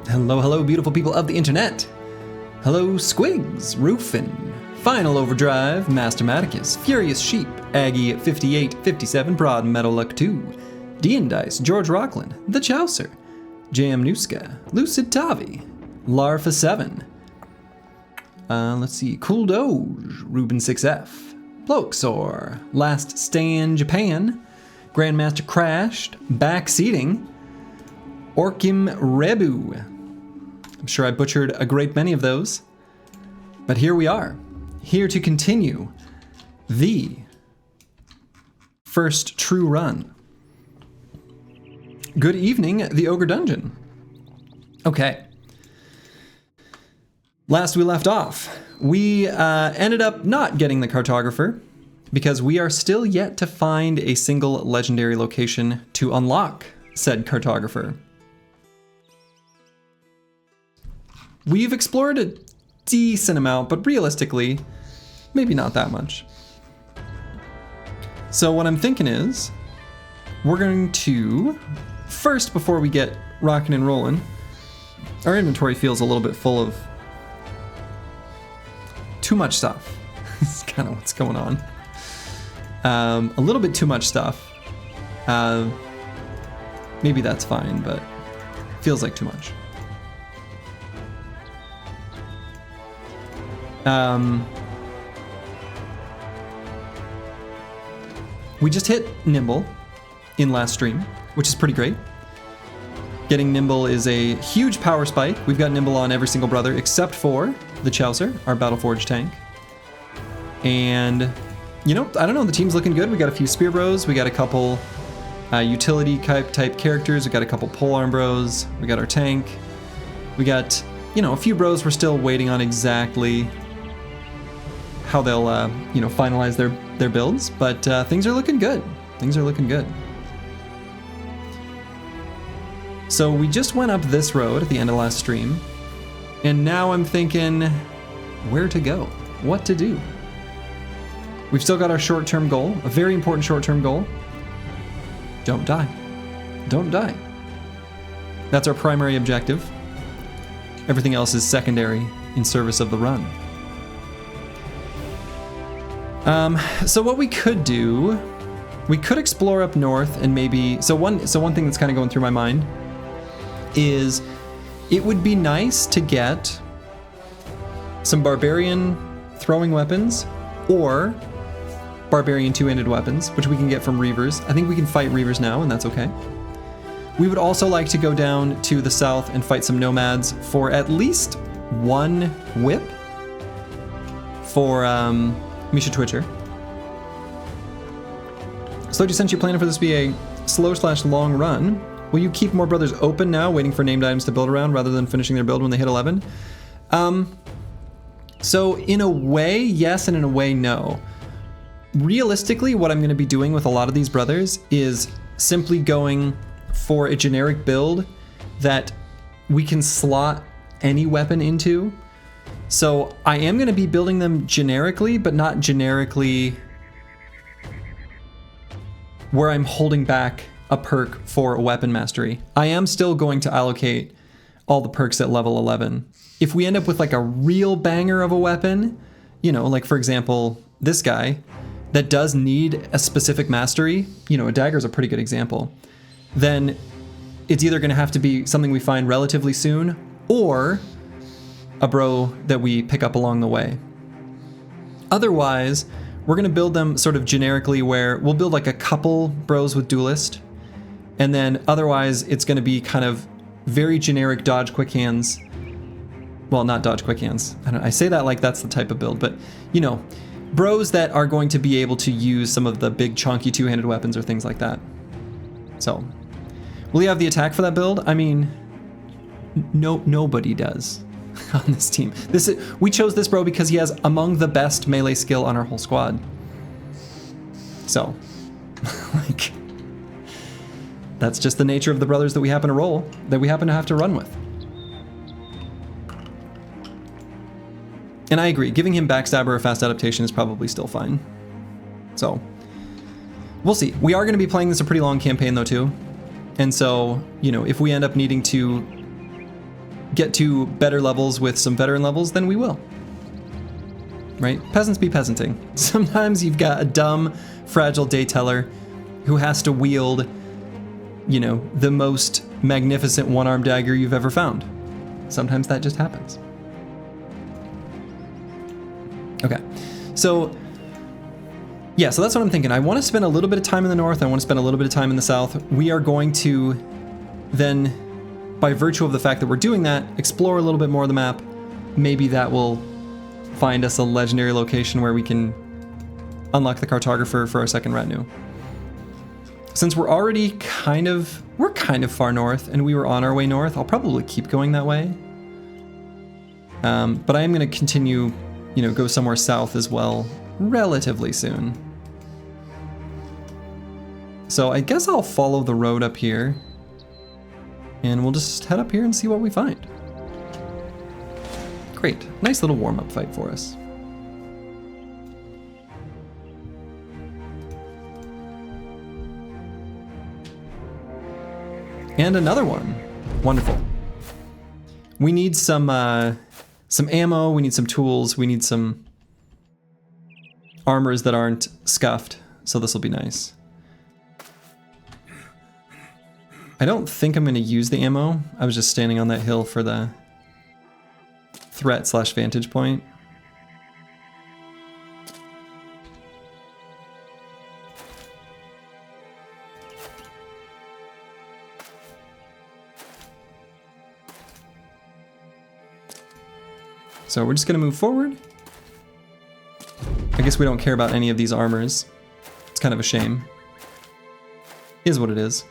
Hello, hello, beautiful people of the internet. Hello, Squigs, Roofin, Final Overdrive, Mastermaticus, Furious Sheep, Aggie 5857, Broad Metal Luck 2, Dean Dice, George Rockland, The Chaucer, JM Nuska, Lucid Tavi, Larfa 7. Let's see, Cool Doge, Ruben 6F, Bloxor, Last Stand Japan, Grandmaster Crashed, Backseating, Orkim Rebu. I'm sure I butchered a great many of those, but here we are, here to continue the first true run. Good evening, the Ogre Dungeon. Okay. Last we left off, we ended up not getting the cartographer because we are still yet to find a single legendary location to unlock said cartographer. We've explored a decent amount, but realistically, maybe not that much. So what I'm thinking is, we're going to, first before we get rocking and rolling, our inventory feels a little bit full of too much stuff. That's kind of what's going on. A little bit too much stuff. Maybe that's fine, but feels like too much. We just hit Nimble in last stream, which is pretty great. Getting Nimble is a huge power spike. We've got Nimble on every single brother except for the Chaucer, our Battleforge tank. And, you know, I don't know, the team's looking good. We got a few Spear Bros, we got a couple utility type characters, we got a couple Polearm Bros, we got our tank. We got, you know, a few bros we're still waiting on exactly how they'll, you know, finalize their builds, but things are looking good. Things are looking good. So we just went up this road at the end of last stream, and now I'm thinking where to go, what to do. We've still got our short-term goal, a very important short-term goal. Don't die. Don't die. That's our primary objective. Everything else is secondary in service of the run. So what we could do, we could explore up north and maybe, so one thing that's kind of going through my mind is it would be nice to get some barbarian throwing weapons or barbarian two-handed weapons, which we can get from Reavers. I think we can fight Reavers now, and that's okay. We would also like to go down to the south and fight some nomads for at least one whip for Misha Twitcher. Slowed, you since you planning for this to be a slow/long run, will you keep more brothers open now, waiting for named items to build around rather than finishing their build when they hit 11? So in a way, yes, and in a way, no. Realistically, what I'm going to be doing with a lot of these brothers is simply going for a generic build that we can slot any weapon into. So I am going to be building them generically, but not generically where I'm holding back a perk for a weapon mastery. I am still going to allocate all the perks at level 11. If we end up with like a real banger of a weapon, you know, like for example, this guy that does need a specific mastery, you know, a dagger is a pretty good example, then it's either going to have to be something we find relatively soon or a bro that we pick up along the way. Otherwise, we're going to build them sort of generically where we'll build like a couple bros with duelist, and then otherwise it's going to be kind of very generic dodge quick hands. Well, not dodge quick hands. I say that like that's the type of build, but you know, bros that are going to be able to use some of the big chunky two-handed weapons or things like that. So, will you have the attack for that build? I mean, nobody does on this team. We chose this bro because he has among the best melee skill on our whole squad. So, like, that's just the nature of the brothers that we happen to roll, that we happen to have to run with. And I agree, giving him Backstabber or Fast Adaptation is probably still fine. So, we'll see. We are going to be playing this a pretty long campaign though too. And so, you know, if we end up needing to get to better levels with some veteran levels, then we will. Right? Peasants be peasanting. Sometimes you've got a dumb, fragile day teller who has to wield, you know, the most magnificent one-armed dagger you've ever found. Sometimes that just happens. Okay, so yeah, so that's what I'm thinking. I want to spend a little bit of time in the north. I want to spend a little bit of time in the south. We are going to then, by virtue of the fact that we're doing that, explore a little bit more of the map. Maybe that will find us a legendary location where we can unlock the cartographer for our second retinue. Since we're already kind of far north and we were on our way north, I'll probably keep going that way. But I am going to continue, you know, go somewhere south as well relatively soon. So I guess I'll follow the road up here and we'll just head up here and see what we find. Great, nice little warm-up fight for us. And another one. Wonderful. We need some ammo, we need some tools, we need some armors that aren't scuffed, so this will be nice. I don't think I'm going to use the ammo. I was just standing on that hill for the threat/vantage point. So we're just going to move forward. I guess we don't care about any of these armors. It's kind of a shame. Is what it is.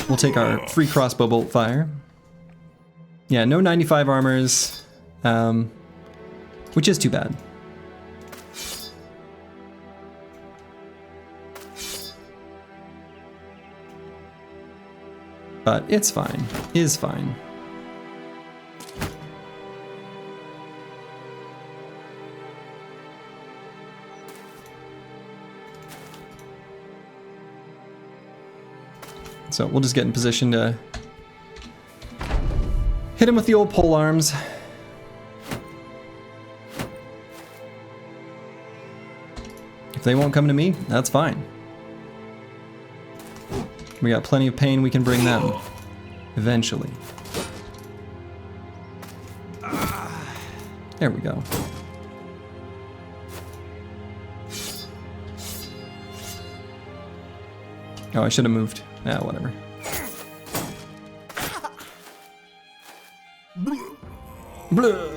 We'll take our free crossbow bolt fire. Yeah, no 95 armors, which is too bad. But it's fine, is fine. So we'll just get in position to hit him with the old pole arms. If they won't come to me, that's fine. We got plenty of pain we can bring them eventually. There we go. Oh, I should have moved. Yeah, whatever. Blah.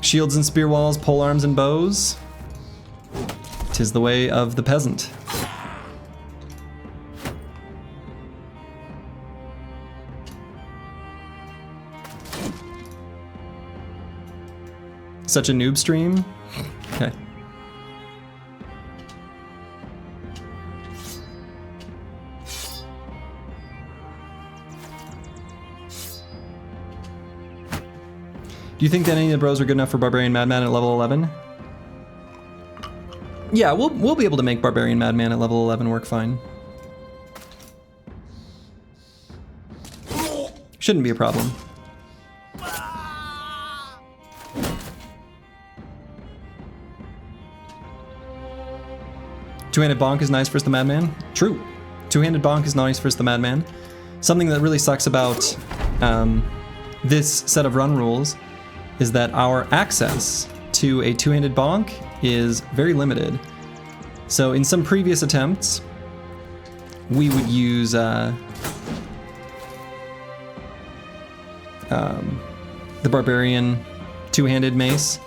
Shields and spear walls, pole arms and bows. 'Tis the way of the peasant. Such a noob stream? Okay. Do you think that any of the bros are good enough for Barbarian Madman at level 11? Yeah, we'll be able to make Barbarian Madman at level 11 work fine. Shouldn't be a problem. Two-handed bonk is nice versus the Madman. True. Two-handed bonk is nice versus the Madman. Something that really sucks about this set of run rules is that our access to a two-handed bonk is very limited. So in some previous attempts, we would use the Barbarian two-handed mace.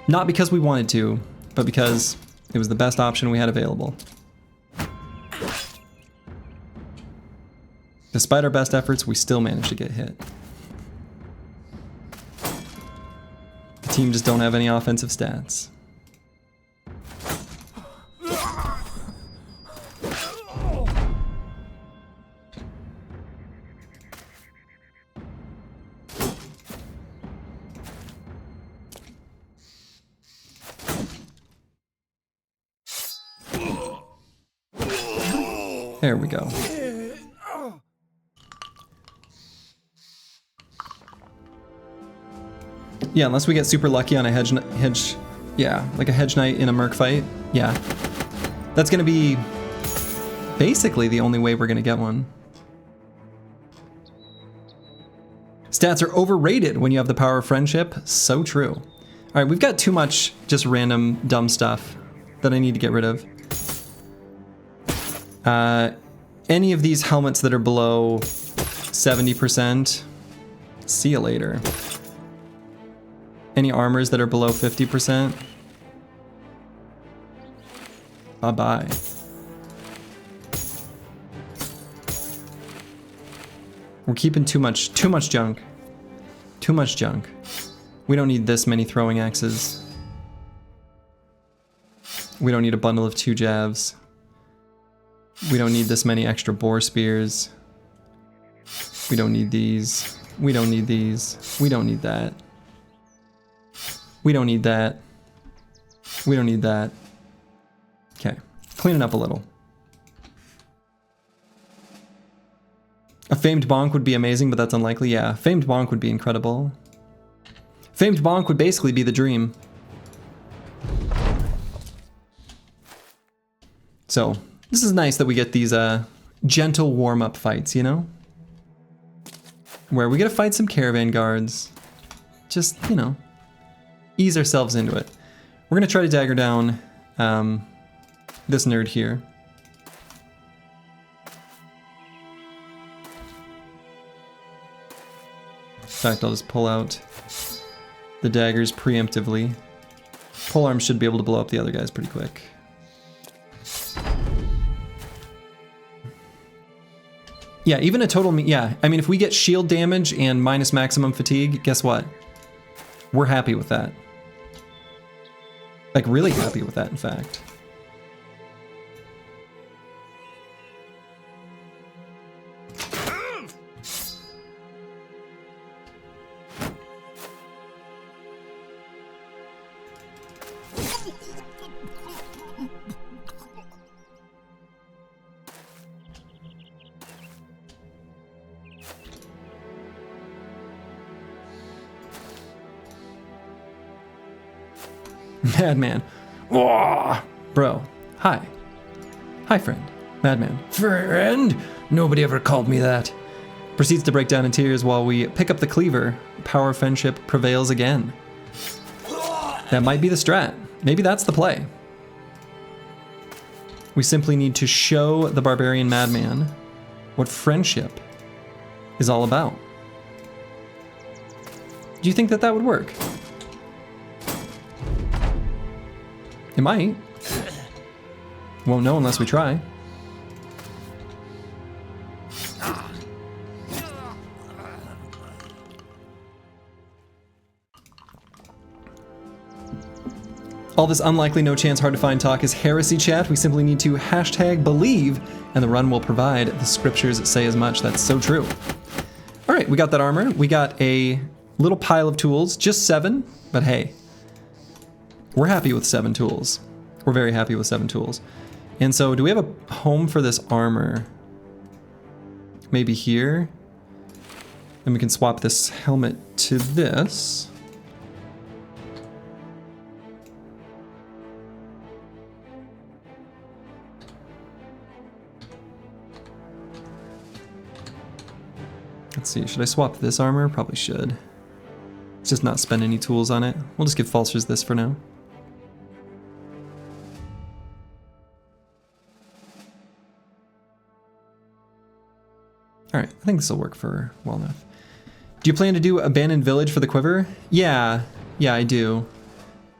Not because we wanted to, but because it was the best option we had available. Despite our best efforts, we still managed to get hit. The team just don't have any offensive stats. There we go. Yeah, unless we get super lucky on a hedge, yeah, like a hedge knight in a merc fight. Yeah, that's gonna be basically the only way we're gonna get one. Stats are overrated when you have the power of friendship. So true. All right, we've got too much just random dumb stuff that I need to get rid of. Any of these helmets that are below 70%, see you later. Any armors that are below 50%, bye-bye. We're keeping too much junk. Too much junk. We don't need this many throwing axes. We don't need a bundle of 2 jabs. We don't need this many extra boar spears. We don't need these. We don't need these. We don't need that. We don't need that. We don't need that. Okay, clean it up a little. A famed bonk would be amazing, but that's unlikely. Yeah, famed bonk would be incredible. Famed bonk would basically be the dream. So, this is nice that we get these gentle warm-up fights, you know? Where we get to fight some caravan guards. Just, you know, ease ourselves into it. We're gonna try to dagger down this nerd here. In fact, I'll just pull out the daggers preemptively. Polearm should be able to blow up the other guys pretty quick. Yeah, even a total, yeah, I mean, if we get shield damage and minus maximum fatigue, guess what? We're happy with that. Like, really happy with that, in fact. Madman. Whoa! Bro. Hi. Hi, friend. Madman. Friend? Nobody ever called me that. Proceeds to break down in tears while we pick up the cleaver. Power of friendship prevails again. That might be the strat. Maybe that's the play. We simply need to show the barbarian madman what friendship is all about. Do you think that that would work? It might. Won't know unless we try. All this unlikely, no chance, hard to find talk is heresy, chat. We simply need to hashtag believe, and the run will provide. The scriptures say as much. That's so true. All right, we got that armor. We got a little pile of tools, just 7, but hey. We're happy with 7 tools. We're very happy with 7 tools. And so, do we have a home for this armor? Maybe here? Then we can swap this helmet to this. Let's see, should I swap this armor? Probably should. Let's just not spend any tools on it. We'll just give Falsers this for now. Alright, I think this will work for well enough. Do you plan to do Abandoned Village for the quiver? Yeah, I do.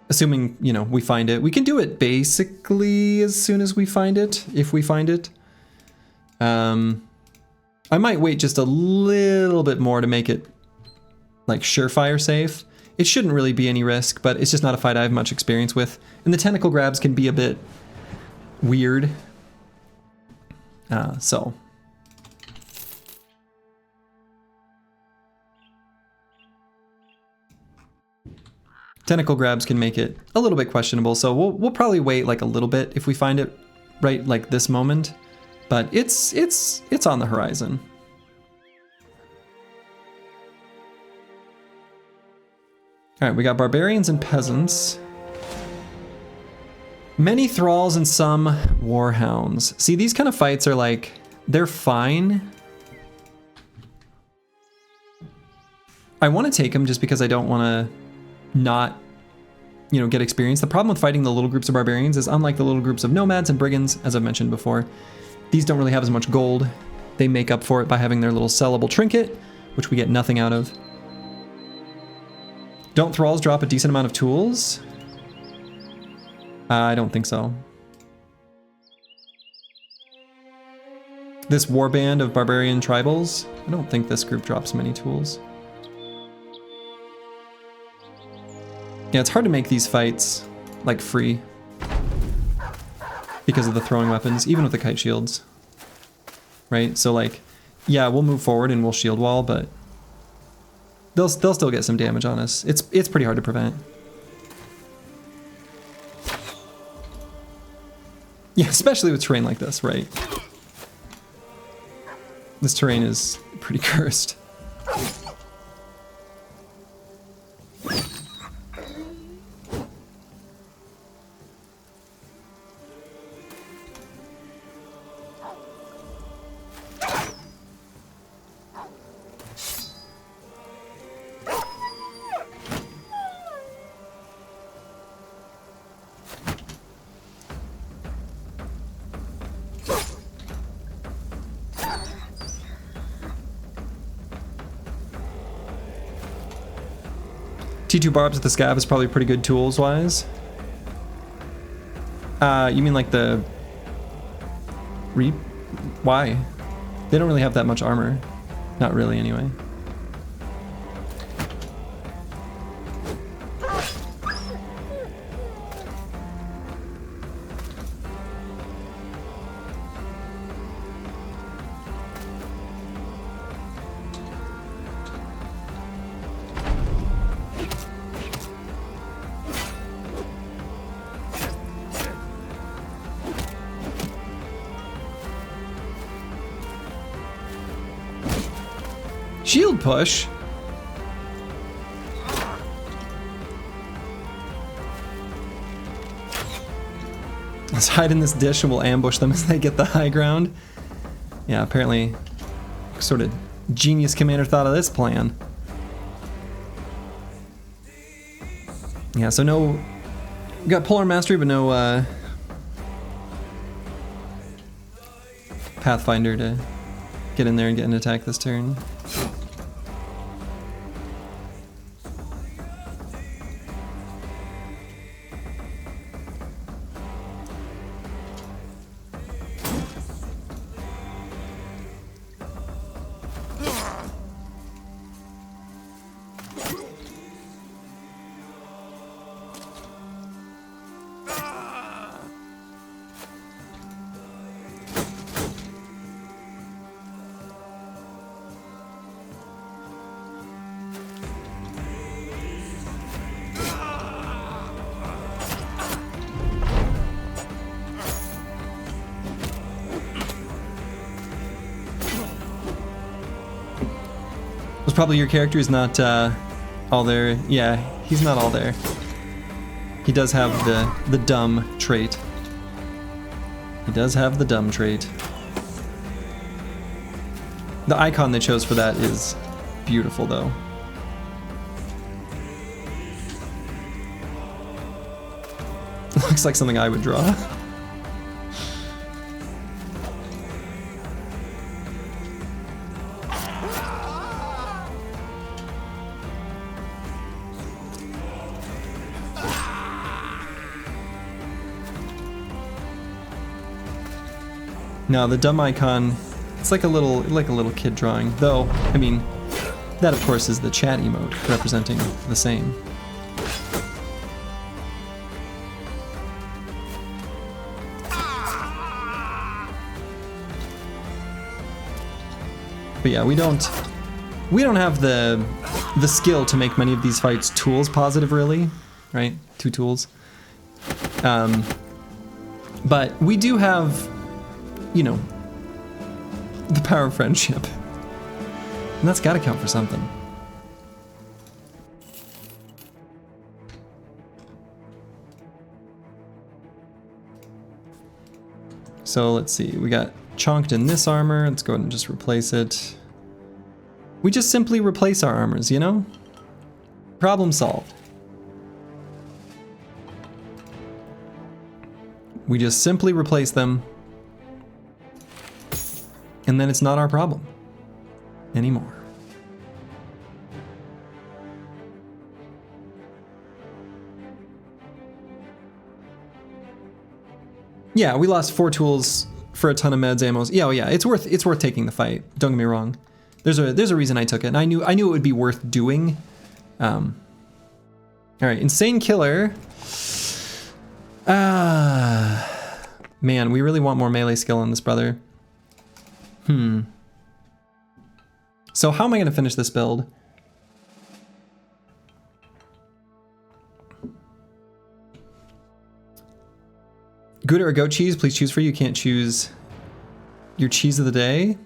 Assuming, you know, we find it. We can do it basically as soon as we find it, if we find it. I might wait just a little bit more to make it like surefire safe. It shouldn't really be any risk, but it's just not a fight I have much experience with. And the tentacle grabs can be a bit weird. So. Tentacle grabs can make it a little bit questionable, so we'll probably wait like a little bit if we find it right like this moment. But it's on the horizon. All right, we got barbarians and peasants. Many thralls and some warhounds. See, these kind of fights are like, they're fine. I want to take them just because I don't want to not, you know, get experience. The problem with fighting the little groups of barbarians is, unlike the little groups of nomads and brigands, as I've mentioned before, these don't really have as much gold. They make up for it by having their little sellable trinket, which we get nothing out of. Don't thralls drop a decent amount of tools? I don't think so. This warband of barbarian tribals? I don't think this group drops many tools. Yeah, it's hard to make these fights, like, free. Because of the throwing weapons, even with the kite shields. Right? So, like, yeah, we'll move forward and we'll shield wall, but they'll still get some damage on us. It's pretty hard to prevent. Yeah, especially with terrain like this, right? This terrain is pretty cursed. T2 barbs with the scav is probably pretty good tools-wise. You mean like the... Why? They don't really have that much armor. Not really, anyway. Shield push? Let's hide in this dish and we'll ambush them as they get the high ground. Yeah, apparently sort of genius commander thought of this plan. Yeah, so no... We got Polar Mastery, but no Pathfinder to get in there and get an attack this turn. Probably your character is not all there. Yeah, he's not all there. He does have the dumb trait. He does have the dumb trait. The icon they chose for that is beautiful, though. Looks like something I would draw. Now, the dumb icon It's like a little kid drawing, though. I mean, that of course is the chat emote representing the same. But yeah, we don't have the skill to make many of these fights tools positive, really, right? 2 tools. But we do have, you know, the power of friendship. And that's gotta count for something. So let's see, we got chonked in this armor. Let's go ahead and just replace it. We just simply replace our armors, you know? Problem solved. We just simply replace them. And then it's not our problem anymore. Yeah, we lost 4 tools for a ton of meds, ammos. Yeah, well, yeah, it's worth taking the fight. Don't get me wrong. There's a reason I took it, and I knew it would be worth doing. All right, insane killer. Man, we really want more melee skill on this brother. So how am I gonna finish this build? Gouda or goat cheese? Please choose for you. You can't choose your cheese of the day.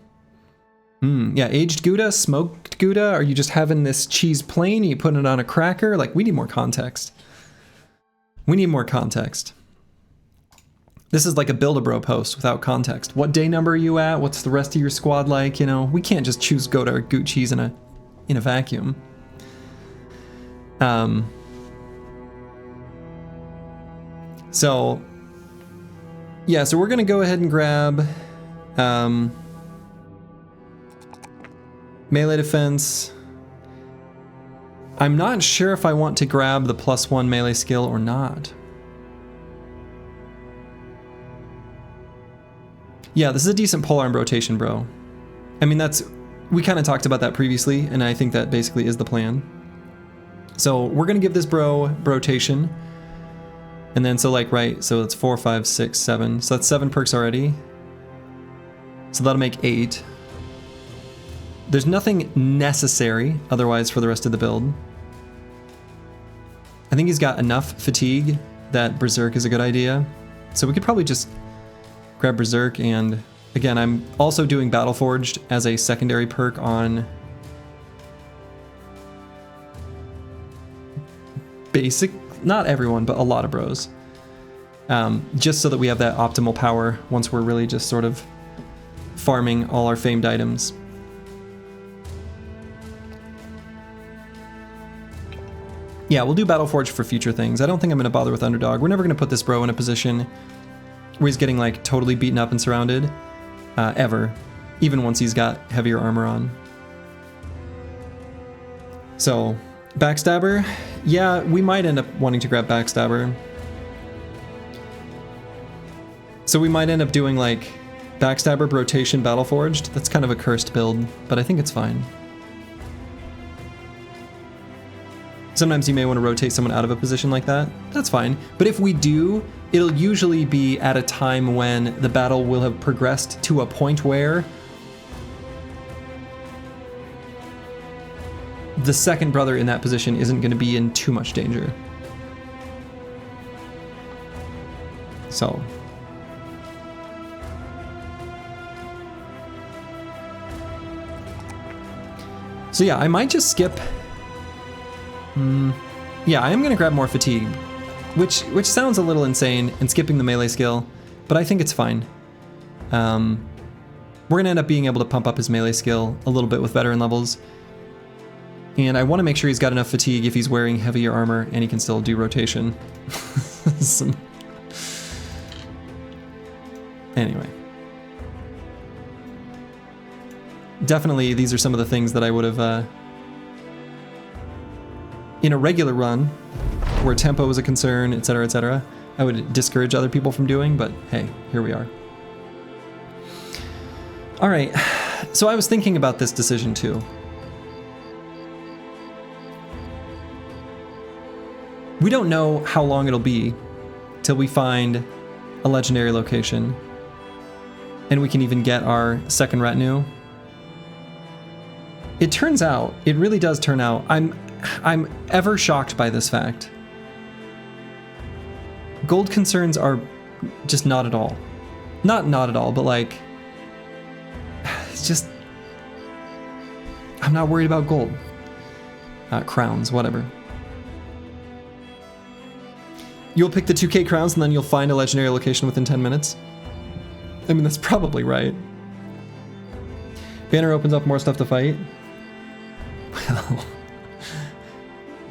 Yeah, aged Gouda, smoked Gouda. Are you just having this cheese plain? Are you putting it on a cracker? Like, we need more context. We need more context. This is like a Build-A-Bro post without context. What day number are you at? What's the rest of your squad like? You know, we can't just choose Gouda or goat cheese in a vacuum. So yeah, so we're gonna go ahead and grab melee defense. I'm not sure if I want to grab the +1 melee skill or not. Yeah, this is a decent polearm rotation, bro. I mean, we kind of talked about that previously, and I think that basically is the plan. So we're gonna give this bro rotation. And then, so like, right, so it's 4, 5, 6, 7. So that's 7 perks already. So that'll make 8. There's nothing necessary otherwise for the rest of the build. I think he's got enough fatigue that Berserk is a good idea. So we could probably just grab Berserk, and again, I'm also doing Battle Forged as a secondary perk on basic, not everyone, but a lot of bros. Just so that we have that optimal power once we're really just sort of farming all our famed items. Yeah, we'll do Battle Forge for future things. I don't think I'm gonna bother with Underdog. We're never gonna put this bro in a position where he's getting like totally beaten up and surrounded, ever, even once he's got heavier armor on. So, Backstabber, yeah, we might end up wanting to grab Backstabber. So we might end up doing like Backstabber, Rotation, Battle Forged. That's kind of a cursed build, but I think it's fine. Sometimes you may want to rotate someone out of a position like that. That's fine. But if we do, it'll usually be at a time when the battle will have progressed to a point where the second brother in that position isn't going to be in too much danger. So yeah, I might just skip. Yeah, I am going to grab more fatigue, which sounds a little insane, and skipping the melee skill, but I think it's fine. We're going to end up being able to pump up his melee skill a little bit with veteran levels. And I want to make sure he's got enough fatigue if he's wearing heavier armor and he can still do rotation. Anyway. Definitely, these are some of the things that I would have, in a regular run, where tempo was a concern, etc., I would discourage other people from doing, but hey, here we are. All right, so I was thinking about this decision too. We don't know how long it'll be till we find a legendary location and we can even get our second retinue. It turns out, it really does turn out, I'm ever shocked by this fact. Gold concerns are just not at all. Not at all, but like, it's just, I'm not worried about gold. Crowns, whatever. You'll pick the 2K crowns and then you'll find a legendary location within 10 minutes. I mean, that's probably right. Banner opens up more stuff to fight. Well,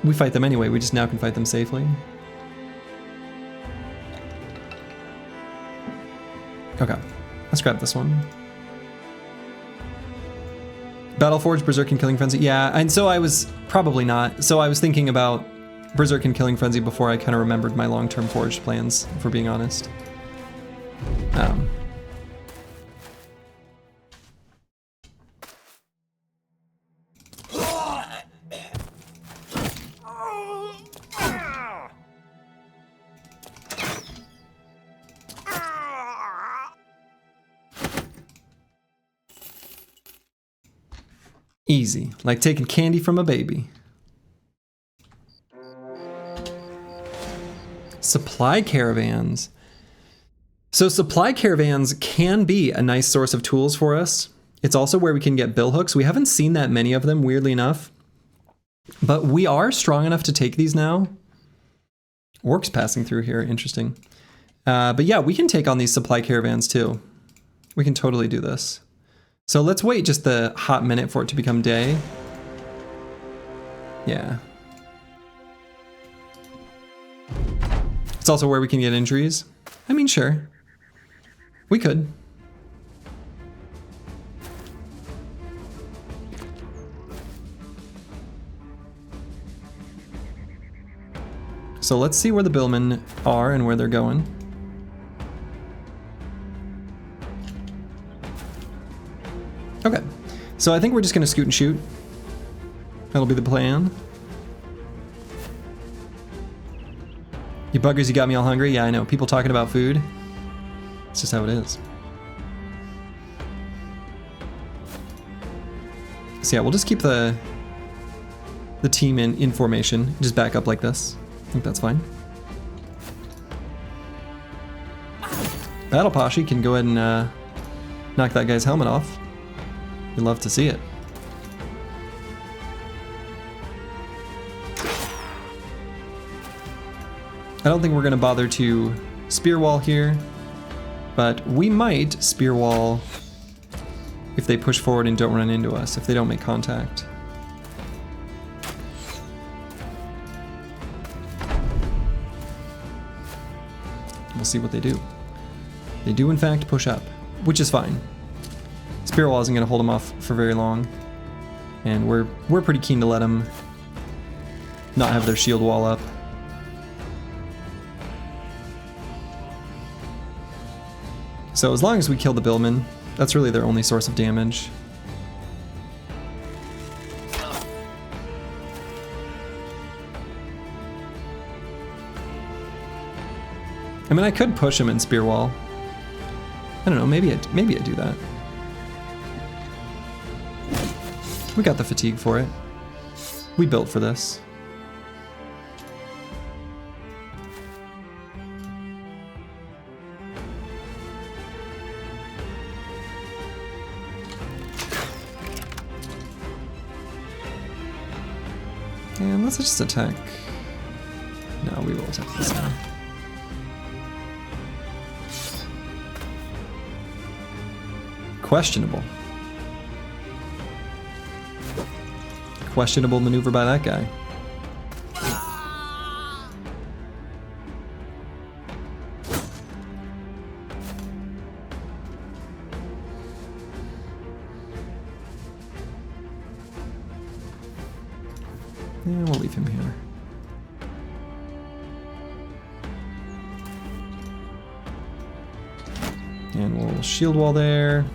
we fight them anyway, we just now can fight them safely. Okay, let's grab this one. Battleforge, Berserk, and Killing Frenzy. Yeah, and so I was probably not. So I was thinking about Berserk and Killing Frenzy before I kind of remembered my long-term Forged plans, if we're being honest. Easy, like taking candy from a baby. Supply caravans. So supply caravans can be a nice source of tools for us. It's also where we can get bill hooks. We haven't seen that many of them, weirdly enough. But we are strong enough to take these now. Orcs passing through here, interesting. But yeah, we can take on these supply caravans too. We can totally do this. So let's wait just the hot minute for it to become day. Yeah. It's also where we can get injuries. I mean, sure. We could. So let's see where the billmen are and where they're going. Okay, so I think we're just gonna scoot and shoot. That'll be the plan. You buggers, you got me all hungry. Yeah, I know. People talking about food. It's just how it is. So yeah, we'll just keep the team in formation. Just back up like this. I think that's fine. Battle Posse can go ahead and knock that guy's helmet off. We'd love to see it. I don't think we're gonna bother to spear wall here, but we might spear wall if they push forward and don't run into us, if they don't make contact. We'll see what they do. They do in fact push up, which is fine. Spear wall isn't going to hold them off for very long, and we're pretty keen to let them not have their shield wall up. So as long as we kill the billmen, that's really their only source of damage. I mean, I could push him in spear wall. I don't know, maybe I'd do that. We got the fatigue for it. We built for this. And let's just attack. No, we will attack this guy. Questionable. Questionable maneuver by that guy. Yeah, we'll leave him here. And we'll shield wall there.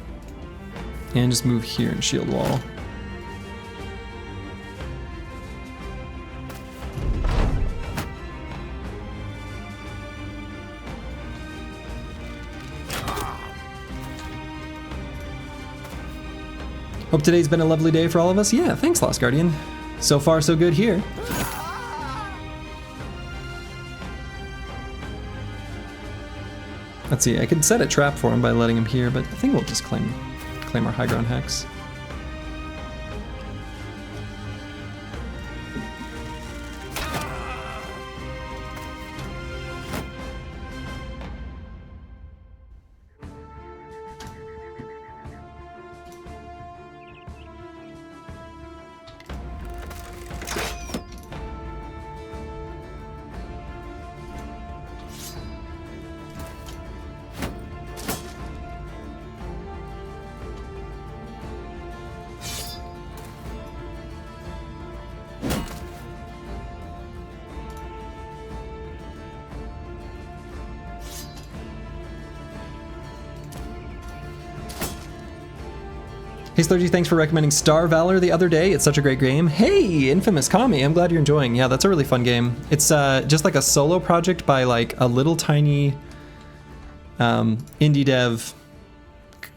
And just move here and shield wall. Hope today's been a lovely day for all of us. Yeah, thanks, Lost Guardian. So far, so good here. Let's see, I could set a trap for him by letting him here, but I think we'll just claim our high ground hex. Hey Slurgy, thanks for recommending Star Valor the other day. It's such a great game. Hey, Infamous Kami, I'm glad you're enjoying. Yeah, that's a really fun game. It's just like a solo project by like a little tiny indie dev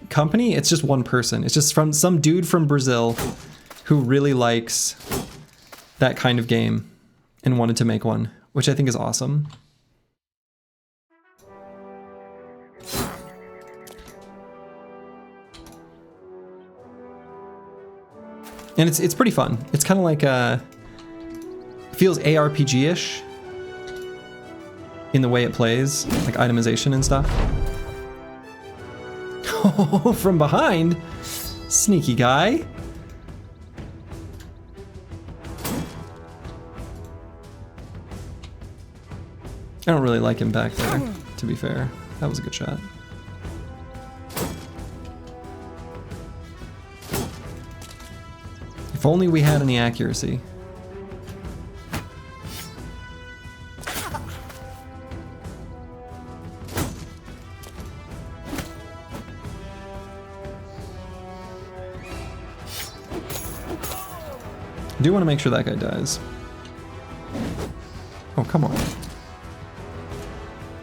company. It's just one person. It's just from some dude from Brazil who really likes that kind of game and wanted to make one, which I think is awesome. And it's pretty fun. It's kind of like feels ARPG-ish in the way it plays, like itemization and stuff. Oh, from behind, sneaky guy. I don't really like him back there, to be fair. That was a good shot. If only we had any accuracy. I do want to make sure that guy dies. Oh, come on.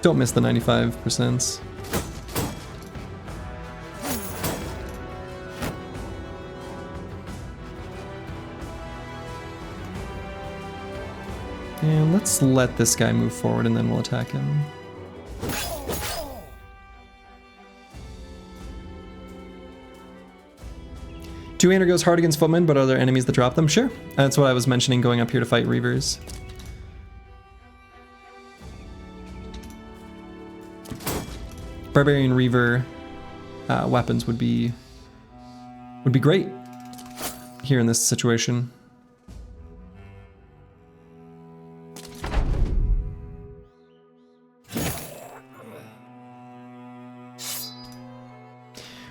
Don't miss the 95%. And let's let this guy move forward and then we'll attack him. Two-hander goes hard against footmen, but are there enemies that drop them? Sure. That's what I was mentioning going up here to fight Reavers. Barbarian Reaver weapons would be great here in this situation.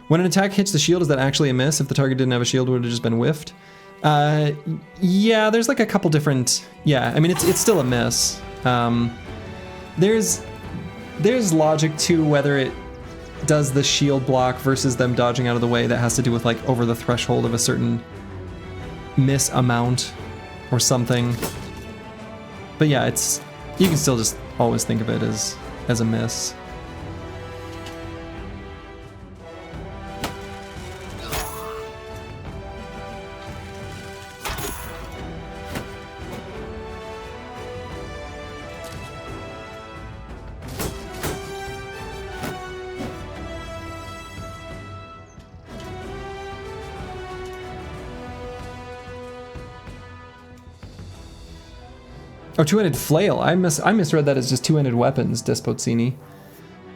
When an attack hits the shield, is that actually a miss? If the target didn't have a shield, would it have just been whiffed? Yeah, there's like a couple different... Yeah, I mean, it's still a miss. There's logic to whether it does the shield block versus them dodging out of the way that has to do with like over the threshold of a certain miss amount or something. But yeah, you can still just always think of it as a miss. Oh, two-handed flail. I misread that as just two-handed weapons, Despozzini.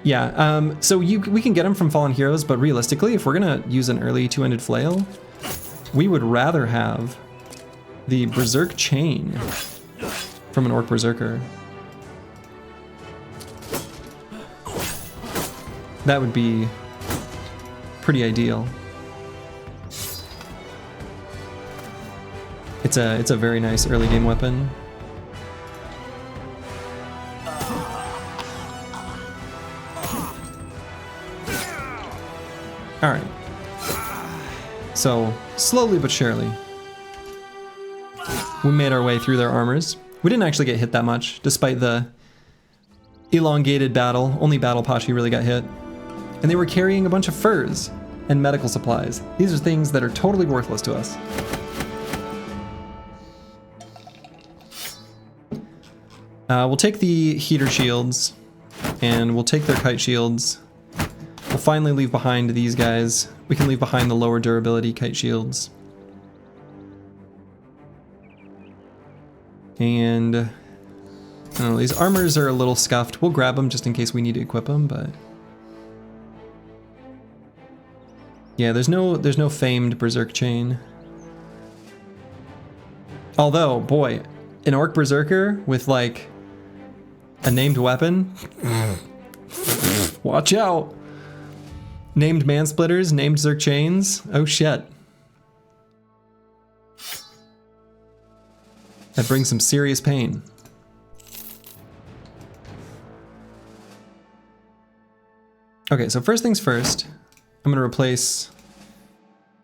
Yeah, so we can get them from Fallen Heroes, but realistically, if we're gonna use an early two-handed flail, we would rather have the Berserk Chain from an Orc Berserker. That would be pretty ideal. It's a very nice early game weapon. All right. So slowly but surely, we made our way through their armors. We didn't actually get hit that much, despite the elongated battle. Only Battle Pachi really got hit. And they were carrying a bunch of furs and medical supplies. These are things that are totally worthless to us. We'll take the heater shields, and we'll take their kite shields. We'll finally leave behind these guys. We can leave behind the lower durability kite shields. And I don't know, these armors are a little scuffed. We'll grab them just in case we need to equip them, but yeah, there's no famed berserk chain. Although, boy, an orc berserker with like a named weapon. Watch out. Named mansplitters, named zerk chains. Oh shit. That brings some serious pain. Okay, so first things first, I'm gonna replace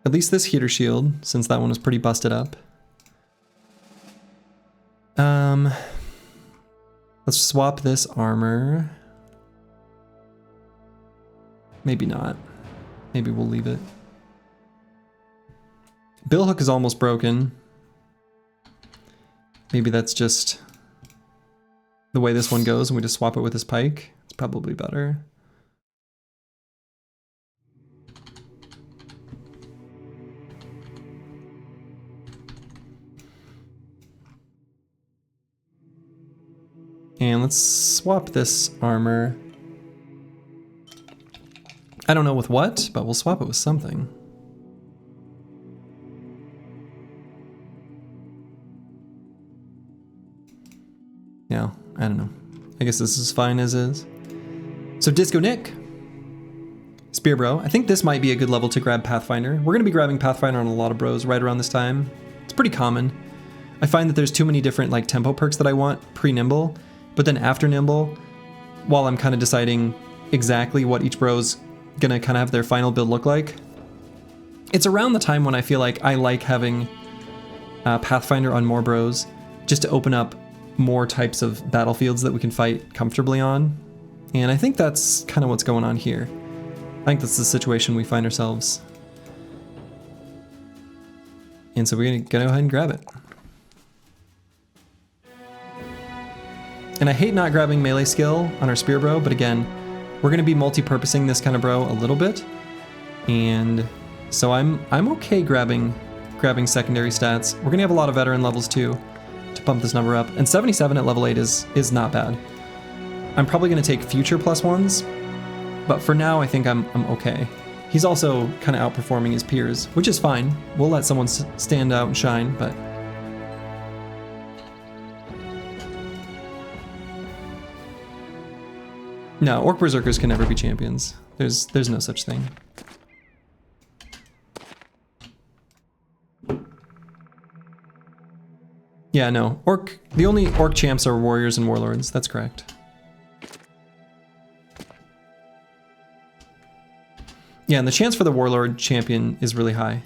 at least this heater shield, since that one was pretty busted up. Let's swap this armor. Maybe not. Maybe we'll leave it. Billhook is almost broken. Maybe that's just the way this one goes and we just swap it with his pike. It's probably better. And let's swap this armor. I don't know with what, but we'll swap it with something. Yeah, I don't know. I guess this is fine as is. So Disco Nick, Spear Bro. I think this might be a good level to grab Pathfinder. We're gonna be grabbing Pathfinder on a lot of bros right around this time. It's pretty common. I find that there's too many different like tempo perks that I want pre-Nimble, but then after Nimble, while I'm kind of deciding exactly what each bro's gonna kind of have their final build look like, it's around the time when I feel like I like having Pathfinder on more bros, just to open up more types of battlefields that we can fight comfortably on. And I think that's kind of what's going on here. I think that's the situation we find ourselves. And so we're gonna go ahead and grab it. And I hate not grabbing melee skill on our spear bro, but again, we're gonna be multi-purposing this kind of bro a little bit. And so I'm okay grabbing secondary stats. We're gonna have a lot of veteran levels too to pump this number up. And 77 at level 8 is not bad. I'm probably gonna take future +1s, but for now I think I'm okay. He's also kind of outperforming his peers, which is fine. We'll let someone stand out and shine, but no, Orc Berserkers can never be champions. There's no such thing. Yeah, no. The only Orc champs are warriors and warlords. That's correct. Yeah, and the chance for the warlord champion is really high.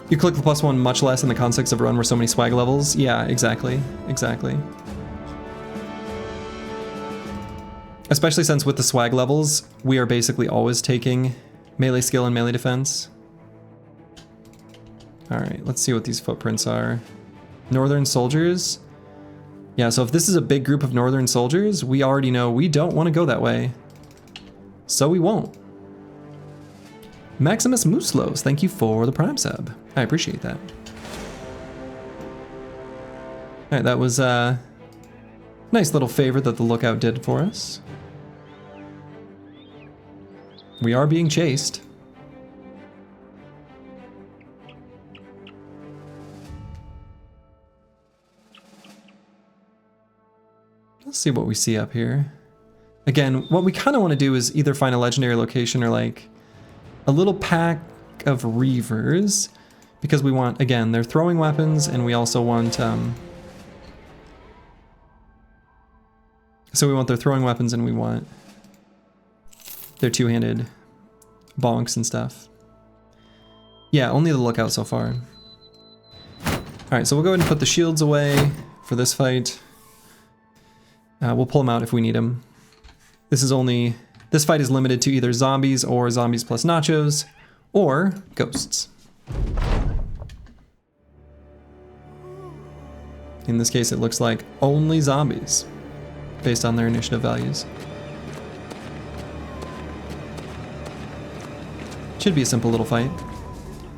You click the +1 much less in the context of Run where so many swag levels. Yeah, exactly. Especially since with the swag levels, we are basically always taking melee skill and melee defense. Alright, let's see what these footprints are. Northern soldiers. Yeah, so if this is a big group of northern soldiers, we already know we don't want to go that way. So we won't. Maximus Muslos, thank you for the Prime sub. I appreciate that. Alright, that was a nice little favor that the lookout did for us. We are being chased. Let's see what we see up here. Again, what we kind of want to do is either find a legendary location or like a little pack of Reavers, because we want, again, they're throwing weapons, and we also want, so we want their throwing weapons, and we want their two-handed bonks and stuff. Yeah, only the lookout so far. Alright, so we'll go ahead and put the shields away for this fight. We'll pull them out if we need them. This fight is limited to either zombies or zombies plus nachos, or ghosts. In this case, it looks like only zombies, based on their initiative values. Should be a simple little fight.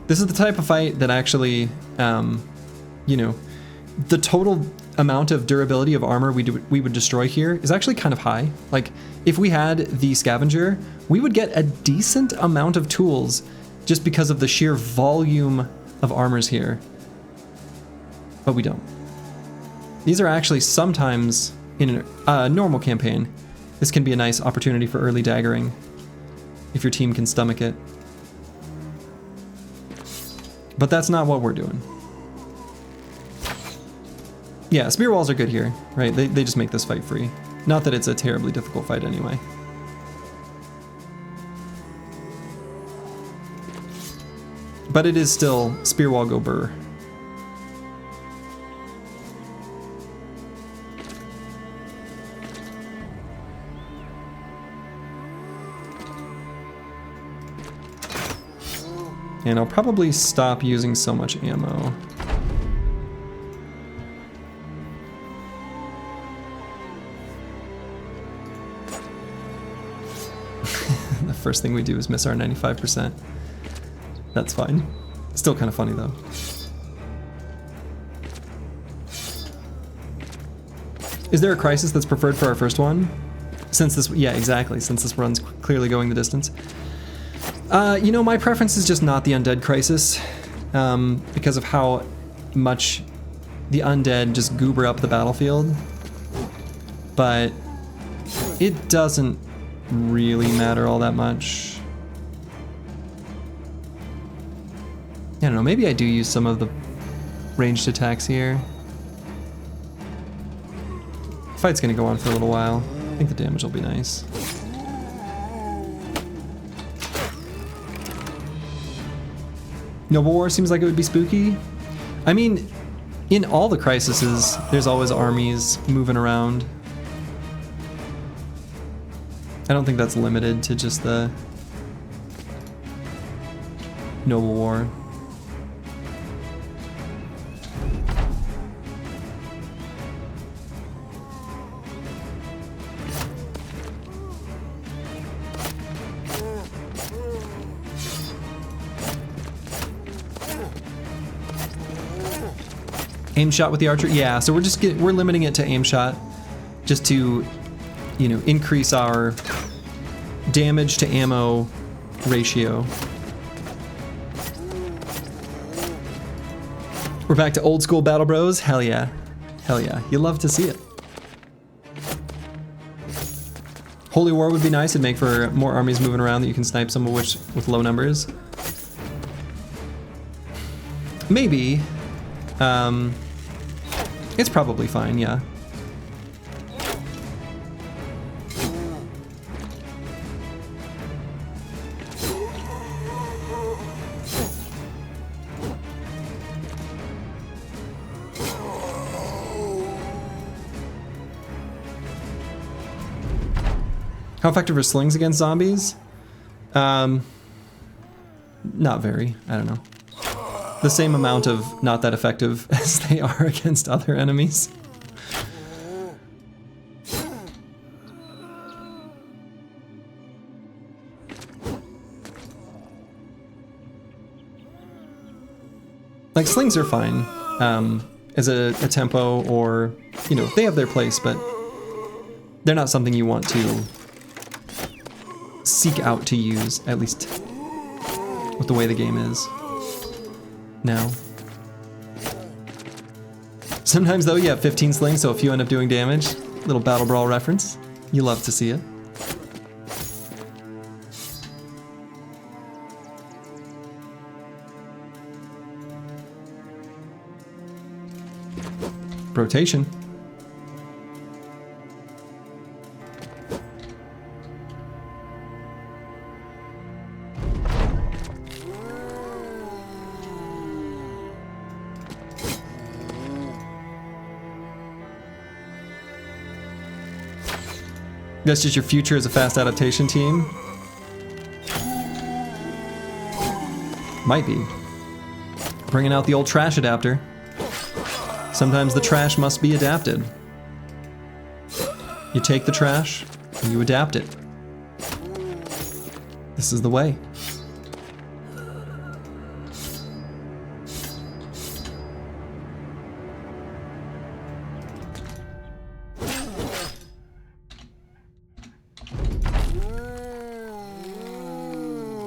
This is the type of fight that actually, you know, the total amount of durability of armor we would destroy here is actually kind of high. Like, if we had the scavenger, we would get a decent amount of tools just because of the sheer volume of armors here. But we don't. These are actually sometimes, in a normal campaign, this can be a nice opportunity for early daggering, if your team can stomach it. But that's not what we're doing. Yeah, spear walls are good here, right? They just make this fight free. Not that it's a terribly difficult fight anyway. But it is still spear wall go burr. And I'll probably stop using so much ammo. The first thing we do is miss our 95%. That's fine. Still kind of funny though. Is there a crisis that's preferred for our first one? Since this, yeah, exactly, since this run's clearly going the distance. You know, my preference is just not the undead crisis, because of how much the undead just goober up the battlefield. But it doesn't really matter all that much. I don't know, maybe I do use some of the ranged attacks here. The fight's gonna go on for a little while. I think the damage will be nice. Noble War seems like it would be spooky. I mean, in all the crises, there's always armies moving around. I don't think that's limited to just the Noble War. Aim shot with the archer? Yeah, so we're limiting it to aim shot just to, you know, increase our damage to ammo ratio. We're back to old school Battle Bros. Hell yeah. Hell yeah. You love to see it. Holy War would be nice. It'd make for more armies moving around that you can snipe, some of which with low numbers. Maybe. It's probably fine, yeah. How effective are slings against zombies? Not very, I don't know. The same amount of not that effective as they are against other enemies. Like, slings are fine as a tempo, or, you know, they have their place, but they're not something you want to seek out to use, at least with the way the game is now. Sometimes though you have 15 slings, so if you end up doing damage, little Battle Brawl reference, you love to see it. Rotation. That's just your future as a fast adaptation team? Might be. Bringing out the old trash adapter. Sometimes the trash must be adapted. You take the trash and you adapt it. This is the way.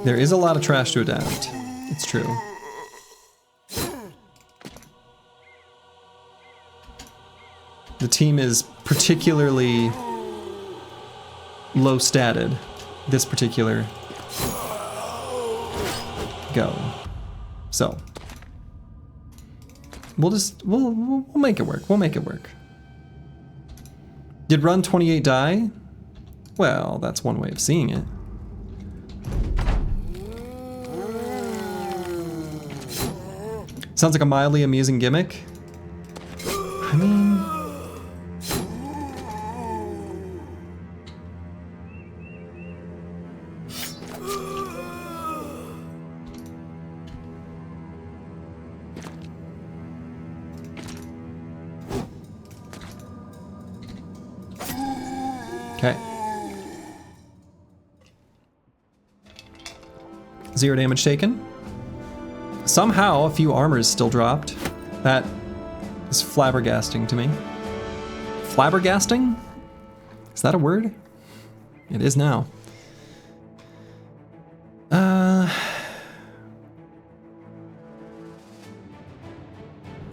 There is a lot of trash to adapt. It's true. The team is particularly low statted. This particular go. So we'll make it work. We'll make it work. Did Run28 die? Well, that's one way of seeing it. Sounds like a mildly amusing gimmick. I mean... Okay. 0 damage taken. Somehow, a few armors still dropped. That is flabbergasting to me. Flabbergasting? Is that a word? It is now.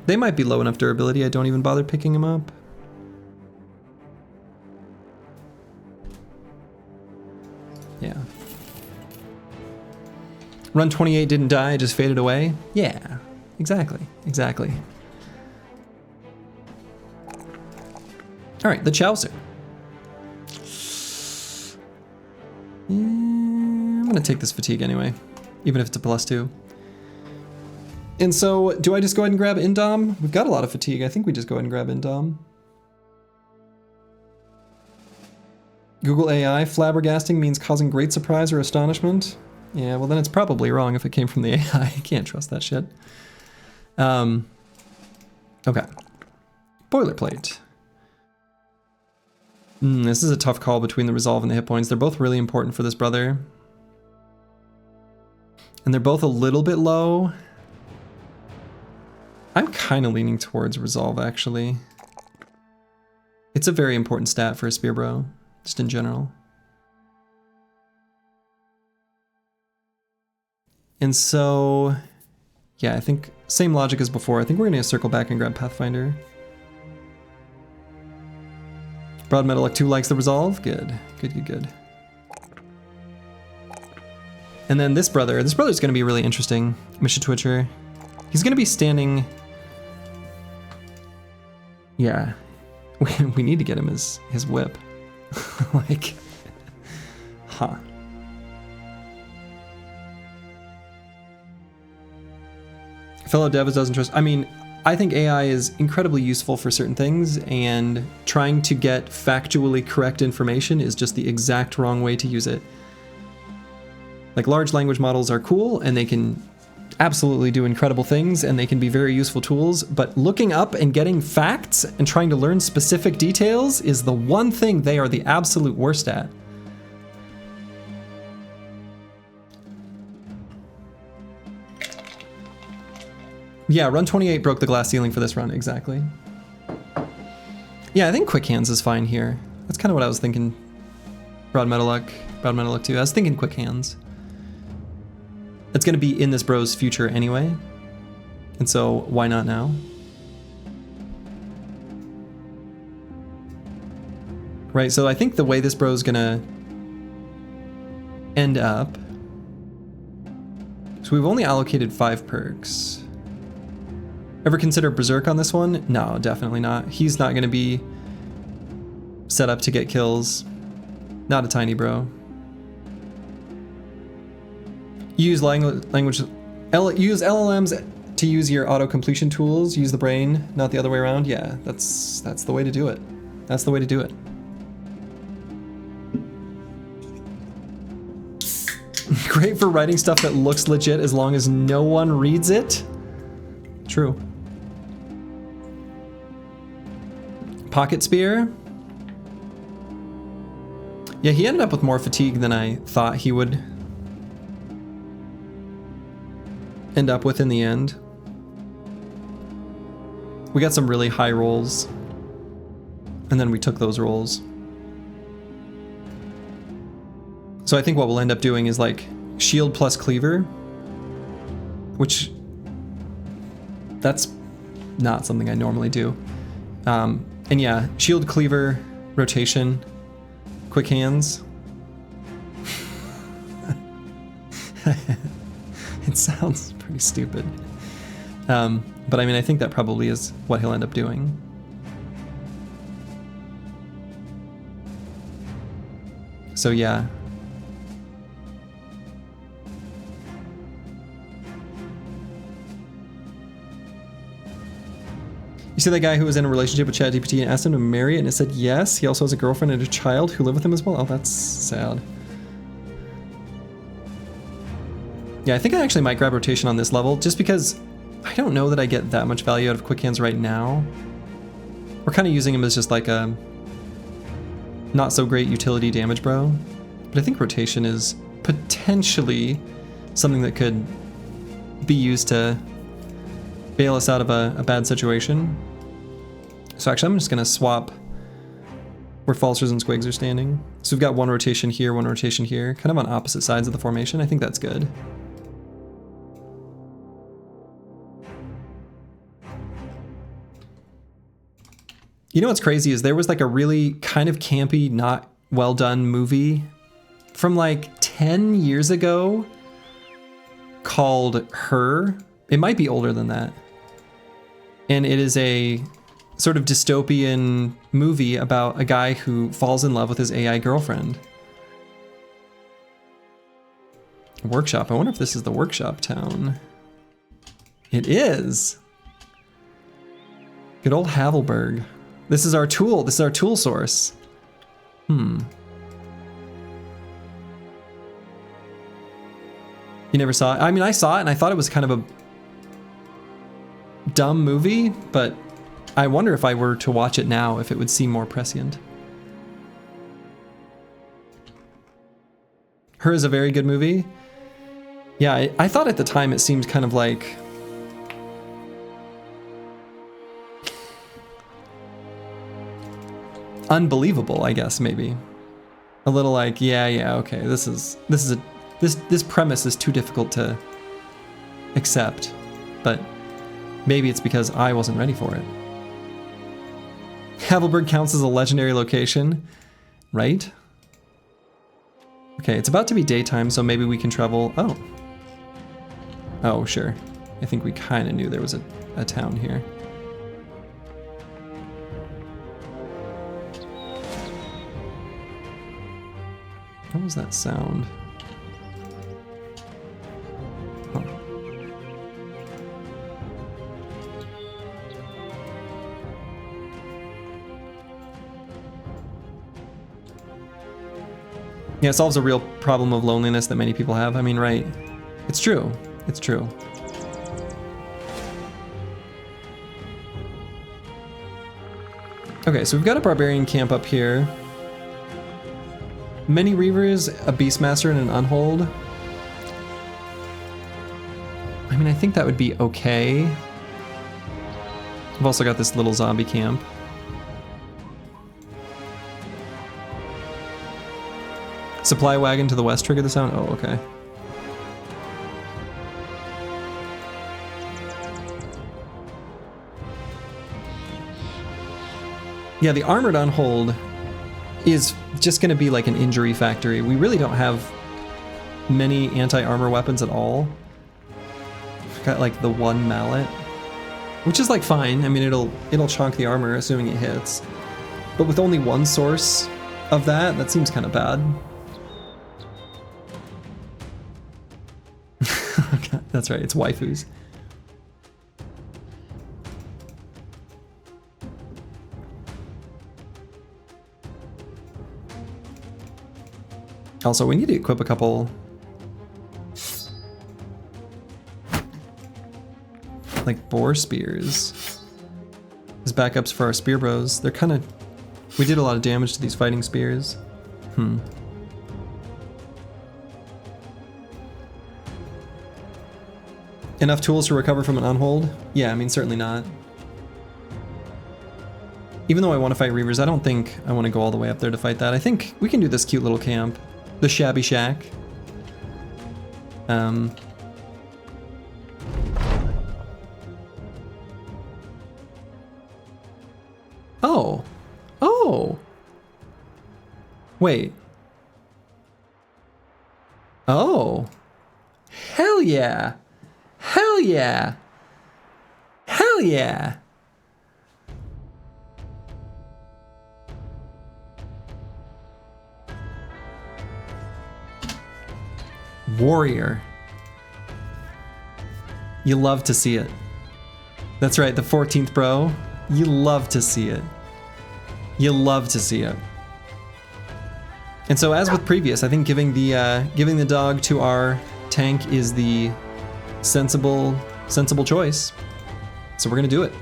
They might be low enough durability, I don't even bother picking them up. Yeah. Run28 didn't die, just faded away? Yeah, exactly, exactly. Alright, the Chowser. I'm gonna take this fatigue anyway, even if it's a +2. And so, do I just go ahead and grab Indom? We've got a lot of fatigue, I think we just go ahead and grab Indom. Google AI, flabbergasting means causing great surprise or astonishment. Yeah, well then it's probably wrong if it came from the AI. I can't trust that shit. Okay. Boilerplate. This is a tough call between the resolve and the hit points. They're both really important for this brother. And they're both a little bit low. I'm kind of leaning towards resolve, actually. It's a very important stat for a spear bro, just in general. And so, yeah, I think same logic as before. I think we're gonna circle back and grab Pathfinder. Broad Metal Luck 2 likes the resolve. Good, good, good, good. And then this brother's gonna be really interesting. Mission Twitcher. He's gonna be standing. Yeah, we need to get him his whip. Like, huh. Fellow devs doesn't trust. I mean, I think AI is incredibly useful for certain things, and trying to get factually correct information is just the exact wrong way to use it. Like, large language models are cool, and they can absolutely do incredible things, and they can be very useful tools, but looking up and getting facts and trying to learn specific details is the one thing they are the absolute worst at. Yeah, Run28 broke the glass ceiling for this run, exactly. Yeah, I think Quick Hands is fine here. That's kind of what I was thinking. Broad Metal Luck 2. I was thinking Quick Hands. It's going to be in this bro's future anyway, and so why not now? Right, so I think the way this bro's going to end up... So we've only allocated 5 perks. Ever consider Berserk on this one? No, definitely not. He's not going to be set up to get kills. Not a tiny bro. Use use LLMs to use your auto completion tools. Use the brain, not the other way around. Yeah, that's the way to do it. That's the way to do it. Great for writing stuff that looks legit as long as no one reads it. True. Pocket spear. Yeah, he ended up with more fatigue than I thought he would end up with in the end. We got some really high rolls, and then we took those rolls. So I think what we'll end up doing is like shield plus cleaver, which that's not something I normally do. And yeah, shield, cleaver, rotation, quick hands. It sounds pretty stupid. But I mean, I think that probably is what he'll end up doing. So yeah. You see that guy who was in a relationship with ChatGPT and asked him to marry it and it said yes? He also has a girlfriend and a child who live with him as well? Oh, that's sad. Yeah, I think I actually might grab rotation on this level just because I don't know that I get that much value out of quick hands right now. We're kind of using him as just like a not so great utility damage bro. But I think rotation is potentially something that could be used to bail us out of a bad situation. So actually I'm just gonna swap where Falsers and Squigs are standing. So we've got one rotation here, kind of on opposite sides of the formation. I think that's good. You know what's crazy is there was like a really kind of campy, not well done movie from like 10 years ago called Her. It might be older than that. And it is a sort of dystopian movie about a guy who falls in love with his AI girlfriend. Workshop. I wonder if this is the workshop town. It is. Good old Havelberg. This is our tool. This is our tool source. You never saw it? I mean, I saw it and I thought it was kind of a dumb movie, but I wonder if I were to watch it now, if it would seem more prescient. Her is a very good movie. Yeah, I thought at the time it seemed kind of like unbelievable, I guess, maybe. A little like, yeah, okay, this premise is too difficult to accept, but maybe it's because I wasn't ready for it. Havelberg counts as a legendary location, right? Okay, it's about to be daytime, so maybe we can travel. Oh, sure. I think we kind of knew there was a town here. What was that sound? Huh. Yeah, it solves a real problem of loneliness that many people have. I mean, right? It's true. It's true. Okay, so we've got a barbarian camp up here. Many Reavers, a Beastmaster, and an Unhold. I mean, I think that would be okay. I've also got this little zombie camp. Supply wagon to the west trigger the sound? Oh, okay. Yeah, the armored Unhold is just going to be like an injury factory. We really don't have many anti-armor weapons at all. We've got like the one mallet. which is like fine. I mean, it'll chunk the armor assuming it hits. But with only one source of that seems kind of bad. Okay, that's right, it's waifus. Also, we need to equip a couple like boar spears as backups for our spear bros. They're kind of, we did a lot of damage to these fighting spears. Enough tools to recover from an unhold? Yeah, I mean, certainly not. Even though I want to fight Reavers, I don't think I want to go all the way up there to fight that. I think we can do this cute little camp. The Shabby Shack. Oh. Oh. Wait. Oh. Hell yeah. Hell yeah. Hell yeah. Warrior. You love to see it. That's right, the 14th bro. You love to see it. You love to see it. And so, as with previous, I think giving the dog to our tank is the sensible choice. So we're gonna do it.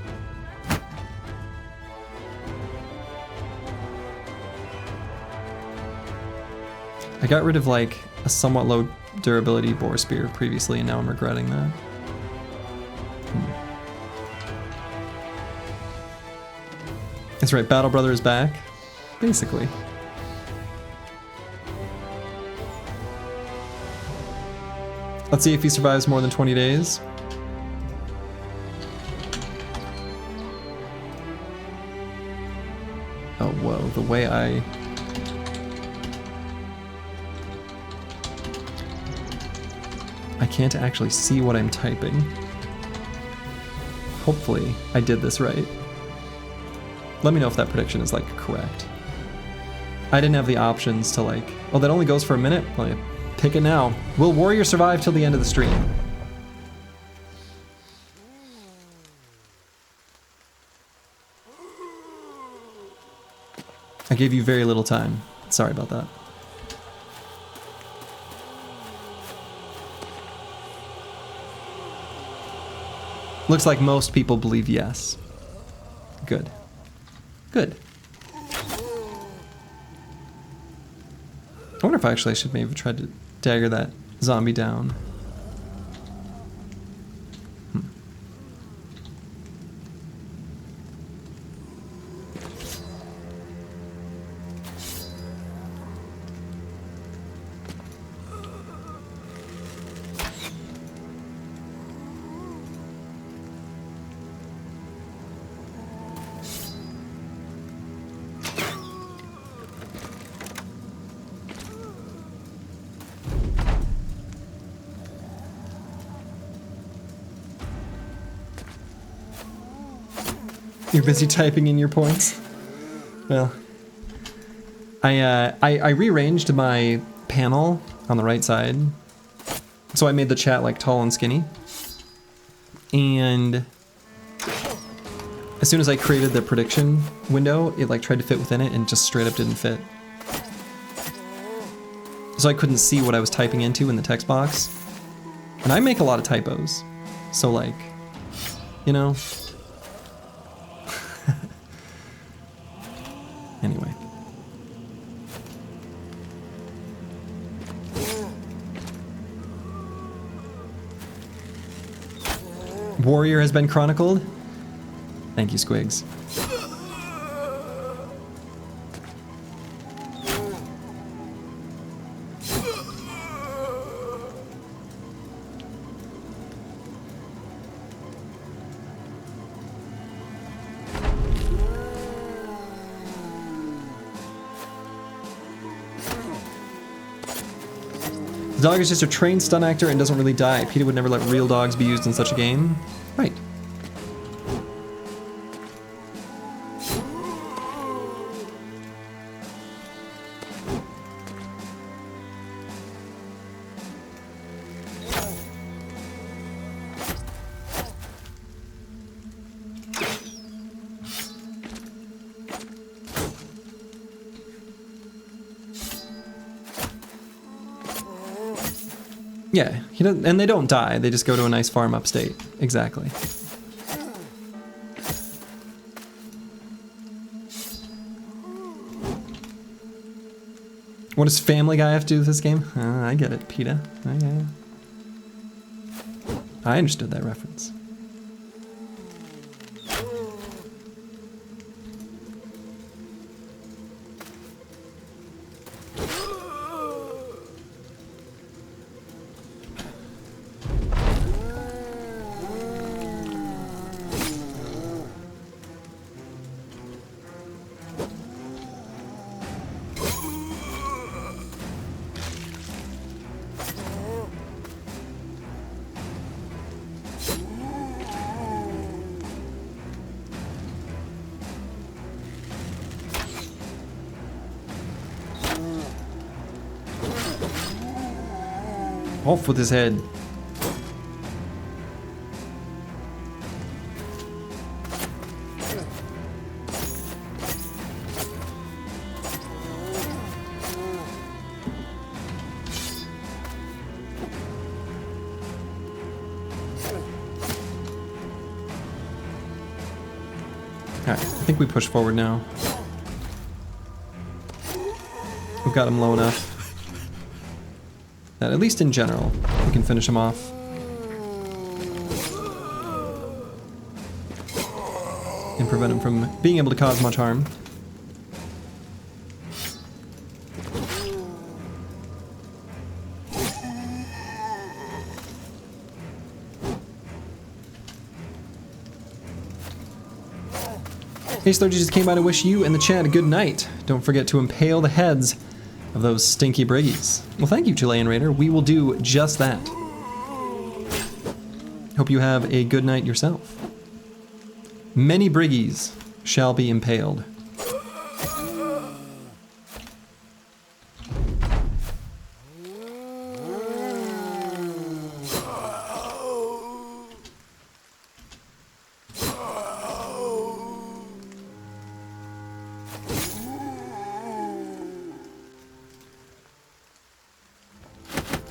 I got rid of like a somewhat low durability boar spear previously, and now I'm regretting that. That's right, Battle Brother is back, basically. Let's see if he survives more than 20 days. Oh, whoa, the way I can't actually see what I'm typing. Hopefully, I did this right. Let me know if that prediction is, like, correct. I didn't have the options to, like... Oh, that only goes for a minute? Well, pick it now. Will Warrior survive till the end of the stream? I gave you very little time. Sorry about that. Looks like most people believe yes. Good. Good. I wonder if I should maybe try to dagger that zombie down. You're busy typing in your points? Well, I rearranged my panel on the right side, so I made the chat like tall and skinny. And as soon as I created the prediction window, it like tried to fit within it and just straight up didn't fit. So I couldn't see what I was typing into in the text box. And I make a lot of typos, so like, you know. Anyway. Warrior has been chronicled. Thank you, Squigs. The dog is just a trained stunt actor and doesn't really die. PETA would never let real dogs be used in such a game. Right. Yeah, he doesn't, and they don't die. They just go to a nice farm upstate. Exactly. What does Family Guy have to do with this game? I get it, PETA. I understood that reference. Off with his head. Alright, I think we push forward now. We've got him low enough that, at least in general, we can finish him off. And prevent him from being able to cause much harm. Hey Slurgy just came by to wish you and the chat a good night. Don't forget to impale the heads of those stinky briggies. Well, thank you, Chilean Raider. We will do just that. Hope you have a good night yourself. Many briggies shall be impaled.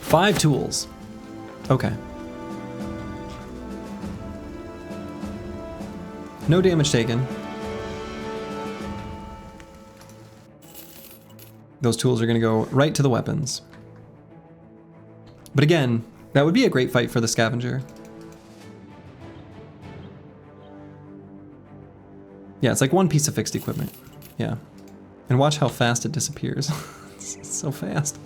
Five tools. Okay. No damage taken. Those tools are going to go right to the weapons. But again, that would be a great fight for the scavenger. Yeah, it's like one piece of fixed equipment. Yeah. And watch how fast it disappears. It's so fast.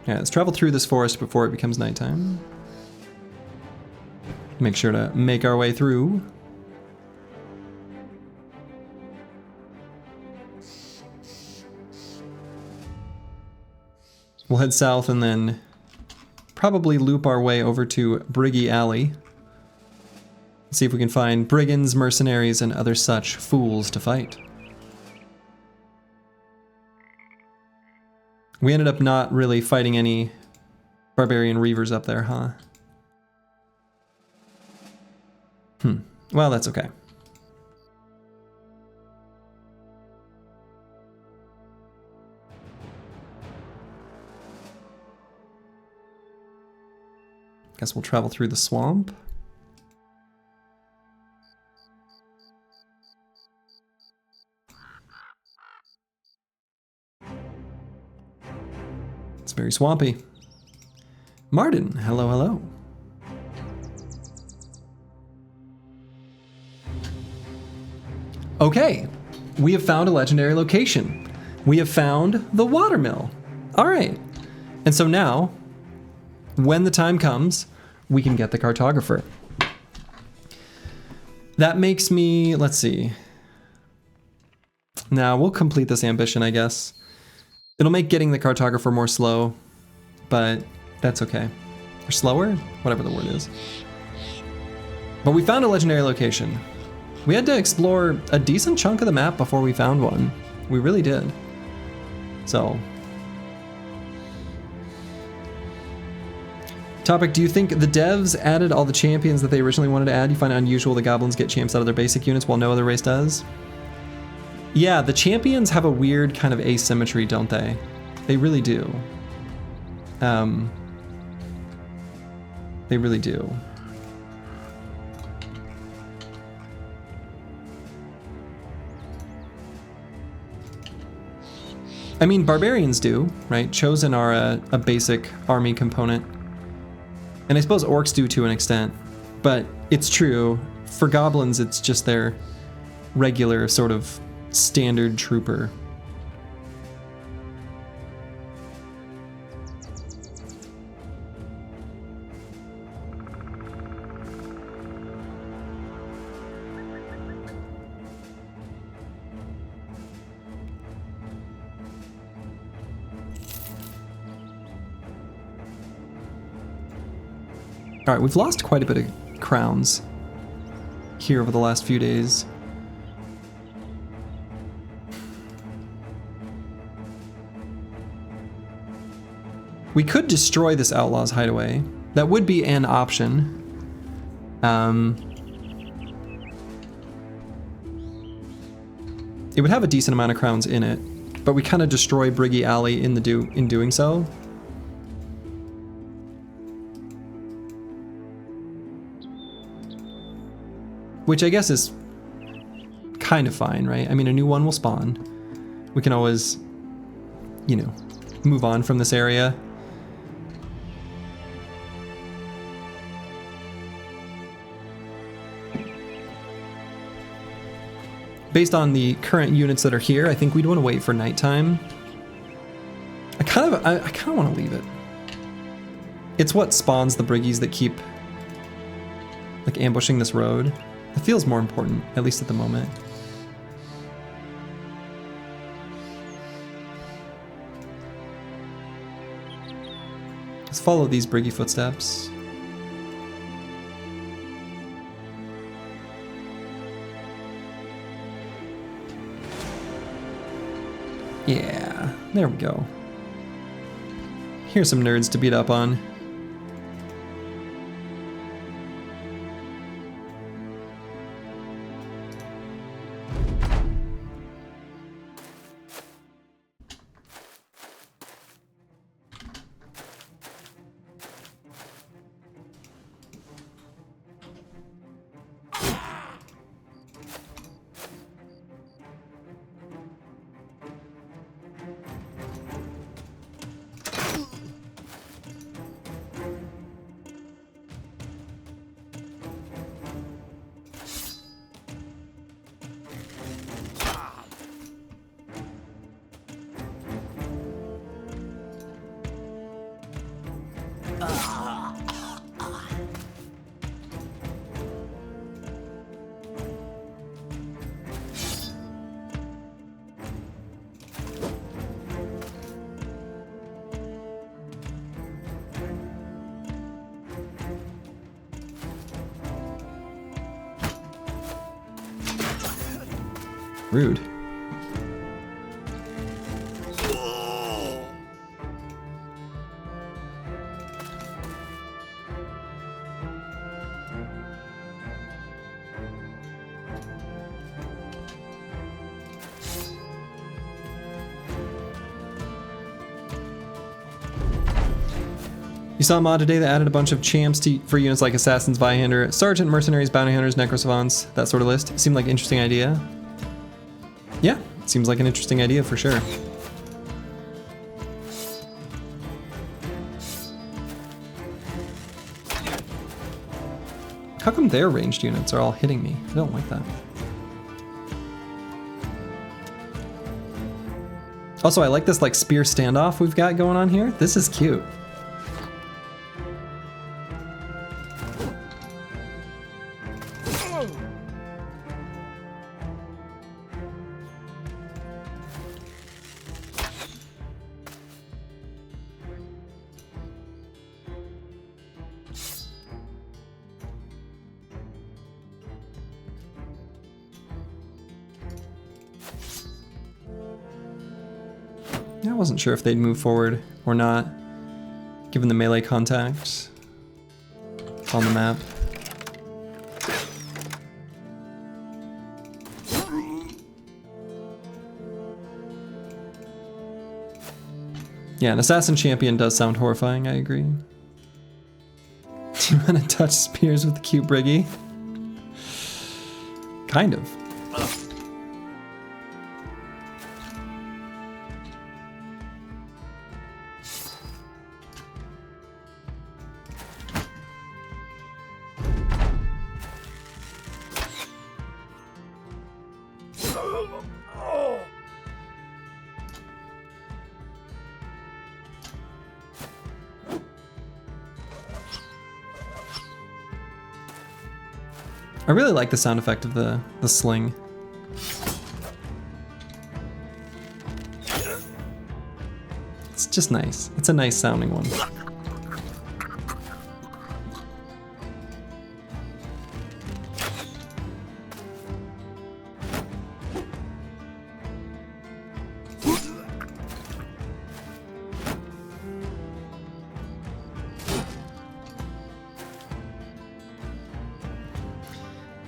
Yeah, let's travel through this forest before it becomes nighttime. Make sure to make our way through. We'll head south and then probably loop our way over to Briggy Alley. See if we can find brigands, mercenaries, and other such fools to fight. We ended up not really fighting any barbarian reavers up there, huh? Well, that's okay. Guess we'll travel through the swamp. It's very swampy. Martin, hello, hello. Okay, we have found a legendary location. We have found the watermill. All right. And so now, when the time comes, we can get the cartographer. That makes me, let's see. Now, we'll complete this ambition, I guess. It'll make getting the cartographer more slow, but that's okay. Or slower? Whatever the word is. But we found a legendary location. We had to explore a decent chunk of the map before we found one. We really did. So. Topic, do you think the devs added all the champions that they originally wanted to add? You find it unusual the goblins get champs out of their basic units while no other race does? Yeah, the champions have a weird kind of asymmetry, don't they? They really do. They really do. I mean, barbarians do, right? Chosen are a basic army component. And I suppose orcs do to an extent. But it's true, for goblins it's just their regular sort of standard trooper. All right, we've lost quite a bit of crowns here over the last few days. We could destroy this outlaw's hideaway. That would be an option. It would have a decent amount of crowns in it, but we kind of destroy Briggy Alley in doing so. Which I guess is kind of fine, right? I mean, a new one will spawn. We can always, you know, move on from this area. Based on the current units that are here, I think we'd want to wait for nighttime. I kind of want to leave it. It's what spawns the Briggies that keep like ambushing this road. It feels more important, at least at the moment. Let's follow these Briggy footsteps. Yeah, there we go. Here's some nerds to beat up on. Rude. You saw a mod today that added a bunch of champs for units like Assassins, Vihander, Sergeant, Mercenaries, Bounty Hunters, Necrosavants, that sort of list. Seemed like an interesting idea. Yeah, seems like an interesting idea for sure. How come their ranged units are all hitting me? I don't like that. Also, I like this like spear standoff we've got going on here. This is cute. I wasn't sure if they'd move forward or not, given the melee contact on the map. Yeah, an assassin champion does sound horrifying, I agree. Do you want to touch spears with the cute Briggy? Kind of. I really like the sound effect of the sling. It's just nice. It's a nice sounding one.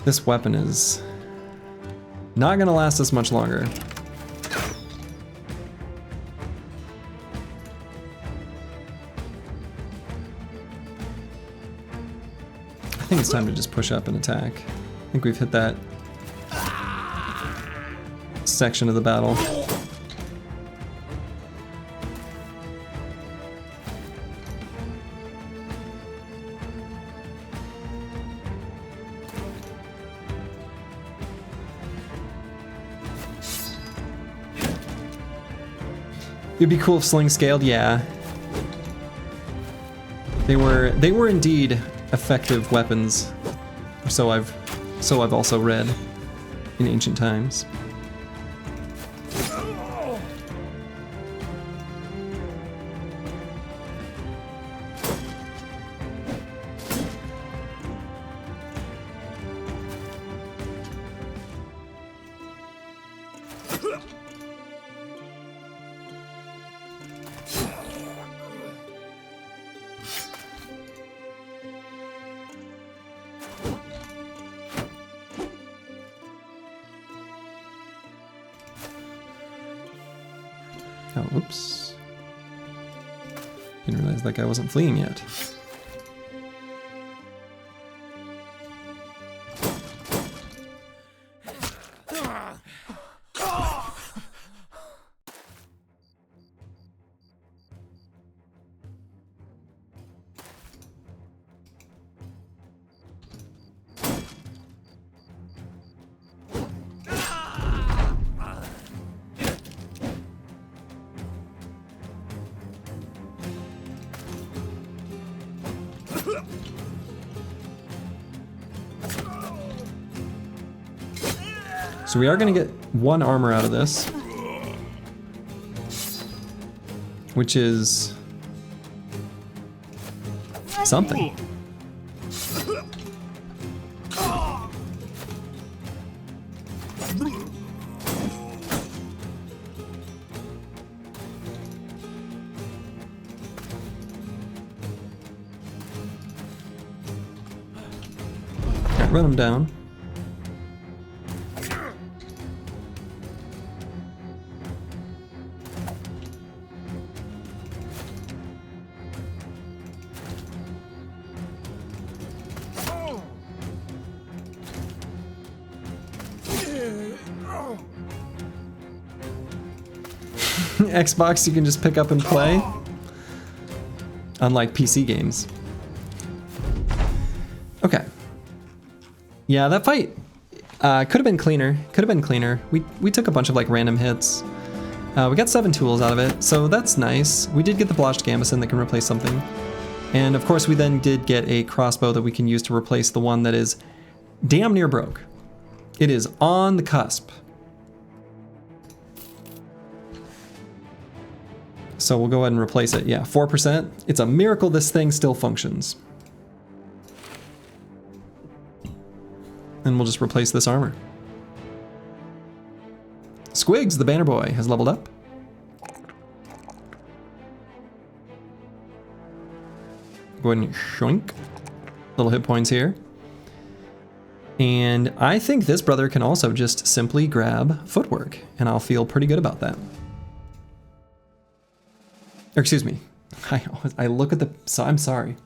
This weapon is not gonna last us much longer. I think it's time to just push up and attack. I think we've hit that section of the battle. It'd be cool if sling scaled, yeah. They were indeed effective weapons. So I've also read in ancient times. Oh, oops. Didn't realize that guy wasn't fleeing yet. So we are going to get one armor out of this, which is something. Okay, run him down. Xbox you can just pick up and play, unlike PC games. Okay. Yeah, that fight could have been cleaner. We took a bunch of like random hits. We got 7 tools out of it, so that's nice. We did get the blotched gambeson that can replace something. And of course we then did get a crossbow that we can use to replace the one that is damn near broke. It is on the cusp. So we'll go ahead and replace it. Yeah, 4%. It's a miracle this thing still functions. And we'll just replace this armor. Squigs, the banner boy, has leveled up. Go ahead and shrink. Little hit points here. And I think this brother can also just simply grab footwork, and I'll feel pretty good about that. Or excuse me. I look at the, so I'm sorry.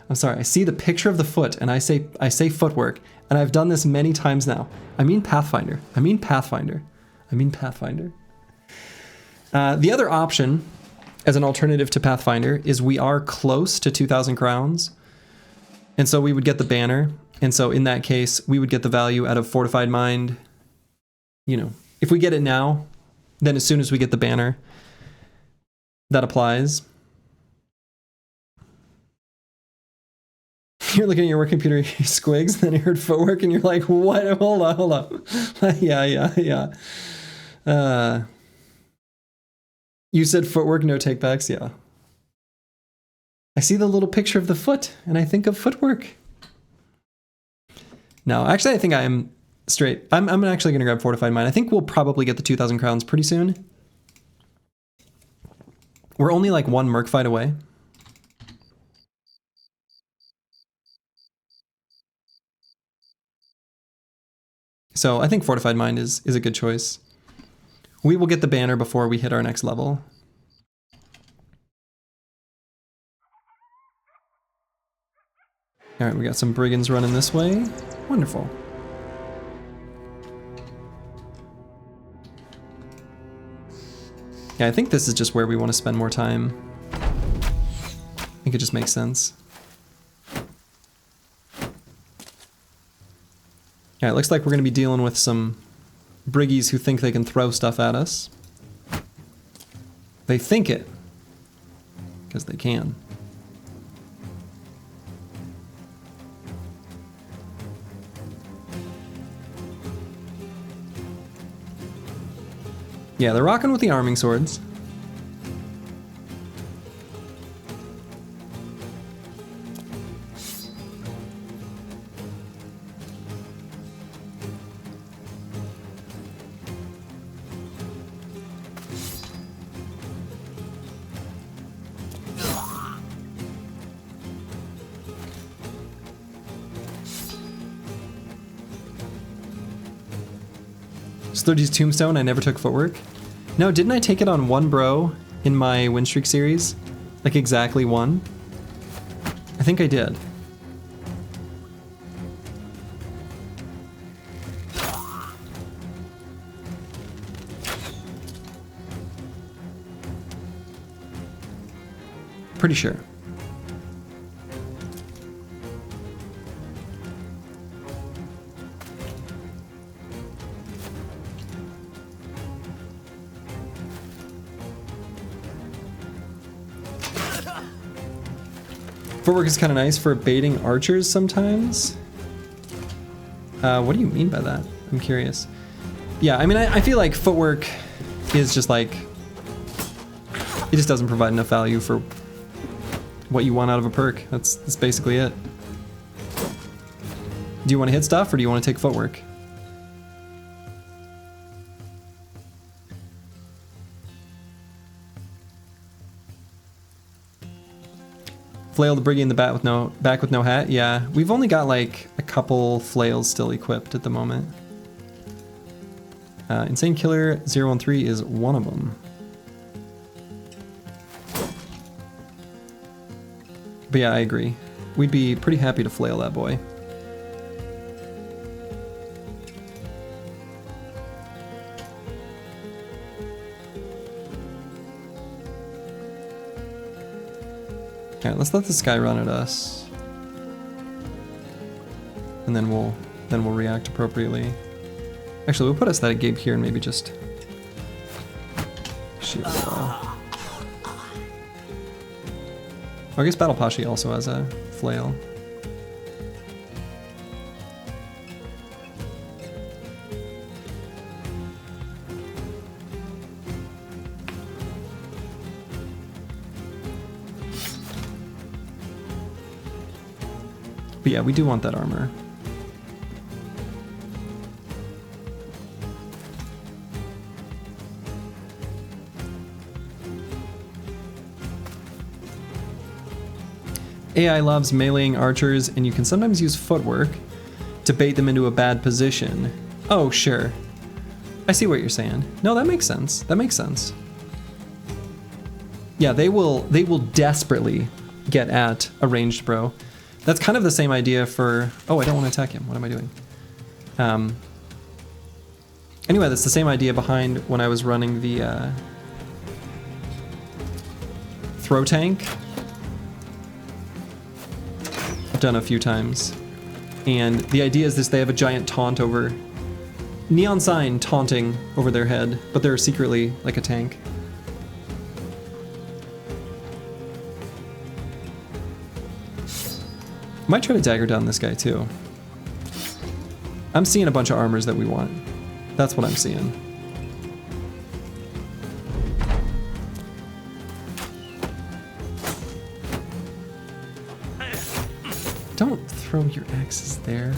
I'm sorry. I see the picture of the foot and I say footwork, and I've done this many times now. I mean Pathfinder. I mean Pathfinder. I mean Pathfinder. The other option as an alternative to Pathfinder is we are close to 2,000 crowns. And so we would get the banner. And so in that case, we would get the value out of Fortified Mind. You know, if we get it now, then as soon as we get the banner, that applies. You're looking at your work computer, squigs, and then you heard footwork, and you're like, what? Hold on. Yeah. You said footwork, no takebacks, yeah. I see the little picture of the foot, and I think of footwork. No, actually, I think I am straight. I'm actually going to grab Fortified Mind. I think we'll probably get the 2,000 crowns pretty soon. We're only like one merc fight away. So I think Fortified Mind is a good choice. We will get the banner before we hit our next level. All right, we got some brigands running this way. Wonderful. Yeah, I think this is just where we want to spend more time. I think it just makes sense. Yeah, it looks like we're going to be dealing with some briggies who think they can throw stuff at us. They think it, because they can. Yeah, they're rocking with the arming swords. Sturdy's Tombstone, I never took footwork. No, didn't I take it on one bro in my Winstreak series? Like exactly one? I think I did. Pretty sure. Footwork is kind of nice for baiting archers sometimes. What do you mean by that? I'm curious. Yeah, I mean, I feel like footwork is just like, it just doesn't provide enough value for what you want out of a perk. That's basically it. Do you want to hit stuff or do you want to take footwork? Flail the Briggy and the back with no hat. Yeah, we've only got like a couple flails still equipped at the moment. Insane Killer 013 is one of them. But yeah, I agree. We'd be pretty happy to flail that boy. Alright, let's let this guy run at us. And then we'll react appropriately. Actually, we'll put a static gape here and maybe just shoot it all. I guess Battle Pashi also has a flail. But yeah, we do want that armor. AI loves meleeing archers, and you can sometimes use footwork to bait them into a bad position. Oh, sure. I see what you're saying. No, that makes sense. That makes sense. Yeah, they will desperately get at a ranged bro. That's kind of the same idea for... Oh, I don't want to attack him. What am I doing? Anyway, that's the same idea behind when I was running the throw tank. I've done a few times. And the idea is this, they have a giant taunt over... Neon sign taunting over their head, but they're secretly like a tank. Might try to dagger down this guy too. I'm seeing a bunch of armors that we want. That's what I'm seeing. Don't throw your axes there.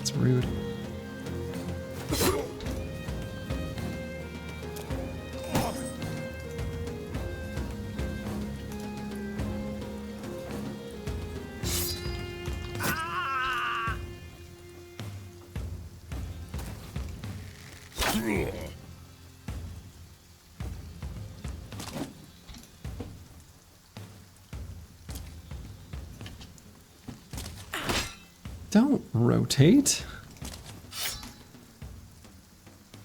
It's rude. Don't rotate.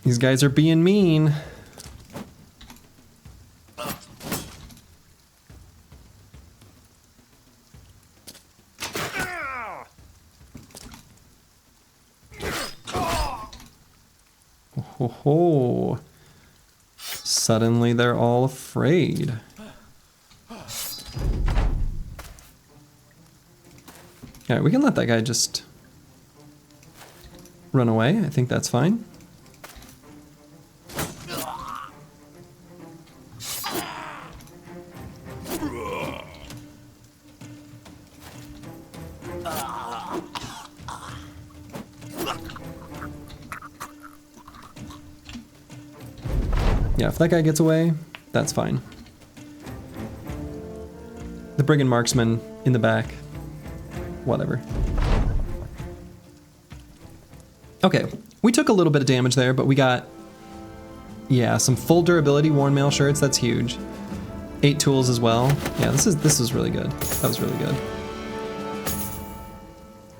These guys are being mean. Ho ho. Suddenly they're all afraid. Alright, we can let that guy just run away. I think that's fine. Yeah, if that guy gets away, that's fine. The brigand marksman in the back. Whatever. Okay, we took a little bit of damage there, but we got, yeah, some full durability worn mail shirts. That's huge. 8 tools as well. Yeah, this is really good. That was really good.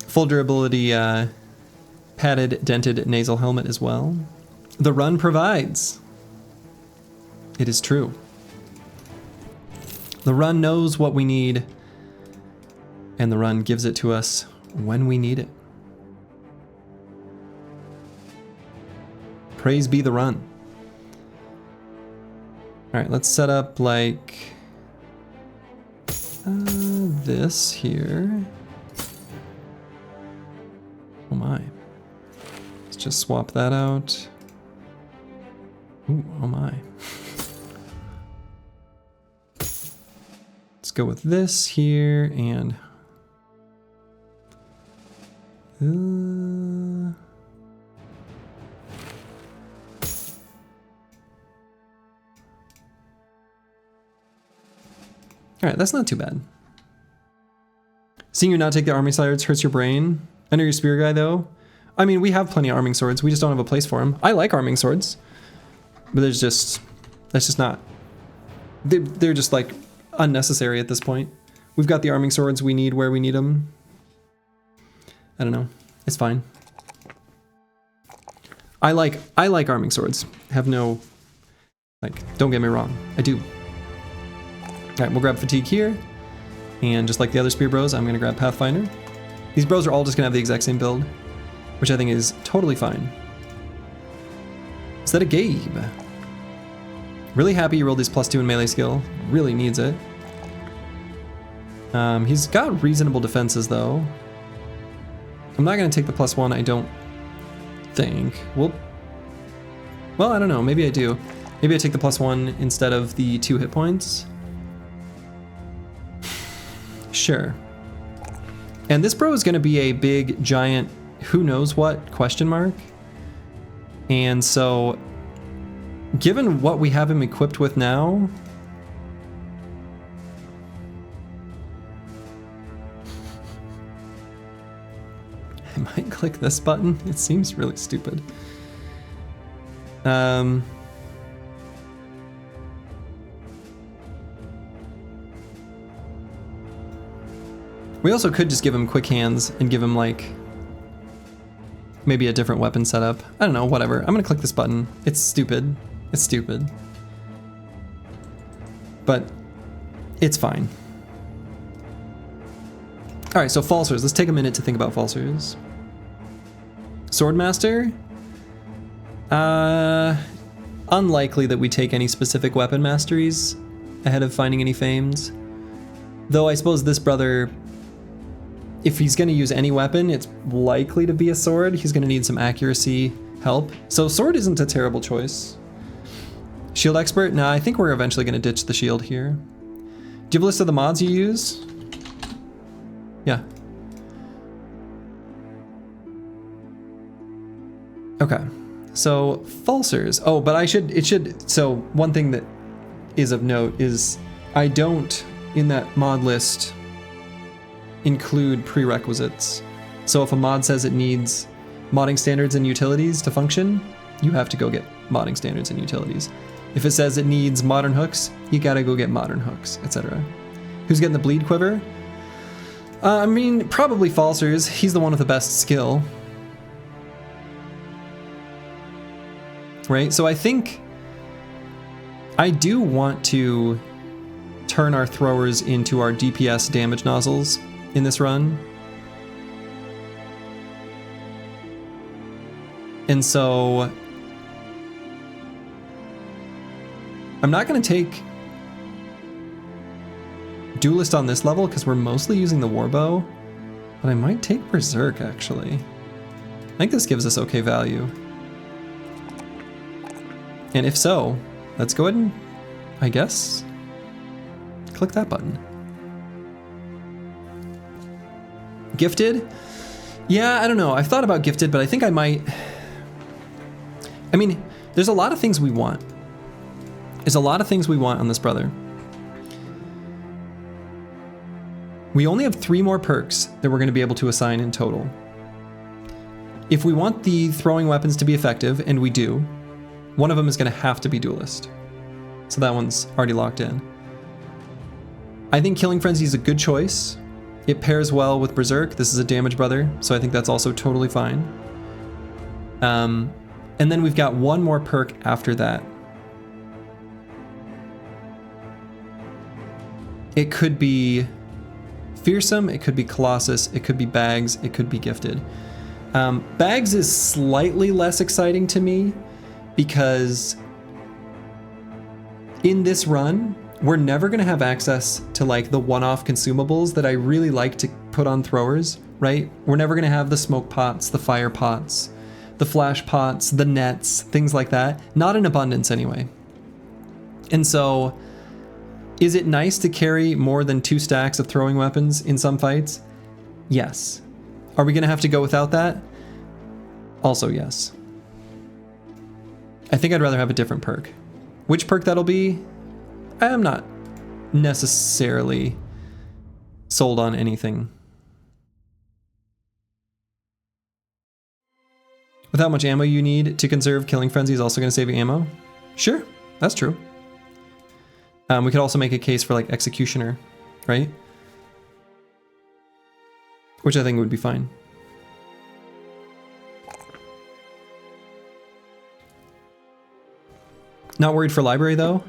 Full durability padded dented nasal helmet as well. The Run provides. It is true. The Run knows what we need. And the Run gives it to us when we need it. Praise be the Run. All right, let's set up like this here. Oh my. Let's just swap that out. Ooh, oh my. Let's go with this here and Alright, that's not too bad. Seeing you not take the arming swords hurts your brain. I know you're a spear guy though. I mean, we have plenty of arming swords, we just don't have a place for them. I like arming swords, but that's just not, they're just like unnecessary at this point. We've got the arming swords we need where we need them. I don't know. It's fine. I like arming swords. Have no, like, don't get me wrong. I do. Alright, we'll grab fatigue here. And just like the other spear bros, I'm gonna grab Pathfinder. These bros are all just gonna have the exact same build, which I think is totally fine. Is that a Gabe? Really happy you rolled his +2 in melee skill. Really needs it. He's got reasonable defenses though. I'm not going to take the +1, I don't think. Well, I don't know. Maybe I do. Maybe I take the +1 instead of the 2 hit points. Sure. And this bro is going to be a big, giant, who knows what, question mark. And so, given what we have him equipped with now, I might click this button. It seems really stupid. We also could just give him quick hands and give him like maybe a different weapon setup. I don't know, whatever. I'm gonna click this button. It's stupid. It's stupid. But it's fine. All right, so falsers. Let's take a minute to think about falsers. Swordmaster. Unlikely that we take any specific weapon masteries ahead of finding any fames. Though I suppose this brother, if he's going to use any weapon, it's likely to be a sword. He's going to need some accuracy help. So sword isn't a terrible choice. Shield expert? Nah, I think we're eventually going to ditch the shield here. Do you have a list of the mods you use? Yeah. Okay. So falsers. Oh, but so one thing that is of note is I don't, in that mod list, include prerequisites. So if a mod says it needs modding standards and utilities to function, you have to go get modding standards and utilities. If it says it needs modern hooks, you gotta go get modern hooks, etc. Who's getting the bleed quiver? I mean, probably falsers. He's the one with the best skill. Right, so I think I do want to turn our throwers into our DPS damage nozzles in this run. And so I'm not going to take Duelist on this level because we're mostly using the Warbow, but I might take Berserk actually. I think this gives us okay value. And if so, let's go ahead and, I guess, click that button. Gifted? Yeah, I don't know. I've thought about gifted, but I think I might. I mean, there's a lot of things we want. There's a lot of things we want on this brother. We only have 3 more perks that we're going to be able to assign in total. If we want the throwing weapons to be effective, and we do, one of them is going to have to be Duelist. So that one's already locked in. I think Killing Frenzy is a good choice. It pairs well with Berserk. This is a damage brother, so I think that's also totally fine. And then we've got one more perk after that. It could be Fearsome, it could be Colossus, it could be Bags, it could be Gifted. Bags is slightly less exciting to me because in this run, we're never going to have access to like the one-off consumables that I really like to put on throwers, right? We're never going to have the smoke pots, the fire pots, the flash pots, the nets, things like that. Not in abundance anyway. And so, is it nice to carry more than 2 stacks of throwing weapons in some fights? Yes. Are we going to have to go without that? Also yes. I think I'd rather have a different perk. Which perk that'll be, I'm not necessarily sold on anything. With how much ammo you need to conserve, Killing Frenzy is also going to save you ammo. Sure, that's true. We could also make a case for like Executioner, right? Which I think would be fine. Not worried for library though?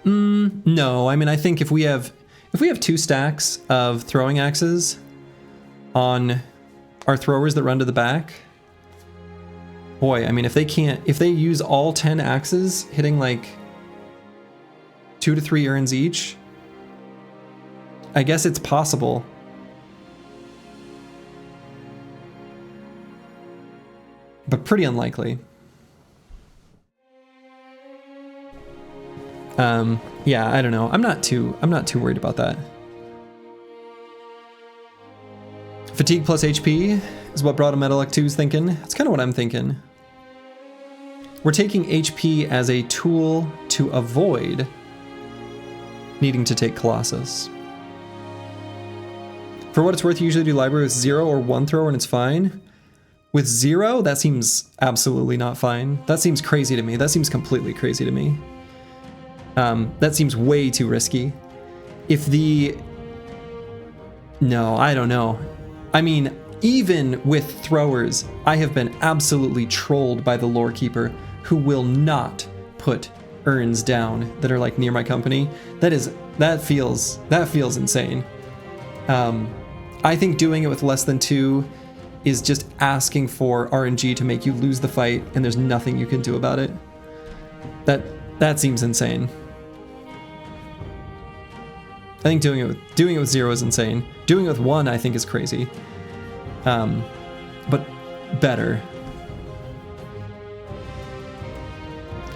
No, I mean, I think if we have 2 stacks of throwing axes on our throwers that run to the back, boy, I mean, if they use all 10 axes hitting like 2 to 3 urns each, I guess it's possible. But pretty unlikely. Yeah, I don't know. I'm not too worried about that. Fatigue plus HP is what Broad Metallic 2 is thinking. That's kind of what I'm thinking. We're taking HP as a tool to avoid needing to take Colossus. For what it's worth, you usually do library with 0 or 1 thrower and it's fine. With 0, that seems absolutely not fine. That seems crazy to me. That seems completely crazy to me. That seems way too risky. If the No, I don't know. I mean, even with throwers, I have been absolutely trolled by the lore keeper who will not put urns down that are like near my company. That feels insane. I think doing it with less than 2 is just asking for RNG to make you lose the fight, and there's nothing you can do about it. That seems insane. I think doing it with 0 is insane. Doing it with 1, I think, is crazy. But better.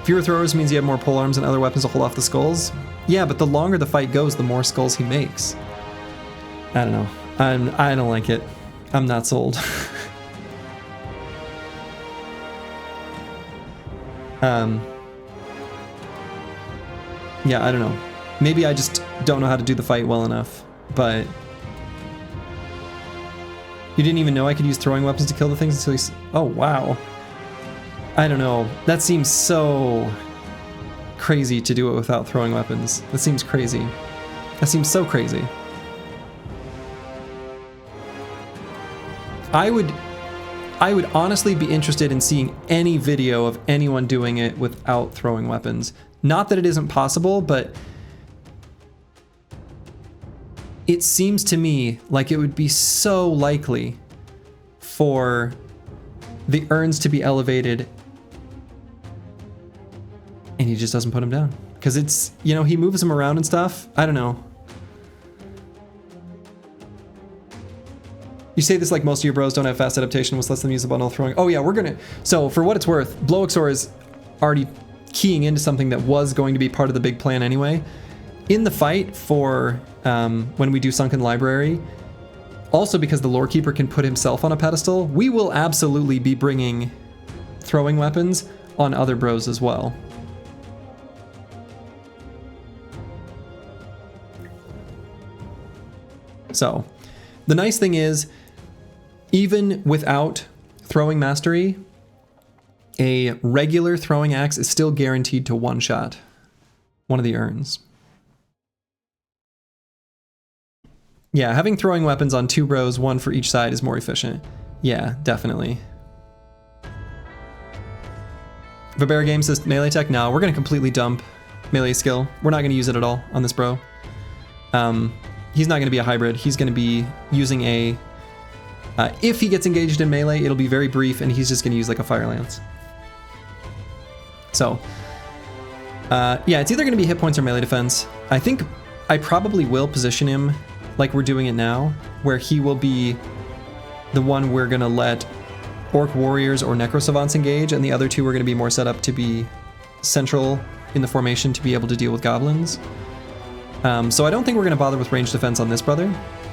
Fewer throwers means you have more polearms and other weapons to hold off the skulls. Yeah, but the longer the fight goes, the more skulls he makes. I don't know. I don't like it. I'm not sold. Yeah, I don't know. Maybe I just don't know how to do the fight well enough, but... You didn't even know I could use throwing weapons to kill the things until you... Oh, wow. I don't know. That seems so crazy to do it without throwing weapons. That seems crazy. That seems so crazy. I would honestly be interested in seeing any video of anyone doing it without throwing weapons. Not that it isn't possible, but it seems to me like it would be so likely for the urns to be elevated and he just doesn't put them down. Because it's, you know, he moves them around and stuff. I don't know. You say this like most of your bros don't have fast adaptation with less than use the bundle throwing. Oh yeah, we're gonna... So for what it's worth, Bloexor is already keying into something that was going to be part of the big plan anyway. In the fight for when we do Sunken Library, also because the lore keeper can put himself on a pedestal, we will absolutely be bringing throwing weapons on other bros as well. So, the nice thing is, even without throwing mastery, a regular throwing axe is still guaranteed to one-shot one of the urns. Yeah, having throwing weapons on 2 bros, 1 for each side, is more efficient. Yeah, definitely. Vibera Game says melee tech. No, we're going to completely dump melee skill. We're not going to use it at all on this bro. He's not going to be a hybrid. He's going to be using a... if he gets engaged in melee, it'll be very brief, and he's just going to use like a fire lance. So, yeah, it's either going to be hit points or melee defense. I think I probably will position him like we're doing it now, where he will be the one we're going to let Orc Warriors or Necro Savants engage, and the other 2 are going to be more set up to be central in the formation to be able to deal with goblins. So I don't think we're going to bother with range defense on this brother.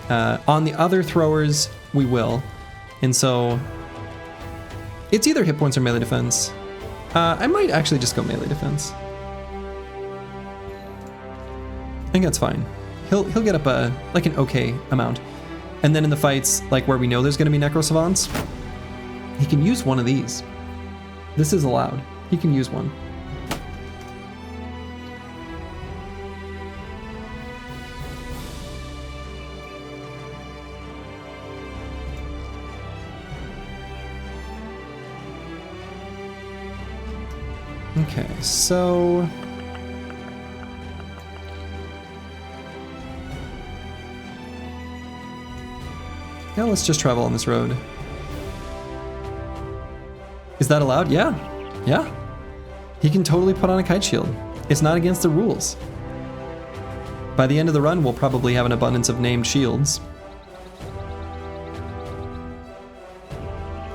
On the other throwers, we will. And so it's either hit points or melee defense. I might actually just go melee defense. I think that's fine. He'll get up like an okay amount. And then in the fights, like where we know there's going to be Necro Savants, he can use one of these. This is allowed. He can use one. Okay, so... yeah, let's just travel on this road. Is that allowed? Yeah. Yeah. He can totally put on a kite shield. It's not against the rules. By the end of the run, we'll probably have an abundance of named shields.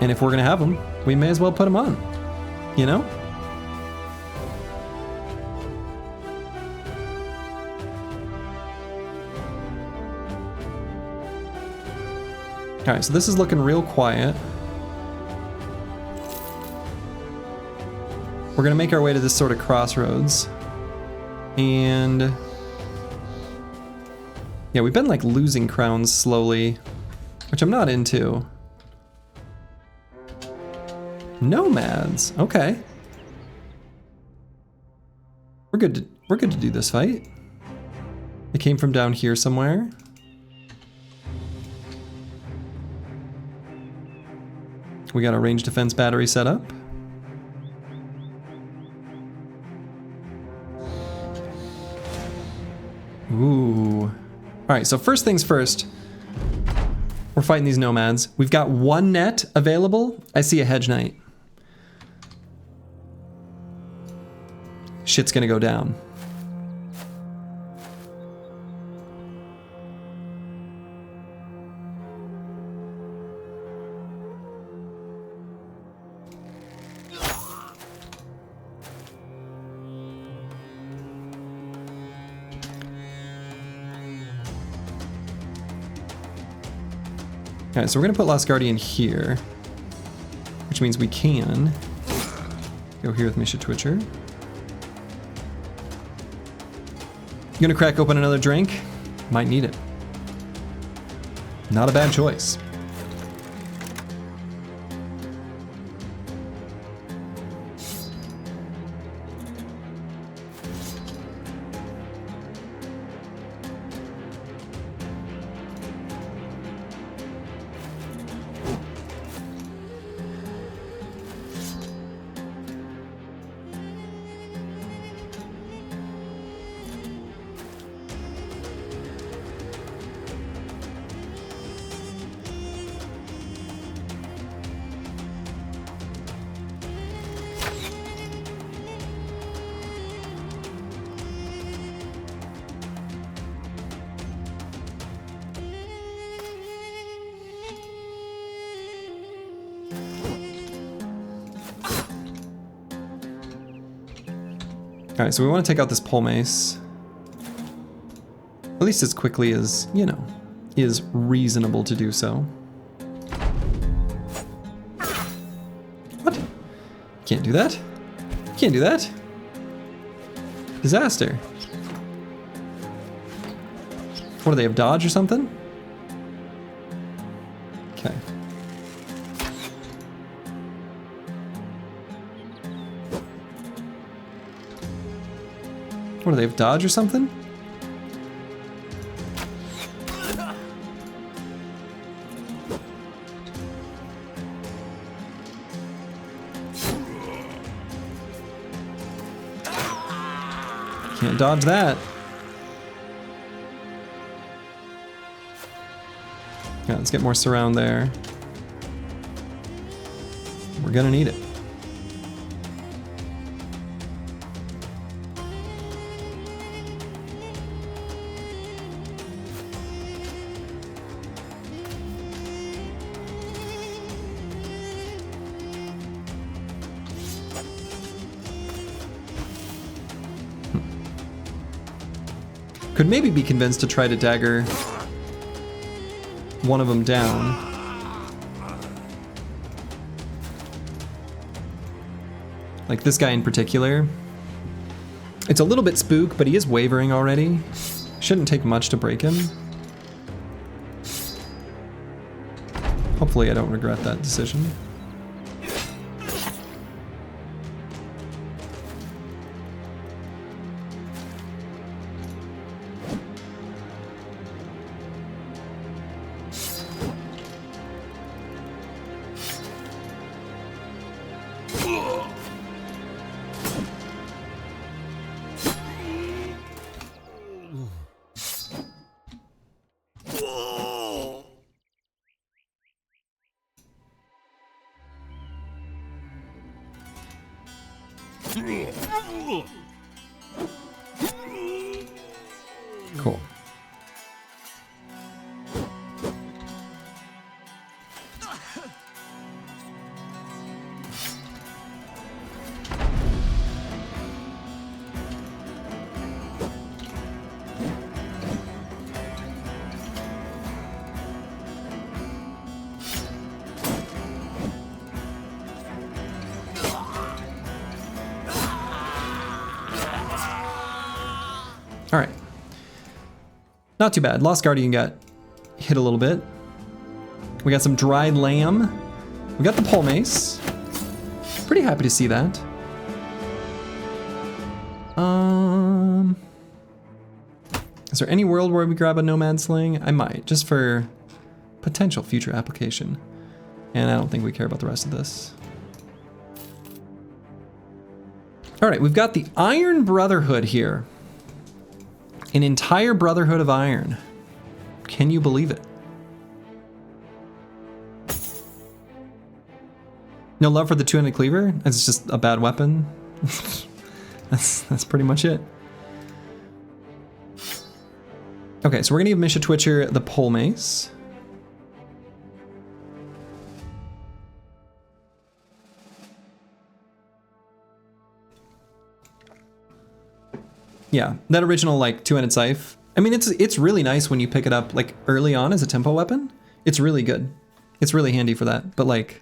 And if we're going to have them, we may as well put them on. You know? Alright, so this is looking real quiet. We're gonna make our way to this sort of crossroads. And... yeah, we've been like losing crowns slowly, which I'm not into. Nomads, okay. We're good to do this fight. It came from down here somewhere. We got a range defense battery set up. Ooh. All right, so first things first. We're fighting these nomads. We've got one net available. I see a hedge knight. Shit's gonna go down. Alright, so we're gonna put Last Guardian here, which means we can go here with Misha Twitcher. You gonna crack open another drink? Might need it. Not a bad choice. Alright, so we want to take out this pole mace. At least as quickly as, you know, is reasonable to do so. What? Can't do that. Can't do that. Disaster. What do they have, dodge or something? Okay. What do they have, dodge or something? Can't dodge that. Yeah, let's get more surround there. We're gonna need it. Could maybe be convinced to try to dagger one of them down. Like this guy in particular. It's a little bit spook, but he is wavering already. Shouldn't take much to break him. Hopefully I don't regret that decision. Cool. All right. Not too bad. Lost Guardian got hit a little bit. We got some dried lamb. We got the pole mace. Pretty happy to see that. Is there any world where we grab a nomad sling? I might, just for potential future application. And I don't think we care about the rest of this. All right, we've got the Iron Brotherhood here. An entire Brotherhood of Iron. Can you believe it? No love for the two-handed cleaver? It's just a bad weapon. That's pretty much it. Okay, so we're gonna give Misha Twitcher the pole mace. Yeah, that original like two-handed scythe. I mean, it's really nice when you pick it up like early on as a tempo weapon. It's really good. It's really handy for that. But like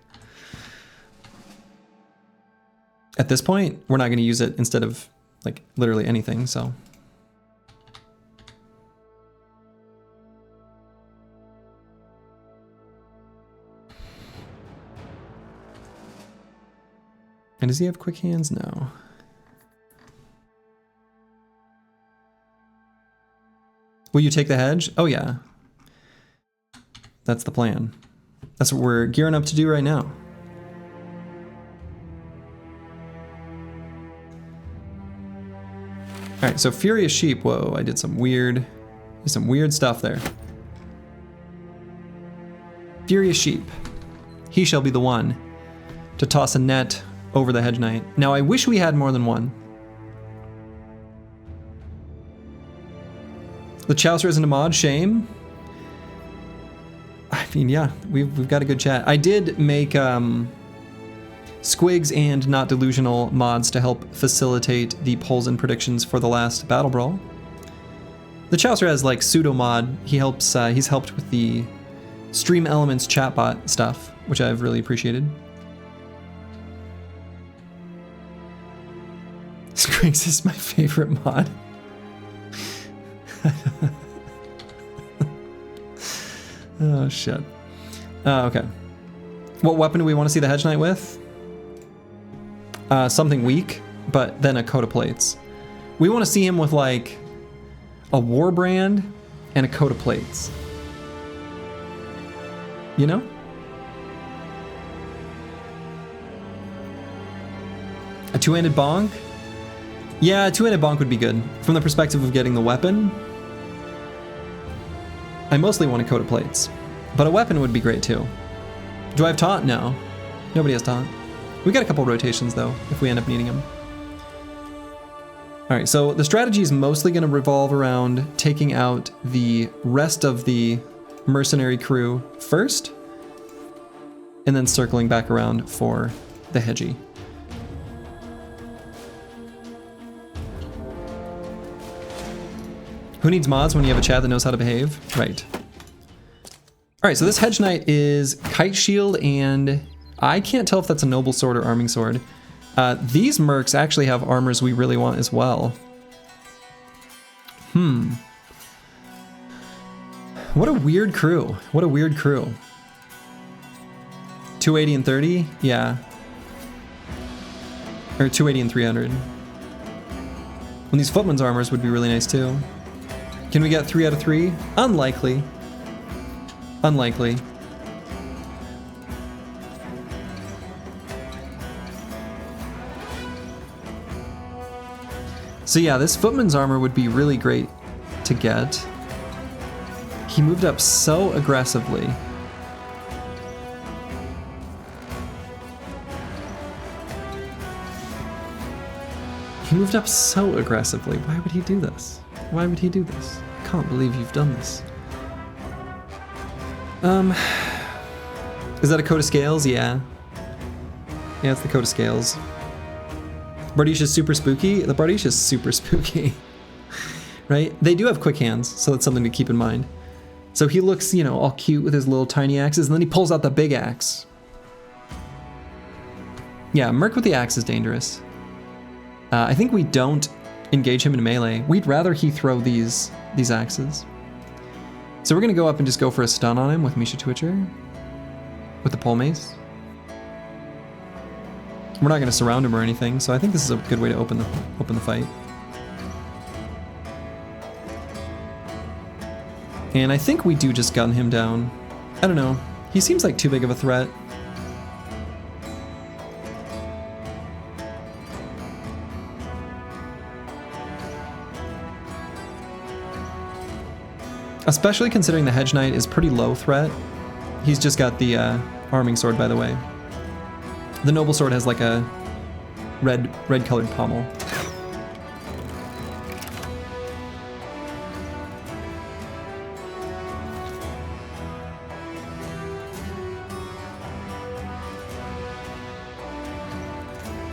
at this point, we're not going to use it instead of like literally anything. So and does he have quick hands? No. Will you take the hedge? Oh yeah. That's the plan. That's what we're gearing up to do right now. All right, so Furious Sheep. Whoa, I did some weird stuff there. Furious Sheep. He shall be the one to toss a net over the Hedge Knight. Now I wish we had more than one. The Chaucer isn't a mod, shame. I mean, yeah, we've got a good chat. I did make Squigs and Not Delusional mods to help facilitate the polls and predictions for the last Battle Brawl. The Chaucer has like pseudo mod. He helps. He's helped with the Stream Elements chatbot stuff, which I've really appreciated. Squigs is my favorite mod. Oh shit. Okay. What weapon do we want to see the Hedge Knight with? Something weak, but then a coat of plates. We want to see him with like a war brand and a coat of plates. You know? A two-handed bonk? Yeah, a two-handed bonk would be good. From the perspective of getting the weapon, I mostly want a coat of plates, but a weapon would be great too. Do I have taunt? No. Nobody has taunt. We got a couple rotations though, if we end up needing them. All right, so the strategy is mostly going to revolve around taking out the rest of the mercenary crew first, and then circling back around for the Hedgie. Who needs mods when you have a chat that knows how to behave? Right. All right, so this Hedge Knight is Kite Shield, and I can't tell if that's a Noble Sword or Arming Sword. These mercs actually have armors we really want as well. What a weird crew. What a weird crew. 280 and 30? Yeah. Or 280 and 300. When these Footman's armors would be really nice too. Can we get 3 out of 3? Unlikely. Unlikely. So yeah, this Footman's armor would be really great to get. He moved up so aggressively. He moved up so aggressively. Why would he do this? Why would he do this? I can't believe you've done this. Is that a coat of scales? Yeah. Yeah, it's the coat of scales. Bardiche is super spooky. The Bardiche is super spooky. Right? They do have quick hands, so that's something to keep in mind. So he looks, you know, all cute with his little tiny axes, and then he pulls out the big axe. Yeah, Merc with the axe is dangerous. I think we don't engage him in melee. We'd rather he throw these axes. So we're gonna go up and just go for a stun on him with Misha Twitcher. With the pole mace. We're not gonna surround him or anything, so I think this is a good way to open the fight. And I think we do just gun him down. I don't know. He seems like too big of a threat. Especially considering the Hedge Knight is pretty low threat. He's just got the arming sword, by the way. The noble sword has like a red colored pommel.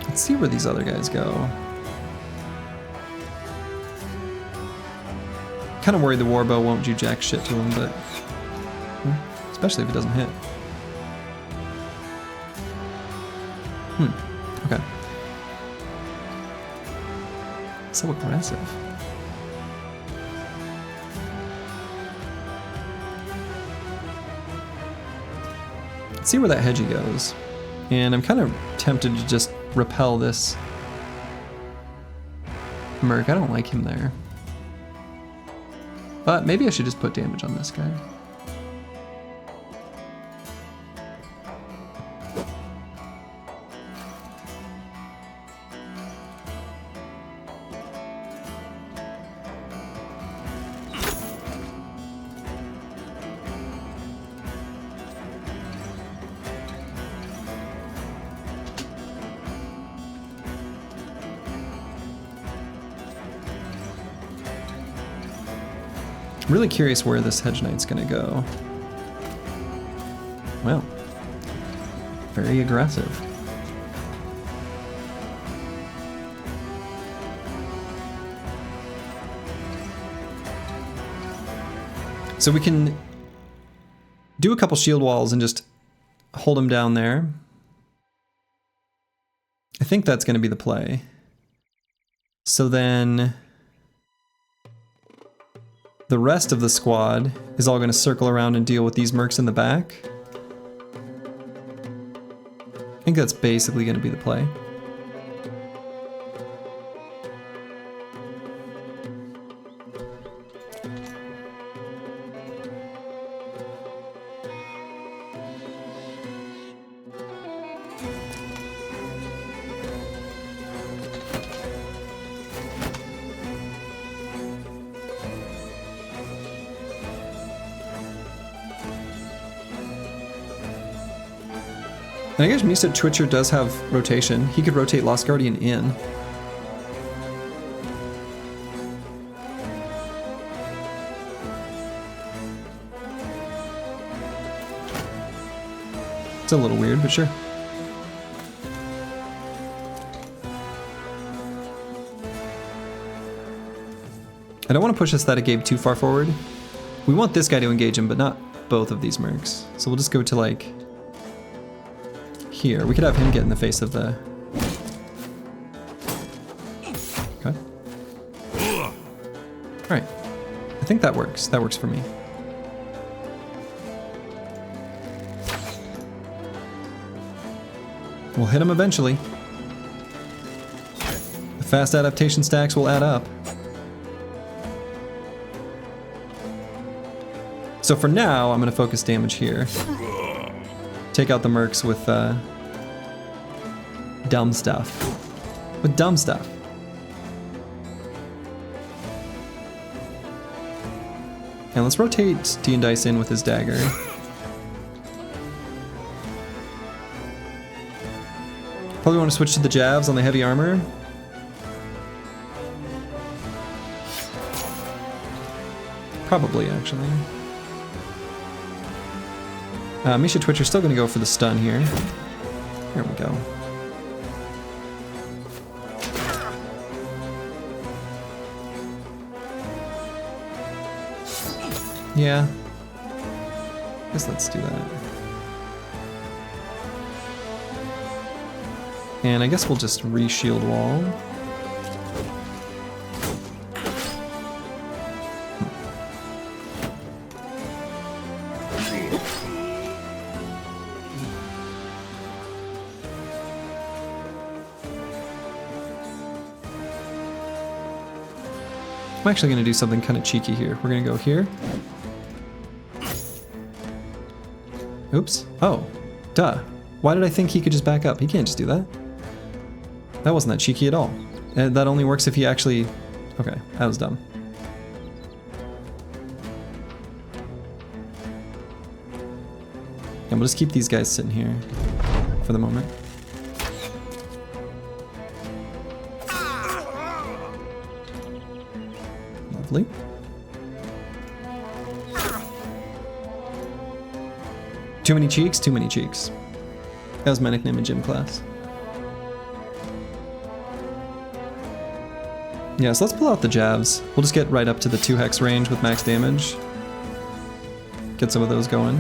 Let's see where these other guys go. Kind of worried the warbow won't do jack shit to him, but especially if it doesn't hit. Okay. So aggressive. Let's see where that hedgie goes. And I'm kind of tempted to just repel this Merc. I don't like him there. But maybe I should just put damage on this guy. I'm really curious where this Hedge Knight's gonna go. Well, very aggressive. So we can do a couple shield walls and just hold him down there. I think that's gonna be the play. So then the rest of the squad is all going to circle around and deal with these mercs in the back. I think that's basically going to be the play. And I guess Misa Twitcher does have rotation. He could rotate Lost Guardian in. It's a little weird, but sure. I don't want to push Aesthetic Gabe too far forward. We want this guy to engage him, but not both of these mercs. So we'll just go to like here. We could have him get in the face of the... Okay. Alright. I think that works. That works for me. We'll hit him eventually. The fast adaptation stacks will add up. So for now, I'm going to focus damage here. Take out the mercs with dumb stuff. With dumb stuff. And let's rotate Dean Dice in with his dagger. Probably want to switch to the jabs on the heavy armor. Probably, actually. Misha Twitcher's still going to go for the stun here. There we go. Yeah. Guess let's do that. And I guess we'll just re-shield wall. I'm actually going to do something kind of cheeky here. We're going to go here. Oops. Oh, duh. Why did I think he could just back up? He can't just do that. That wasn't that cheeky at all. That only works if he actually... Okay, that was dumb. And we'll just keep these guys sitting here for the moment. Lovely. Too many cheeks? Too many cheeks. That was my nickname in gym class. Yeah, so let's pull out the jabs. We'll just get right up to the 2 hex range with max damage. Get some of those going.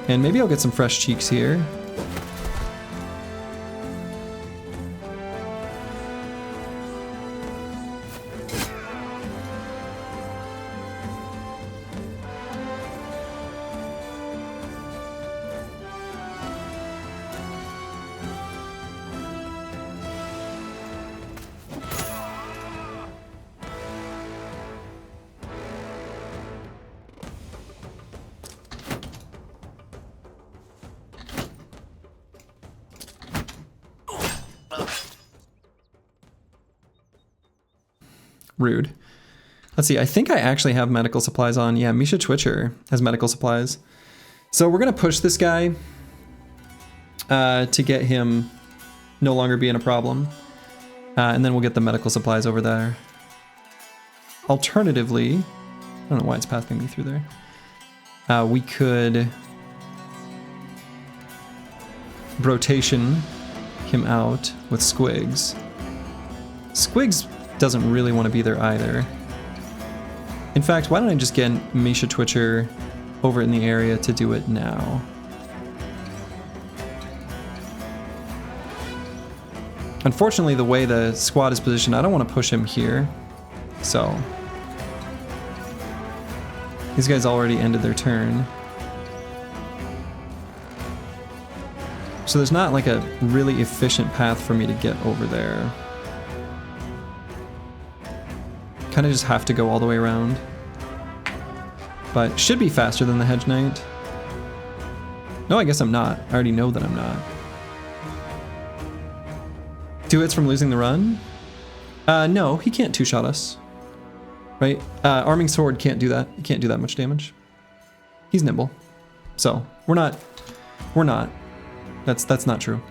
And maybe I'll get some fresh cheeks here. Rude. Let's see, I think I actually have medical supplies on. Yeah, Misha Twitcher has medical supplies. So we're gonna push this guy to get him no longer being a problem. And then we'll get the medical supplies over there. Alternatively, I don't know why it's passing me through there. We could rotation him out with Squigs. Squigs doesn't really want to be there either. In fact, why don't I just get Misha Twitcher over in the area to do it now? Unfortunately, the way the squad is positioned, I don't want to push him here. So these guys already ended their turn. So there's not like a really efficient path for me to get over there. Kind of just have to go all the way around. But should be faster than the Hedge Knight. No, I guess I'm not. I already know that I'm not. 2 hits from losing the run? No, he can't 2-shot us. Right? Arming Sword can't do that. He can't do that much damage. He's nimble. So, we're not. That's not true.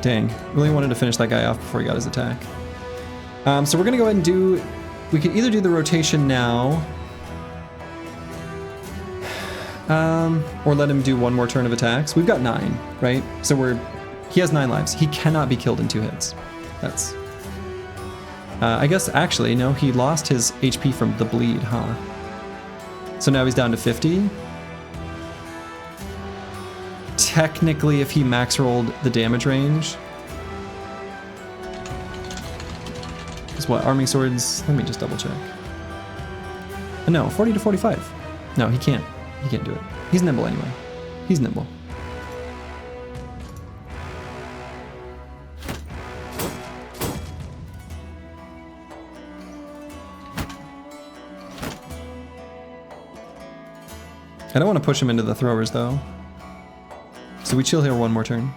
Dang, really wanted to finish that guy off before he got his attack. So we're gonna go ahead and do, we could either do the rotation now, or let him do 1 more turn of attacks. We've got 9, right? So he has 9 lives. He cannot be killed in 2 hits. That's, I guess actually, no, he lost his HP from the bleed, huh? So now he's down to 50. Technically, if he max rolled the damage range, is what, Arming Swords, let me just double check. No, 40 to 45. No, he can't do it. He's nimble anyway. He's nimble. I don't want to push him into the throwers though. So we chill here 1 more turn.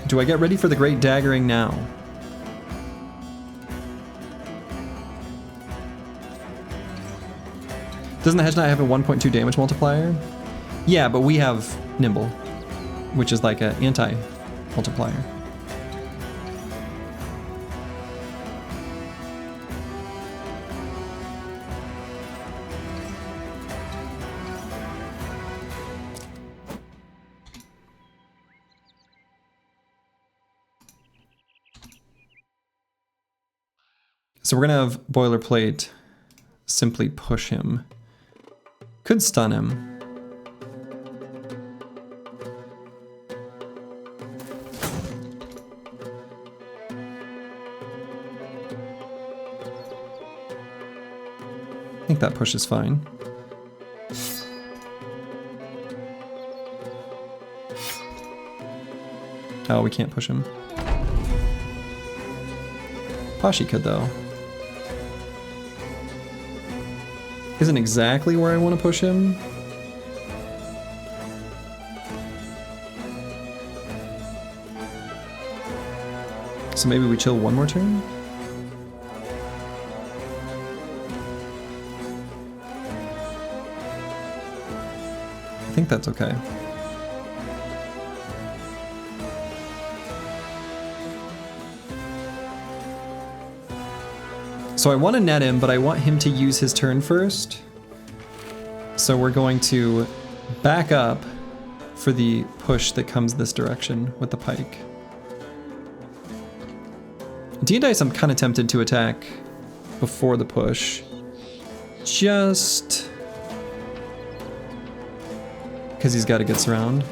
Do I get ready for the Great Daggering now? Doesn't the Hedge Knight have a 1.2 damage multiplier? Yeah, but we have Nimble, which is like an anti-multiplier. So we're gonna have Boilerplate simply push him. Could stun him. I think that push is fine. Oh, we can't push him. Pashi could though. Isn't exactly where I want to push him. So maybe we chill one more turn? I think that's okay. So I want to net him, but I want him to use his turn first. So we're going to back up for the push that comes this direction with the pike. D-Dice I'm kind of tempted to attack before the push. Just because he's got a good surround.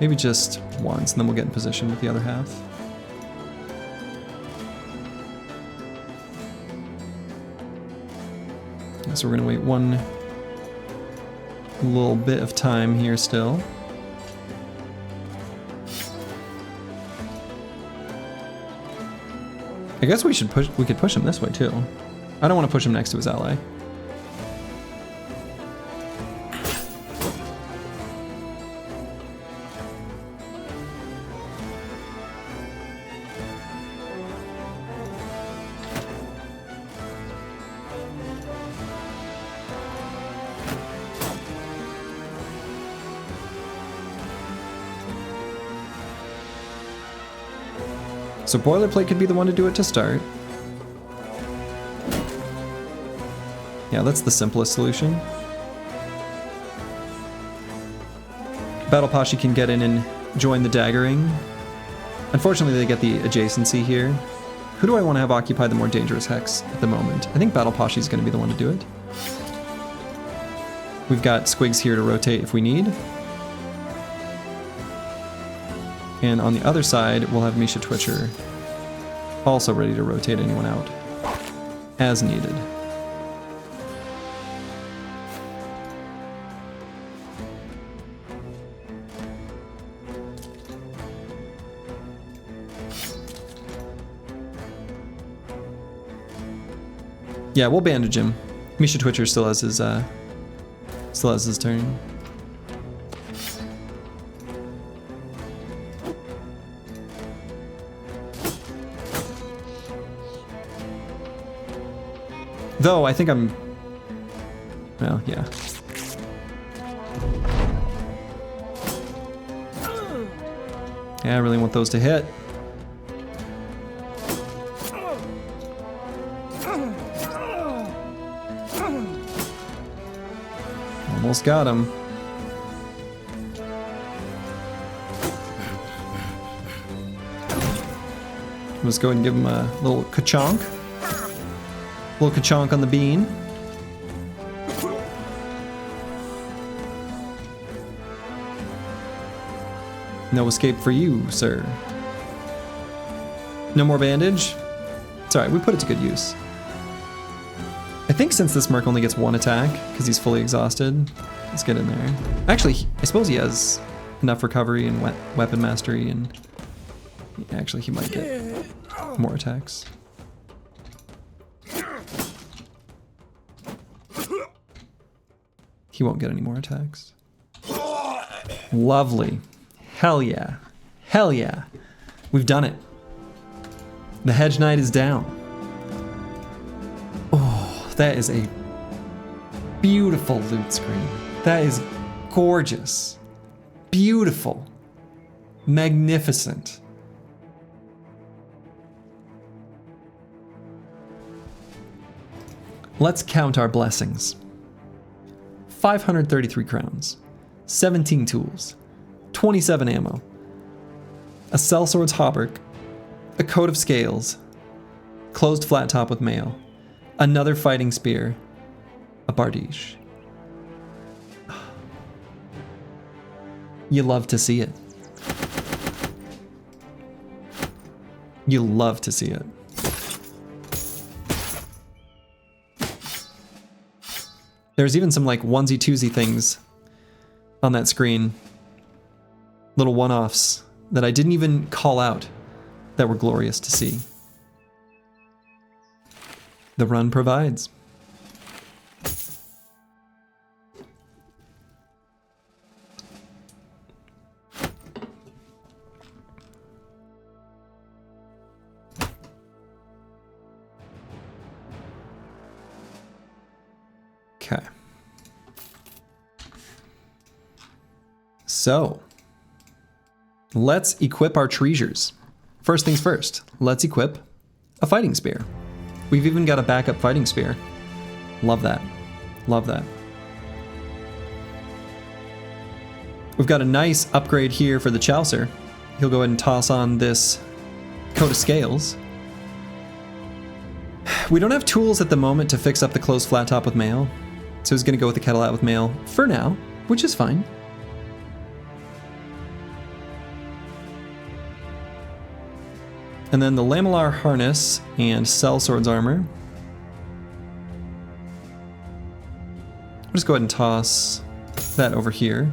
Maybe just once, and then we'll get in position with the other half. So we're gonna wait one little bit of time here still. I guess we could push him this way too. I don't want to push him next to his ally. So Boilerplate could be the one to do it to start. Yeah, that's the simplest solution. Battle Pashi can get in and join the daggering. Unfortunately, they get the adjacency here. Who do I want to have occupy the more dangerous hex at the moment? I think Battle Pashi is going to be the one to do it. We've got Squigs here to rotate if we need. And on the other side, we'll have Misha Twitcher also ready to rotate anyone out as needed. Yeah, we'll bandage him. Misha Twitcher still has his turn. Though, I think I'm... Well, yeah. Yeah, I really want those to hit. Almost got him. Let's go ahead and give him a little ka-chonk. Little ka-chonk on the bean. No escape for you, sir. No more bandage? It's alright, we put it to good use. I think since this Merc only gets one attack, because he's fully exhausted, let's get in there. Actually, I suppose he has enough recovery and weapon mastery, and actually he might get more attacks. He won't get any more attacks. Lovely. Hell yeah. Hell yeah. We've done it. The Hedge Knight is down. Oh, that is a beautiful loot screen. That is gorgeous. Beautiful. Magnificent. Let's count our blessings. 533 crowns, 17 tools, 27 ammo, a sellsword's hauberk, a coat of scales, closed flat top with mail, another fighting spear, a bardiche. You love to see it. You love to see it. There's even some like onesie twosie things on that screen. Little one-offs that I didn't even call out that were glorious to see. The run provides. Okay. So, let's equip our treasures. First things first, let's equip a fighting spear. We've even got a backup fighting spear. Love that. Love that. We've got a nice upgrade here for the Chaucer. He'll go ahead and toss on this coat of scales. We don't have tools at the moment to fix up the closed flat top with mail, so he's going to go with the kettle out with mail for now, which is fine. And then the lamellar harness and sellsword's armor. I'll just go ahead and toss that over here.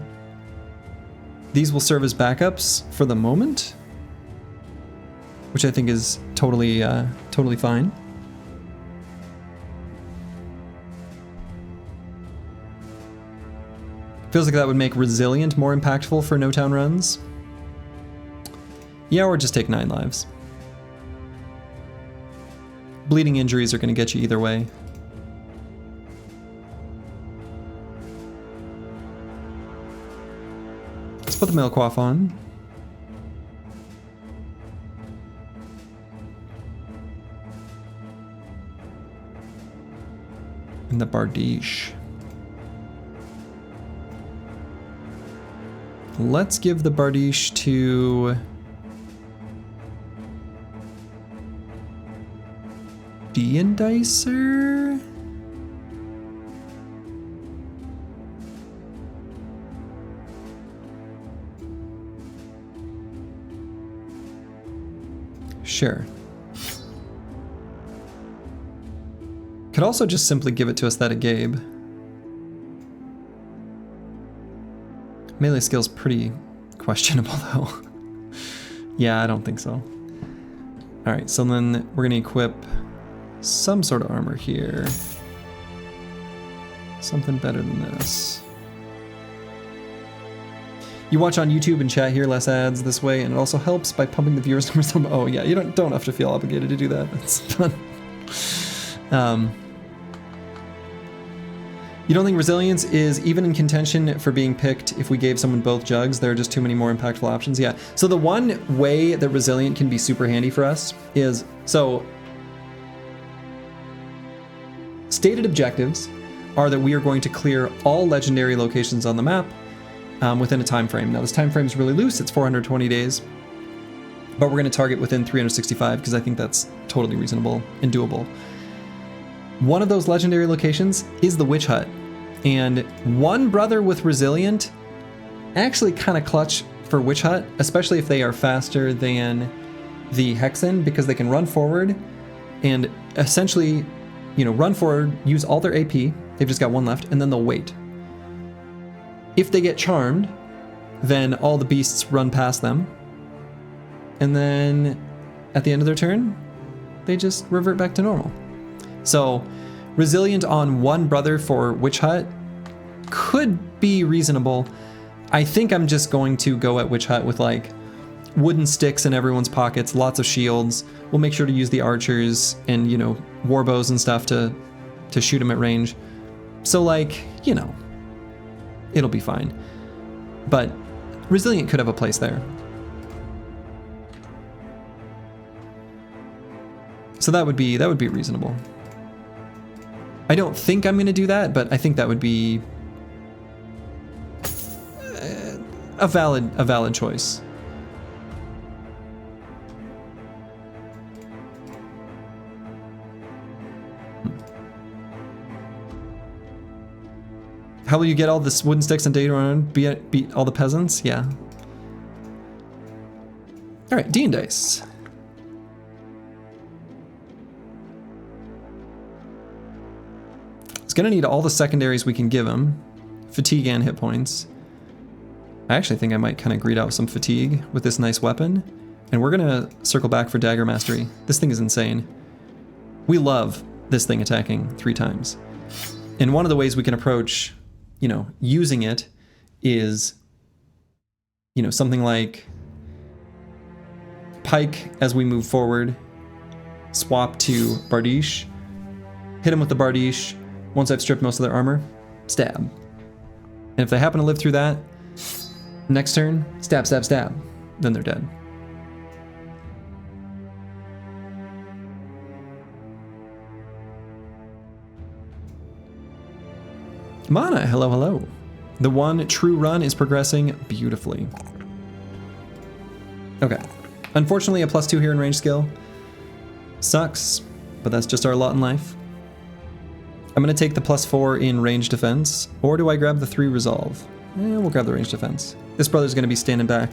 These will serve as backups for the moment, which I think is totally fine. Feels like that would make resilient more impactful for no town runs. Yeah, or just take 9 lives. Bleeding injuries are going to get you either way. Let's put the mail coif on. And the bardiche. Let's give the bardiche to Dicer? Sure. Could also just simply give it to Aesthetic Gabe. Melee skill's pretty questionable though. Yeah, I don't think so. Alright, so then we're gonna equip some sort of armor here. Something better than this. You watch on YouTube and chat here, less ads this way, and it also helps by pumping the viewers numbers up. Oh yeah, you don't have to feel obligated to do that. That's fun. You don't think resilience is even in contention for being picked if we gave someone both jugs? There are just too many more impactful options. Yeah. So the one way that resilient can be super handy for us is, so stated objectives are that we are going to clear all legendary locations on the map within a time frame. Now this time frame is really loose, it's 420 days, but we're going to target within 365 because I think that's totally reasonable and doable. One of those legendary locations is the Witch Hut, and one brother with Resilient actually kind of clutch for Witch Hut, especially if they are faster than the Hexen, because they can run forward and essentially, you know, run forward, use all their AP, they've just got one left, and then they'll wait. If they get charmed, then all the beasts run past them, and then at the end of their turn, they just revert back to normal. So, resilient on one brother for Witch Hut could be reasonable. I think I'm just going to go at Witch Hut with like wooden sticks in everyone's pockets, lots of shields. We'll make sure to use the archers and, you know, war bows and stuff to shoot them at range. So like, you know, it'll be fine. But resilient could have a place there. So that would be reasonable. I don't think I'm going to do that, but I think that would be a valid choice. How will you get all this wooden sticks and Day44 beat all the peasants? Yeah. All right, D and dice. It's gonna need all the secondaries we can give him. Fatigue and hit points. I actually think I might kind of greed out some fatigue with this nice weapon. And we're gonna circle back for dagger mastery. This thing is insane. We love this thing attacking 3 times. And one of the ways we can approach, you know, using it is, you know, something like pike as we move forward, swap to Bardiche, hit him with the Bardiche. Once I've stripped most of their armor, stab. And if they happen to live through that, next turn, stab, stab, stab. Then they're dead. Mana, hello, hello. The one true run is progressing beautifully. Okay. Unfortunately, a +2 here in range skill. Sucks, but that's just our lot in life. I'm gonna take the +4 in range defense, or do I grab the 3 resolve? We'll grab the range defense. This brother's gonna be standing back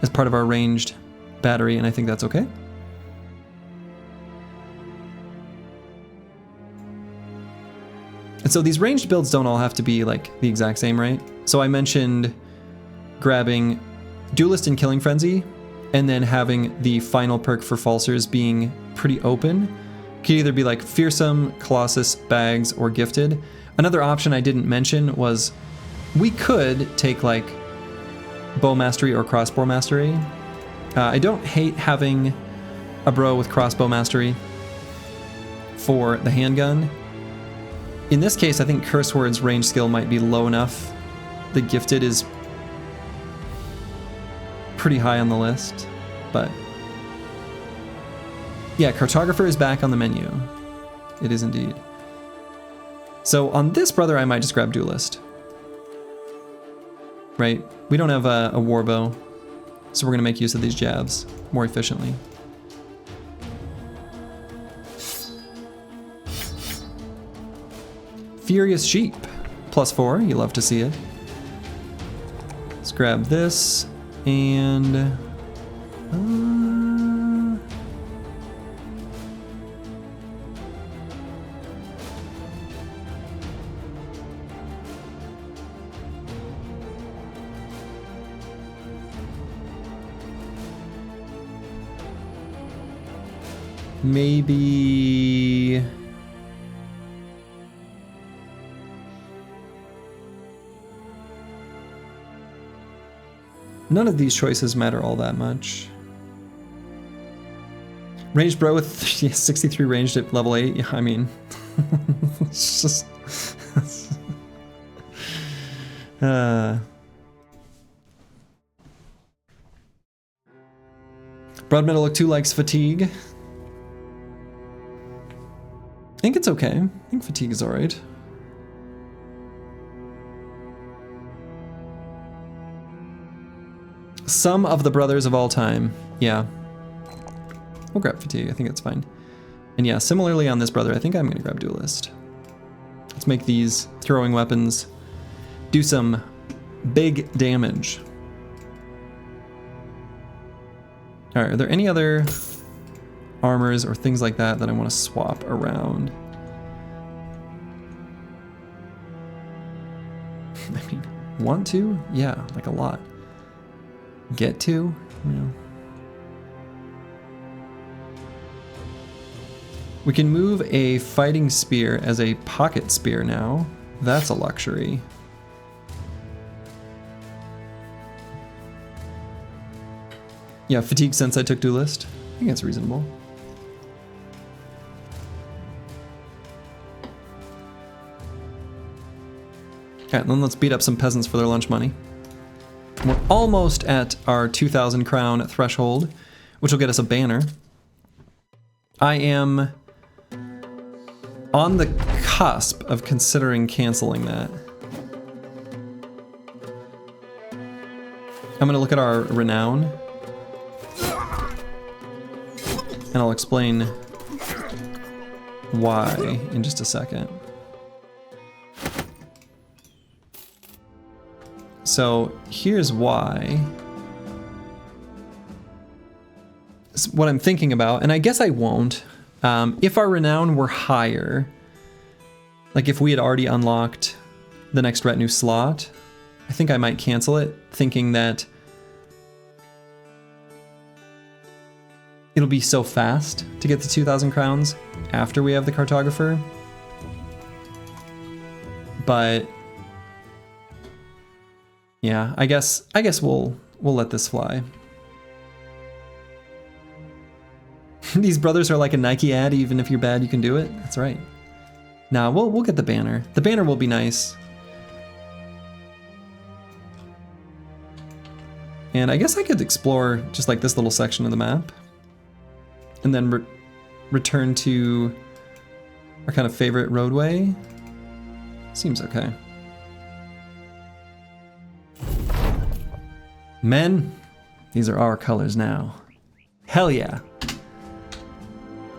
as part of our ranged battery, and I think that's okay. And so these ranged builds don't all have to be like the exact same, right? So I mentioned grabbing Duelist and Killing Frenzy, and then having the final perk for Falsers being pretty open. Could either be like Fearsome, Colossus, Bags, or Gifted. Another option I didn't mention was we could take like Bow Mastery or Crossbow Mastery. I don't hate having a bro with Crossbow Mastery for the handgun. In this case, I think Curse Word's range skill might be low enough. The Gifted is pretty high on the list, but yeah, Cartographer is back on the menu. It is indeed. So on this brother, I might just grab Duelist. Right? We don't have a Warbow, so we're gonna make use of these jabs more efficiently. Furious Sheep, +4, you love to see it. Let's grab this, and maybe none of these choices matter all that much. Ranged bro with 63 ranged at level 8. Yeah, I mean, it's just Broad Metal Look 2 likes fatigue. I think it's okay. I think fatigue is alright. Some of the brothers of all time. Yeah. We'll grab fatigue. I think it's fine. And yeah, similarly on this brother, I think I'm going to grab Duelist. Let's make these throwing weapons do some big damage. Alright, are there any other armors or things like that that I want to swap around? I mean, want to? Yeah, like a lot. Get to? You know. We can move a fighting spear as a pocket spear now. That's a luxury. Yeah, fatigue since I took Duelist. I think that's reasonable. Okay, then let's beat up some peasants for their lunch money. We're almost at our 2,000 crown threshold, which will get us a banner. I am on the cusp of considering canceling that. I'm gonna look at our renown, and I'll explain why in just a second. So here's why. It's what I'm thinking about, and I guess I won't. If our renown were higher, like if we had already unlocked the next retinue slot, I think I might cancel it, thinking that it'll be so fast to get the 2,000 crowns after we have the cartographer. But yeah, I guess we'll let this fly. These brothers are like a Nike ad. Even if you're bad, you can do it. That's right. Nah, we'll get the banner. The banner will be nice. And I guess I could explore just like this little section of the map. And then return to our kind of favorite roadway. Seems okay. Men, these are our colors now. Hell yeah.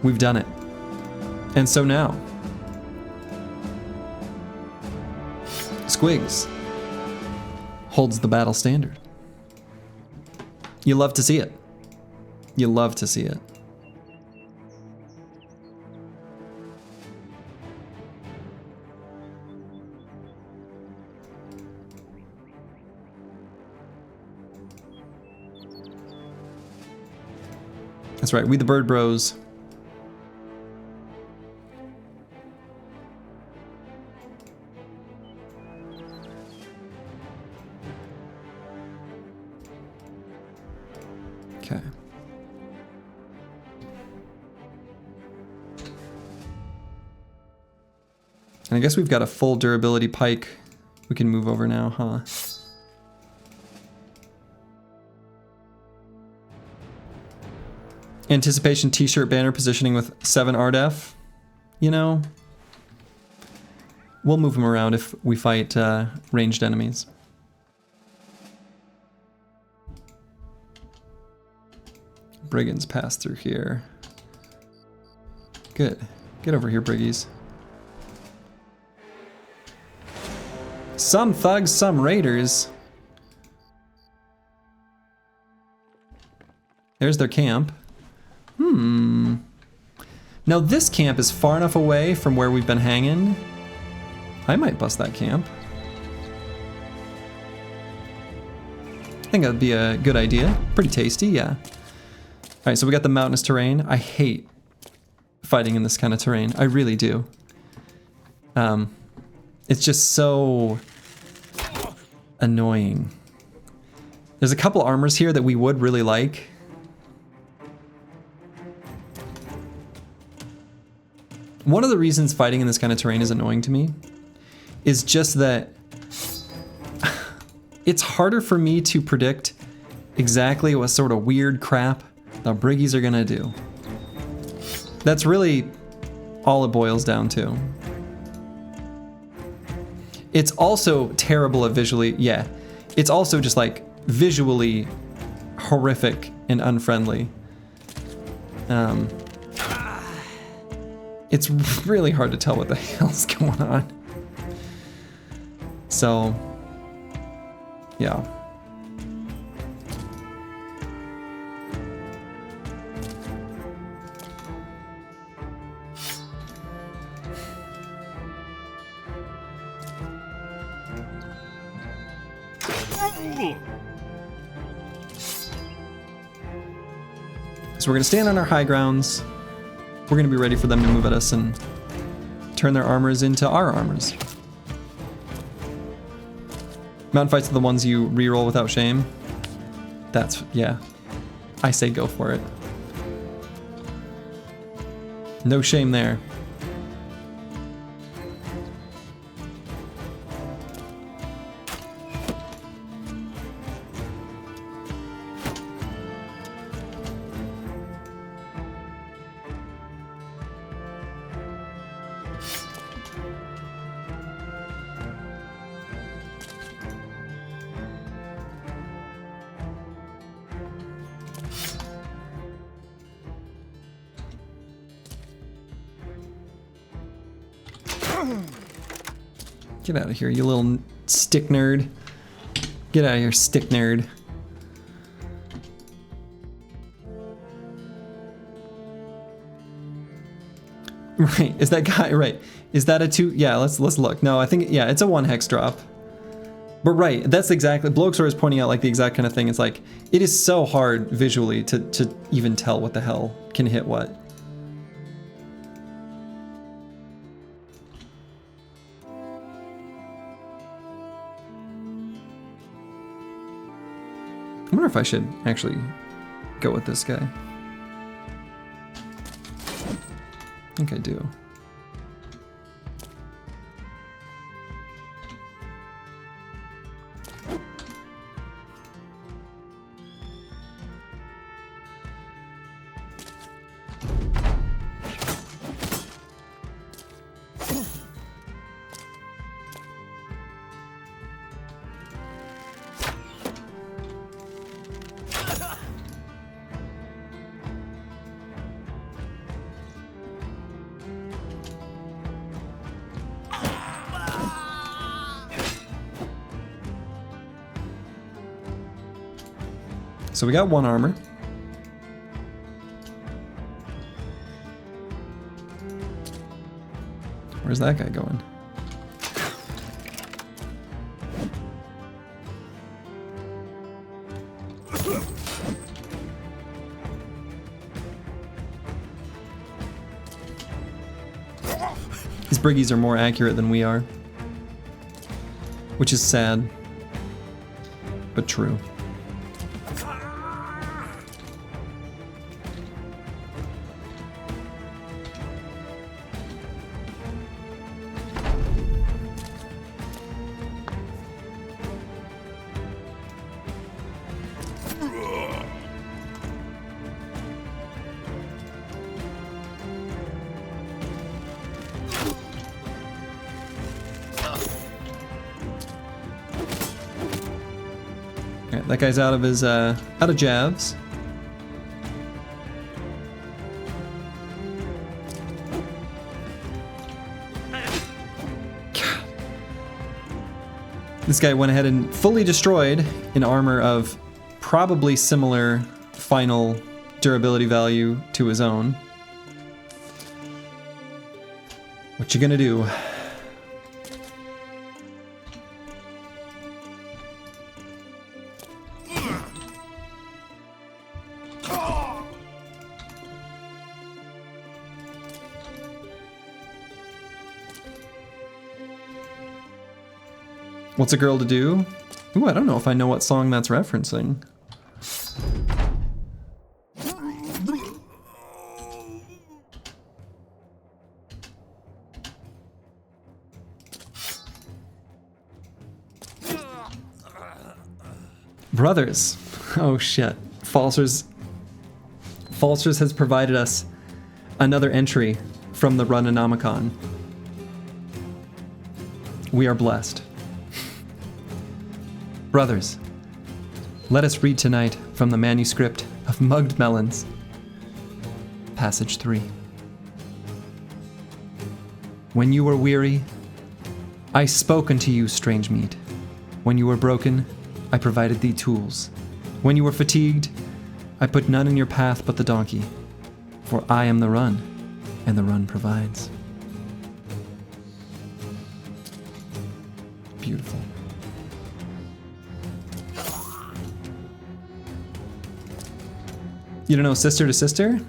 We've done it. And so now, Squigs holds the battle standard. You love to see it. You love to see it. That's right, we the Bird Bros. Okay. And I guess we've got a full durability pike we can move over now, huh? Anticipation t-shirt banner positioning with 7 RDF. You know, we'll move them around if we fight ranged enemies. Brigands pass through here. Good. Get over here, Briggies. Some thugs, some raiders. There's their camp. Now this camp is far enough away from where we've been hanging. I might bust that camp. I think that'd be a good idea. Pretty tasty, yeah. Alright, so we got the mountainous terrain. I hate fighting in this kind of terrain. I really do. It's just so annoying. There's a couple armors here that we would really like. One of the reasons fighting in this kind of terrain is annoying to me is just that it's harder for me to predict exactly what sort of weird crap the Briggies are gonna do. That's really all it boils down to. It's also terrible at visually, yeah. It's also just like visually horrific and unfriendly. It's really hard to tell what the hell's going on. So, yeah. So we're gonna stand on our high grounds. We're gonna be ready for them to move at us and turn their armors into our armors. Mountain fights are the ones you reroll without shame. That's, yeah. I say go for it. No shame there. Get out of here, you little stick nerd. Get out of here, stick nerd. Right, is that guy, right. Is that a 2? Yeah, let's look. No, I think, yeah, it's a 1 hex drop. But right, that's exactly, Bloxor is pointing out like the exact kind of thing. It's like, it is so hard visually to even tell what the hell can hit what. I wonder if I should actually go with this guy. I think I do. So we got 1 armor. Where's that guy going? These briggies are more accurate than we are, which is sad, but true. Alright, that guy's out of his out of jabs. God. This guy went ahead and fully destroyed an armor of probably similar final durability value to his own. What you gonna do? What's a girl to do? Ooh, I don't know if I know what song that's referencing. Brothers. Oh shit. Falsers has provided us another entry from the Run1. We are blessed. Brothers, let us read tonight from the manuscript of Mugged Melons, Passage 3. When you were weary, I spoke unto you, strange meat. When you were broken, I provided thee tools. When you were fatigued, I put none in your path but the donkey. For I am the Run, and the Run provides. Beautiful. You don't know Sister to Sister?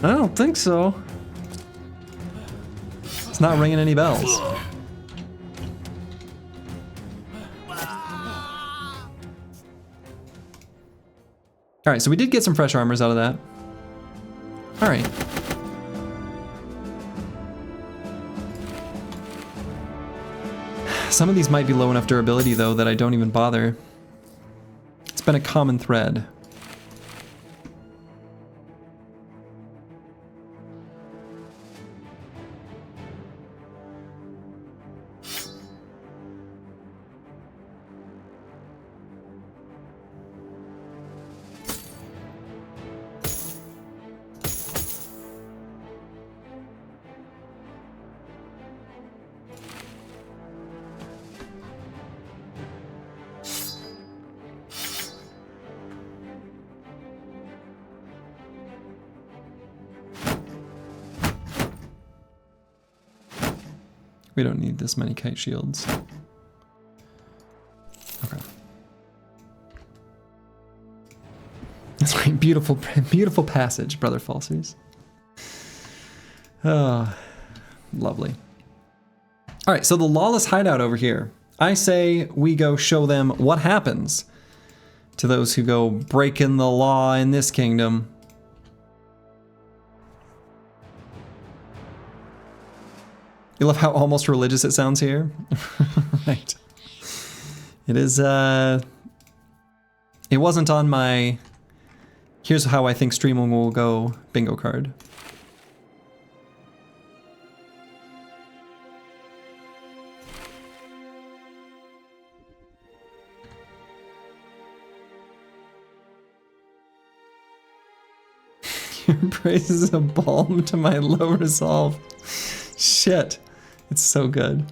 I don't think so. It's not ringing any bells. Alright, so we did get some fresh armors out of that. Alright. Some of these might be low enough durability though that I don't even bother. It's been a common thread. We don't need this many kite shields. Okay. That's right. Beautiful, beautiful passage, Brother Falsers. Oh, lovely. All right, so the lawless hideout over here. I say we go show them what happens to those who go breaking the law in this kingdom. You love how almost religious it sounds here? Right. It is, it wasn't on my, here's how I think streaming will go bingo card. Your praise is a balm to my low resolve. Shit. It's so good.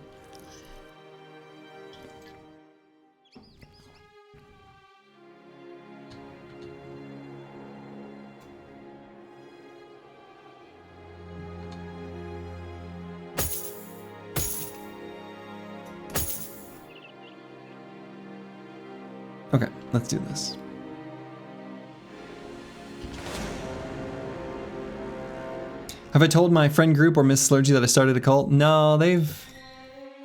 Okay, let's do this. Have I told my friend group or Miss Slurgy that I started a cult? No, they've...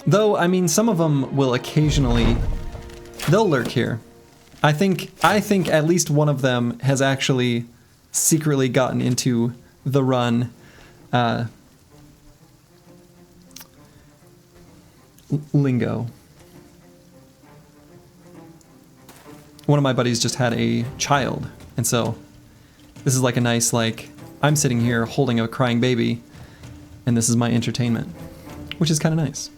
Though, I mean, some of them will occasionally... They'll lurk here. I think at least one of them has actually secretly gotten into the run. Lingo. One of my buddies just had a child, and so this is like a nice, like... I'm sitting here holding a crying baby, and this is my entertainment, which is kind of nice.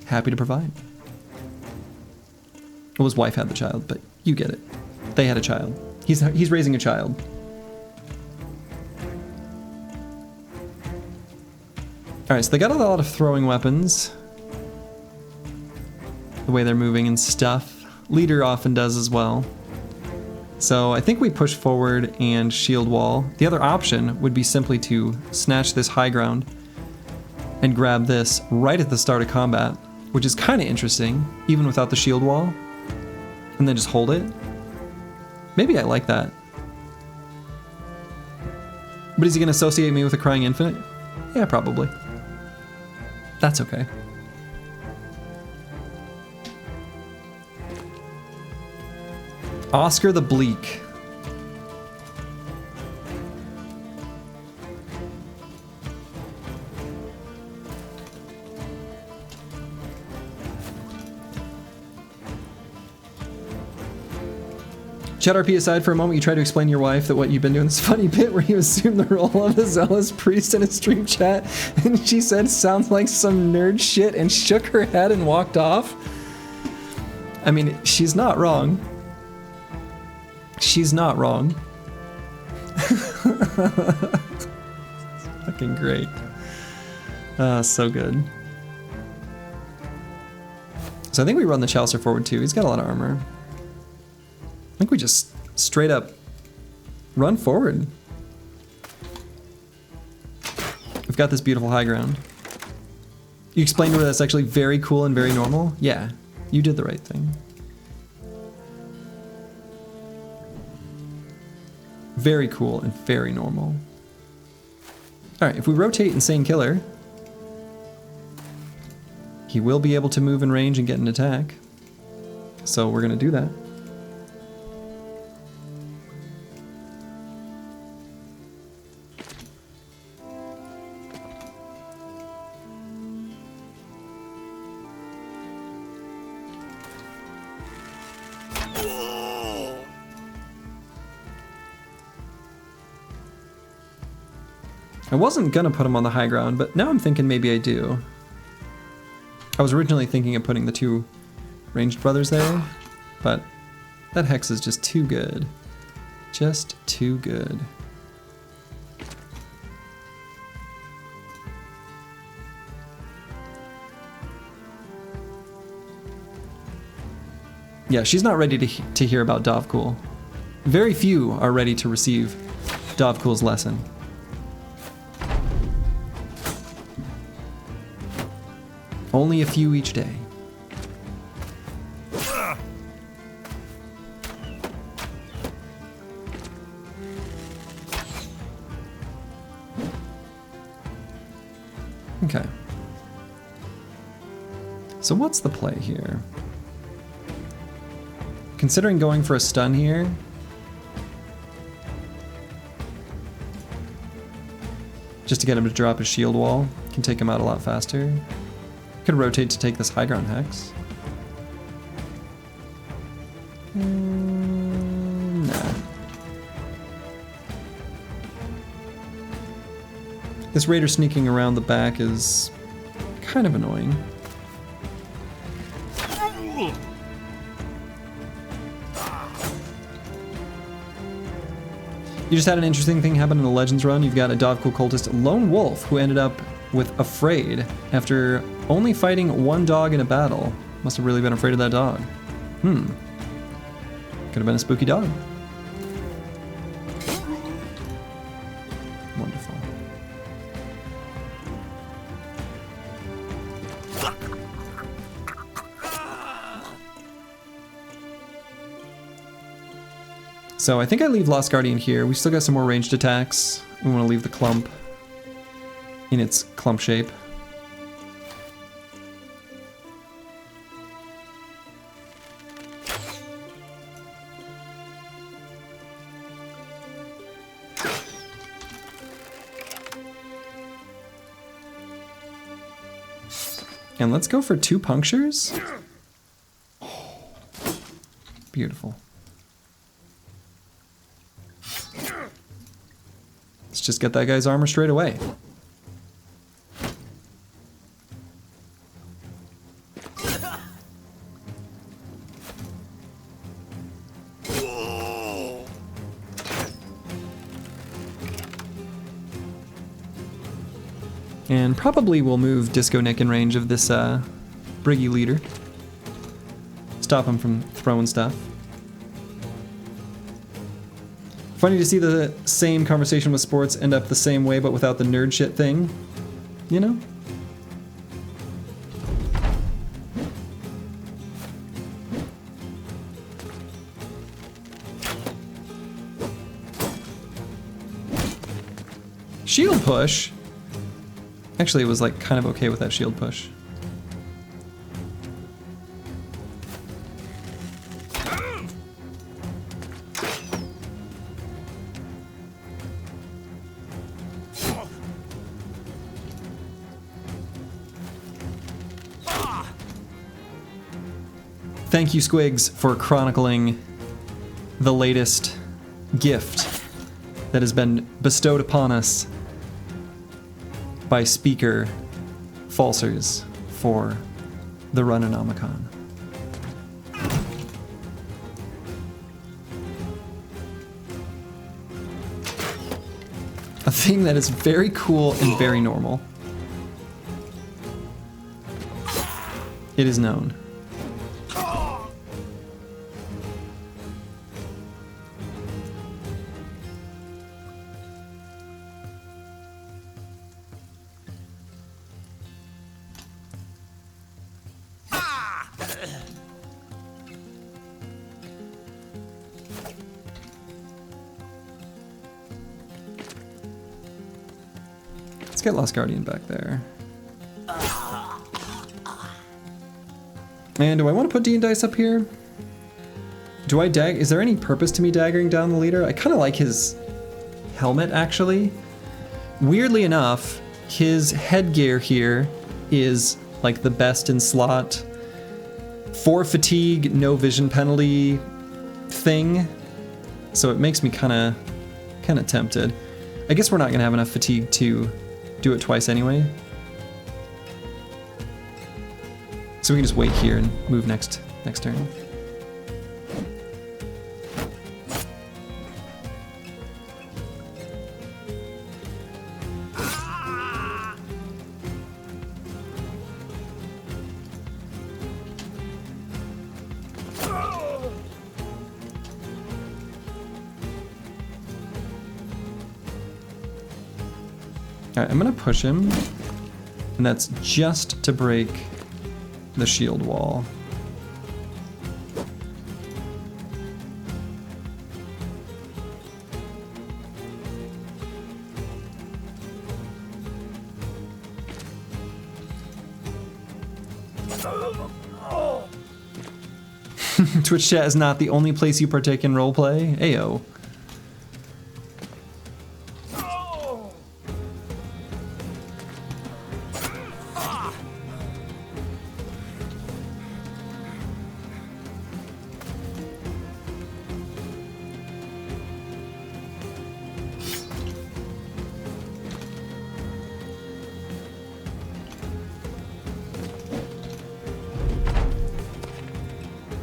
Happy to provide. Well, his wife had the child, but you get it. They had a child. He's raising a child. All right, so they got a lot of throwing weapons. The way they're moving and stuff. Leader often does as well. So I think we push forward and shield wall. The other option would be simply to snatch this high ground and grab this right at the start of combat, which is kind of interesting, even without the shield wall, and then just hold it. Maybe I like that. But is he going to associate me with a crying infinite? Yeah, probably. That's okay. Oscar the Bleak. Chat RP aside for a moment, you try to explain to your wife that what you've been doing this funny bit where you assume the role of a zealous priest in a stream chat, and she said sounds like some nerd shit and shook her head and walked off. I mean, she's not wrong. She's not wrong. Fucking great. So good. So I think we run the Chalicer forward too. He's got a lot of armor. I think we just straight up run forward. We've got this beautiful high ground. You explained to her that's actually very cool and very normal? Yeah, you did the right thing. Very cool and very normal. Alright, if we rotate Insane Killer, he will be able to move in range and get an attack. So we're gonna do that. I wasn't gonna put him on the high ground, but now I'm thinking maybe I do. I was originally thinking of putting the two ranged brothers there, but that hex is just too good. Just too good. Yeah, she's not ready to hear about Dovcool. Very few are ready to receive Dovcool's lesson. Only a few each day. Okay. So what's the play here? Considering going for a stun here. Just to get him to drop his shield wall. Can take him out a lot faster. Could rotate to take this high ground hex. Nah. This raider sneaking around the back is kind of annoying. You just had an interesting thing happen in the Legends run. You've got a Dovcool cultist, Lone Wolf, who ended up with Afraid after only fighting one dog in a battle. Must have really been afraid of that dog. Could have been a spooky dog. Wonderful. So I think I leave Lost Guardian here. We still got some more ranged attacks. We want to leave the clump in its clump shape. And let's go for 2 punctures. Oh, beautiful. Let's just get that guy's armor straight away. And probably we'll move Disco Nick in range of this Briggy leader. Stop him from throwing stuff. Funny to see the same conversation with sports end up the same way, but without the nerd shit thing, you know? Shield push? Actually, it was like kind of okay with that shield push. Thank you, Squigs, for chronicling the latest gift that has been bestowed upon us by speaker falsers for the Run1. A thing that is very cool and very normal. It is known. Let's get Lost Guardian back there. And do I want to put D and Dice up here? Do I is there any purpose to me daggering down the leader? I kind of like his helmet, actually. Weirdly enough, his headgear here is like the best in slot. 4 fatigue, no vision penalty thing. So it makes me kind of tempted. I guess we're not gonna have enough fatigue to do it twice anyway. So we can just wait here and move next turn. Alright, I'm gonna push him, and that's just to break the shield wall. Twitch chat is not the only place you partake in roleplay. Ayo.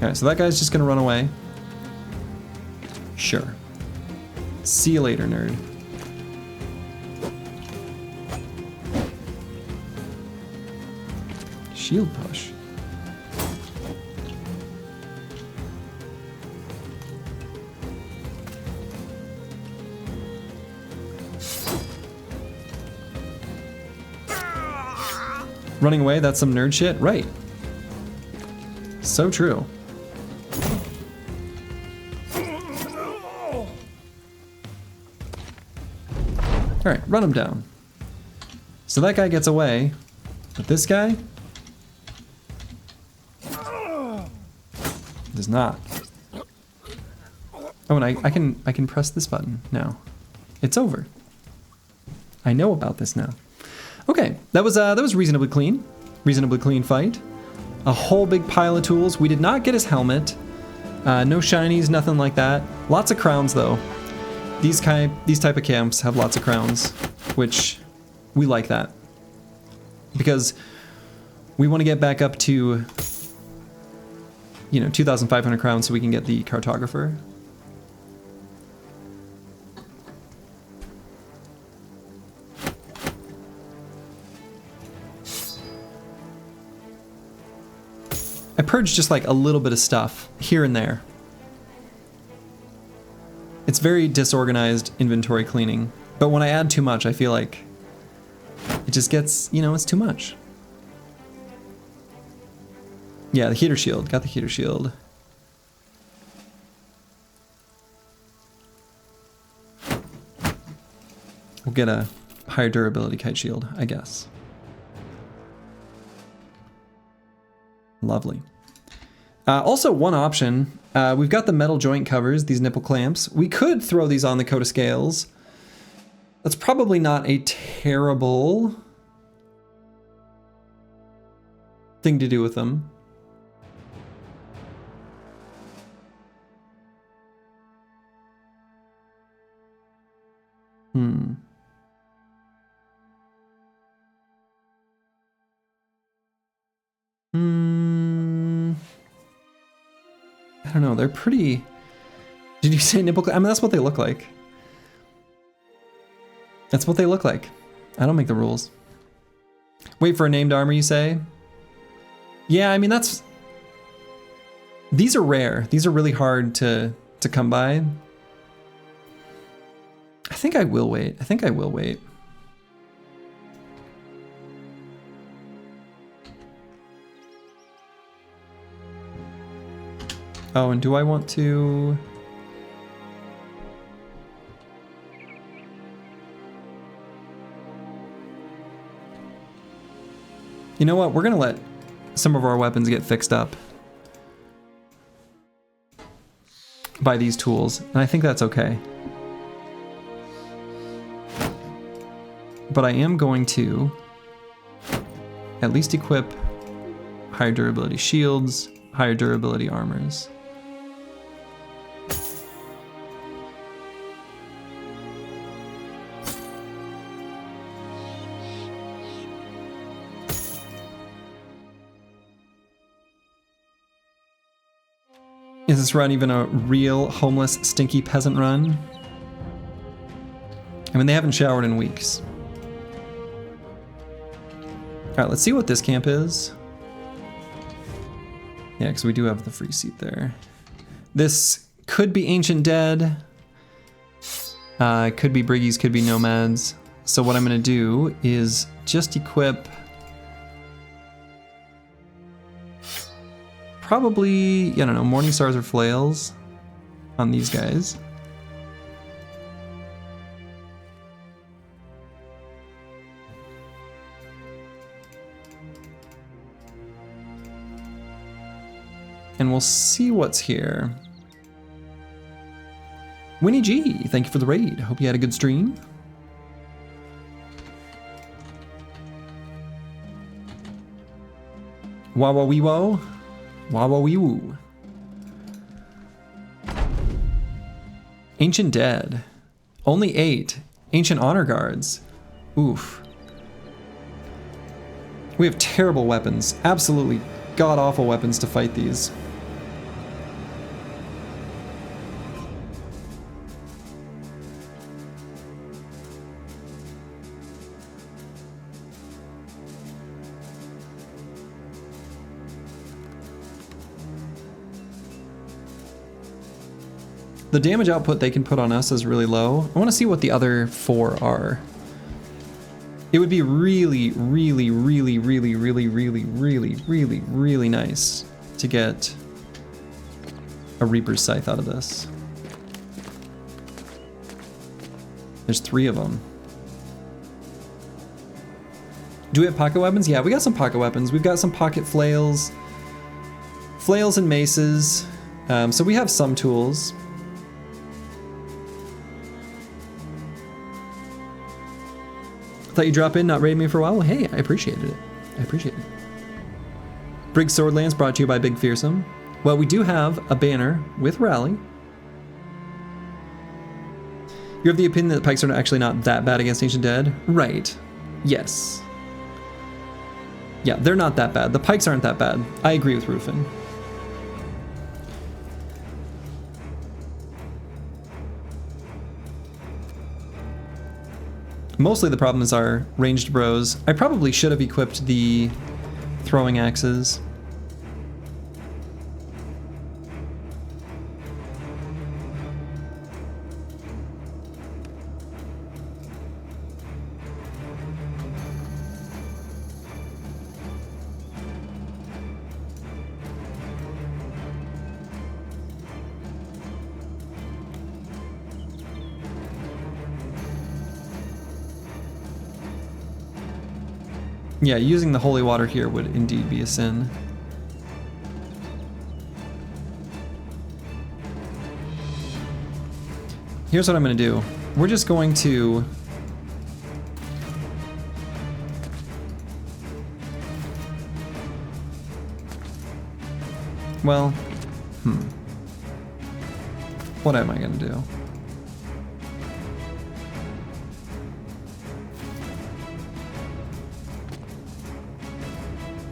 Alright, so that guy's just gonna run away. Sure. See you later, nerd. Shield push. Running away, that's some nerd shit? Right. So true. Alright, run him down. So that guy gets away, but this guy does not. Oh, and I can press this button now. It's over. I know about this now. Okay, that was reasonably clean. Reasonably clean fight. A whole big pile of tools. We did not get his helmet. No shinies, nothing like that. Lots of crowns though. These type of camps have lots of crowns, which we like that. Because we want to get back up to, you know, 2,500 crowns so we can get the cartographer. I purged just like a little bit of stuff here and there. It's very disorganized inventory cleaning, but when I add too much, I feel like it just gets, you know, it's too much. Yeah, the heater shield. Got the heater shield. We'll get a higher durability kite shield, I guess. Lovely. Also, one option, we've got the metal joint covers, these nipple clamps. We could throw these on the coat of scales. That's probably not a terrible thing to do with them. I don't know, they're pretty... Did you say nipple? I mean, that's what they look like. That's what they look like. I don't make the rules. Wait for a named armor, you say? Yeah, I mean, that's... These are rare. These are really hard to come by. I think I will wait. I think I will wait. Oh, and do I want to... You know what? We're gonna let some of our weapons get fixed up by these tools, and I think that's okay. But I am going to at least equip higher durability shields, higher durability armors. Is this run even a real homeless, stinky peasant run? I mean, they haven't showered in weeks. Alright, let's see what this camp is. Yeah, because we do have the free seat there. This could be Ancient Dead. Could be Briggies, could be Nomads. So what I'm going to do is just equip... probably, I don't know, Morning Stars or Flails on these guys. And we'll see what's here. Winnie G, thank you for the raid. Hope you had a good stream. Wawa wee wo. Wawa wee woo. Ancient Dead. Only 8. Ancient Honor Guards. Oof. We have terrible weapons. Absolutely god-awful weapons to fight these. The damage output they can put on us is really low. I want to see what the other 4 are. It would be really, really, really, really, really, really, really, really, really nice to get a Reaper's Scythe out of this. There's 3 of them. Do we have pocket weapons? Yeah, we got some pocket weapons. We've got some pocket flails. Flails and maces. So we have some tools. Thought you'd drop in, not raid me for a while. Well, hey, I appreciated it. I appreciate it. Briggs Swordlands brought to you by Big Fearsome. Well, we do have a banner with Rally. You're of the opinion that pikes are actually not that bad against Ancient Dead? Right. Yes. Yeah, they're not that bad. The pikes aren't that bad. I agree with Rufin. Mostly the problem is our ranged bros. I probably should have equipped the throwing axes. Yeah, using the holy water here would indeed be a sin. Here's what I'm going to do. We're just going to... Well, what am I going to do?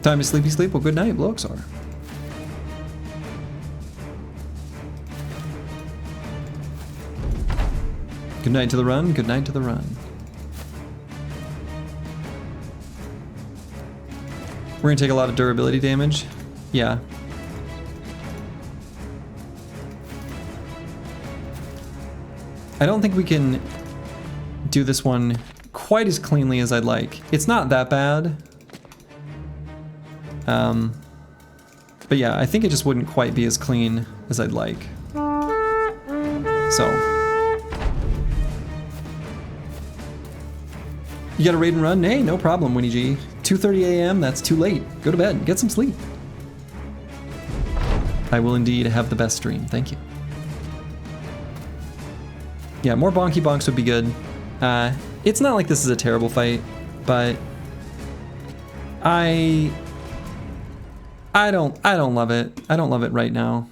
Time to sleepy sleep? Well, good night, Bloxar. Good night to the run, good night to the run. We're gonna take a lot of durability damage. Yeah. I don't think we can do this one quite as cleanly as I'd like. It's not that bad. But yeah, I think it just wouldn't quite be as clean as I'd like. So. You got a raid and run? Hey, no problem, Winnie G. 2:30 a.m., that's too late. Go to bed, get some sleep. I will indeed have the best stream, thank you. Yeah, more bonky bonks would be good. It's not like this is a terrible fight, but I don't love it. I don't love it right now.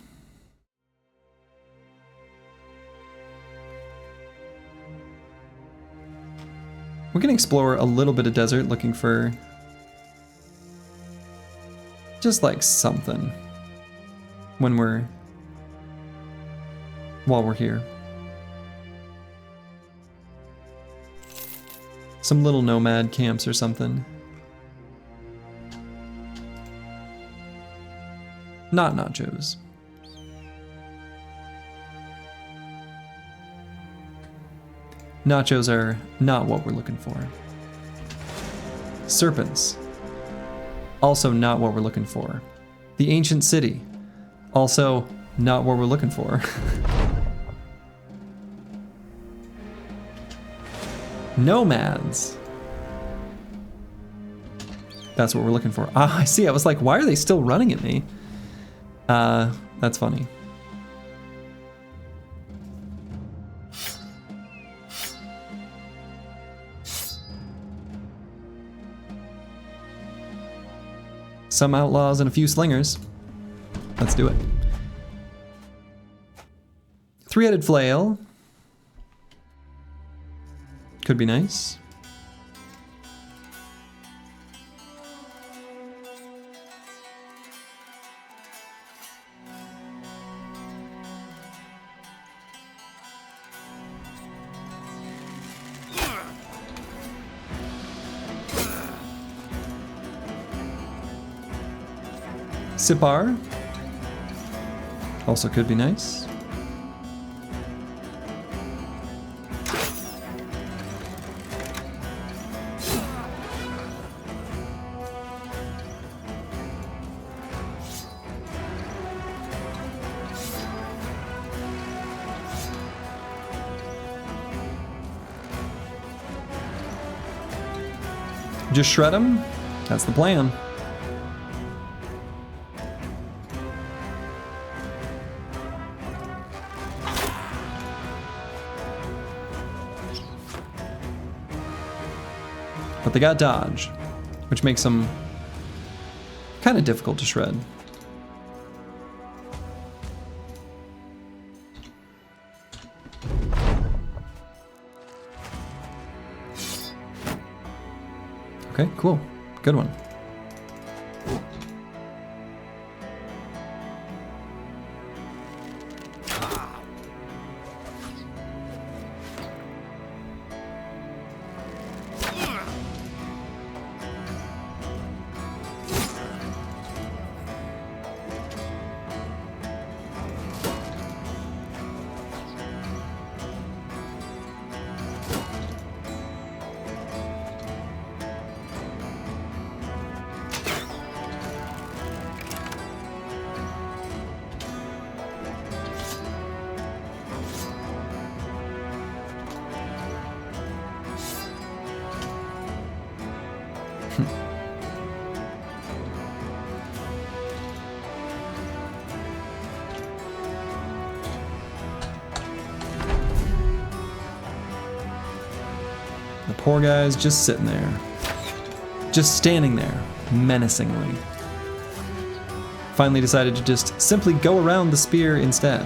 We're gonna explore a little bit of desert looking for just like something while we're here. Some little nomad camps or something. Not nachos. Nachos are not what we're looking for. Serpents. Also not what we're looking for. The ancient city. Also, not what we're looking for. Nomads. That's what we're looking for. Ah, I see. I was like, why are they still running at me? That's funny. Some outlaws and a few slingers. Let's do it. Three-headed flail. Could be nice. Sipar. Also could be nice. Just shred them. That's the plan. But they got dodge, which makes them kind of difficult to shred. Okay, cool. Good one. The poor guy's just sitting there. Just standing there, menacingly. Finally decided to just simply go around the spear instead.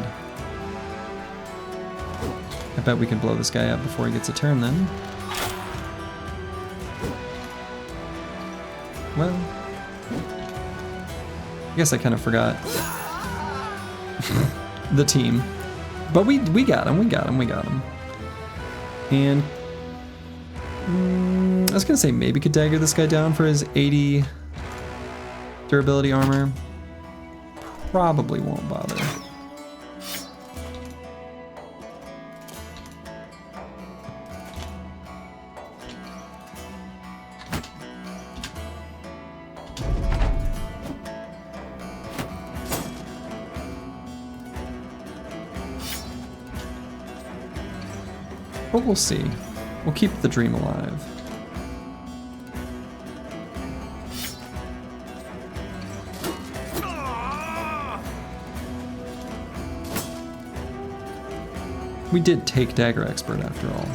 I bet we can blow this guy up before he gets a turn then. Well, I guess I kind of forgot the team. But we got him, we got him, we got him. And I was gonna say maybe could dagger this guy down for his 80 durability armor. Probably won't bother. But we'll see. We'll keep the dream alive. We did take Dagger Expert after all.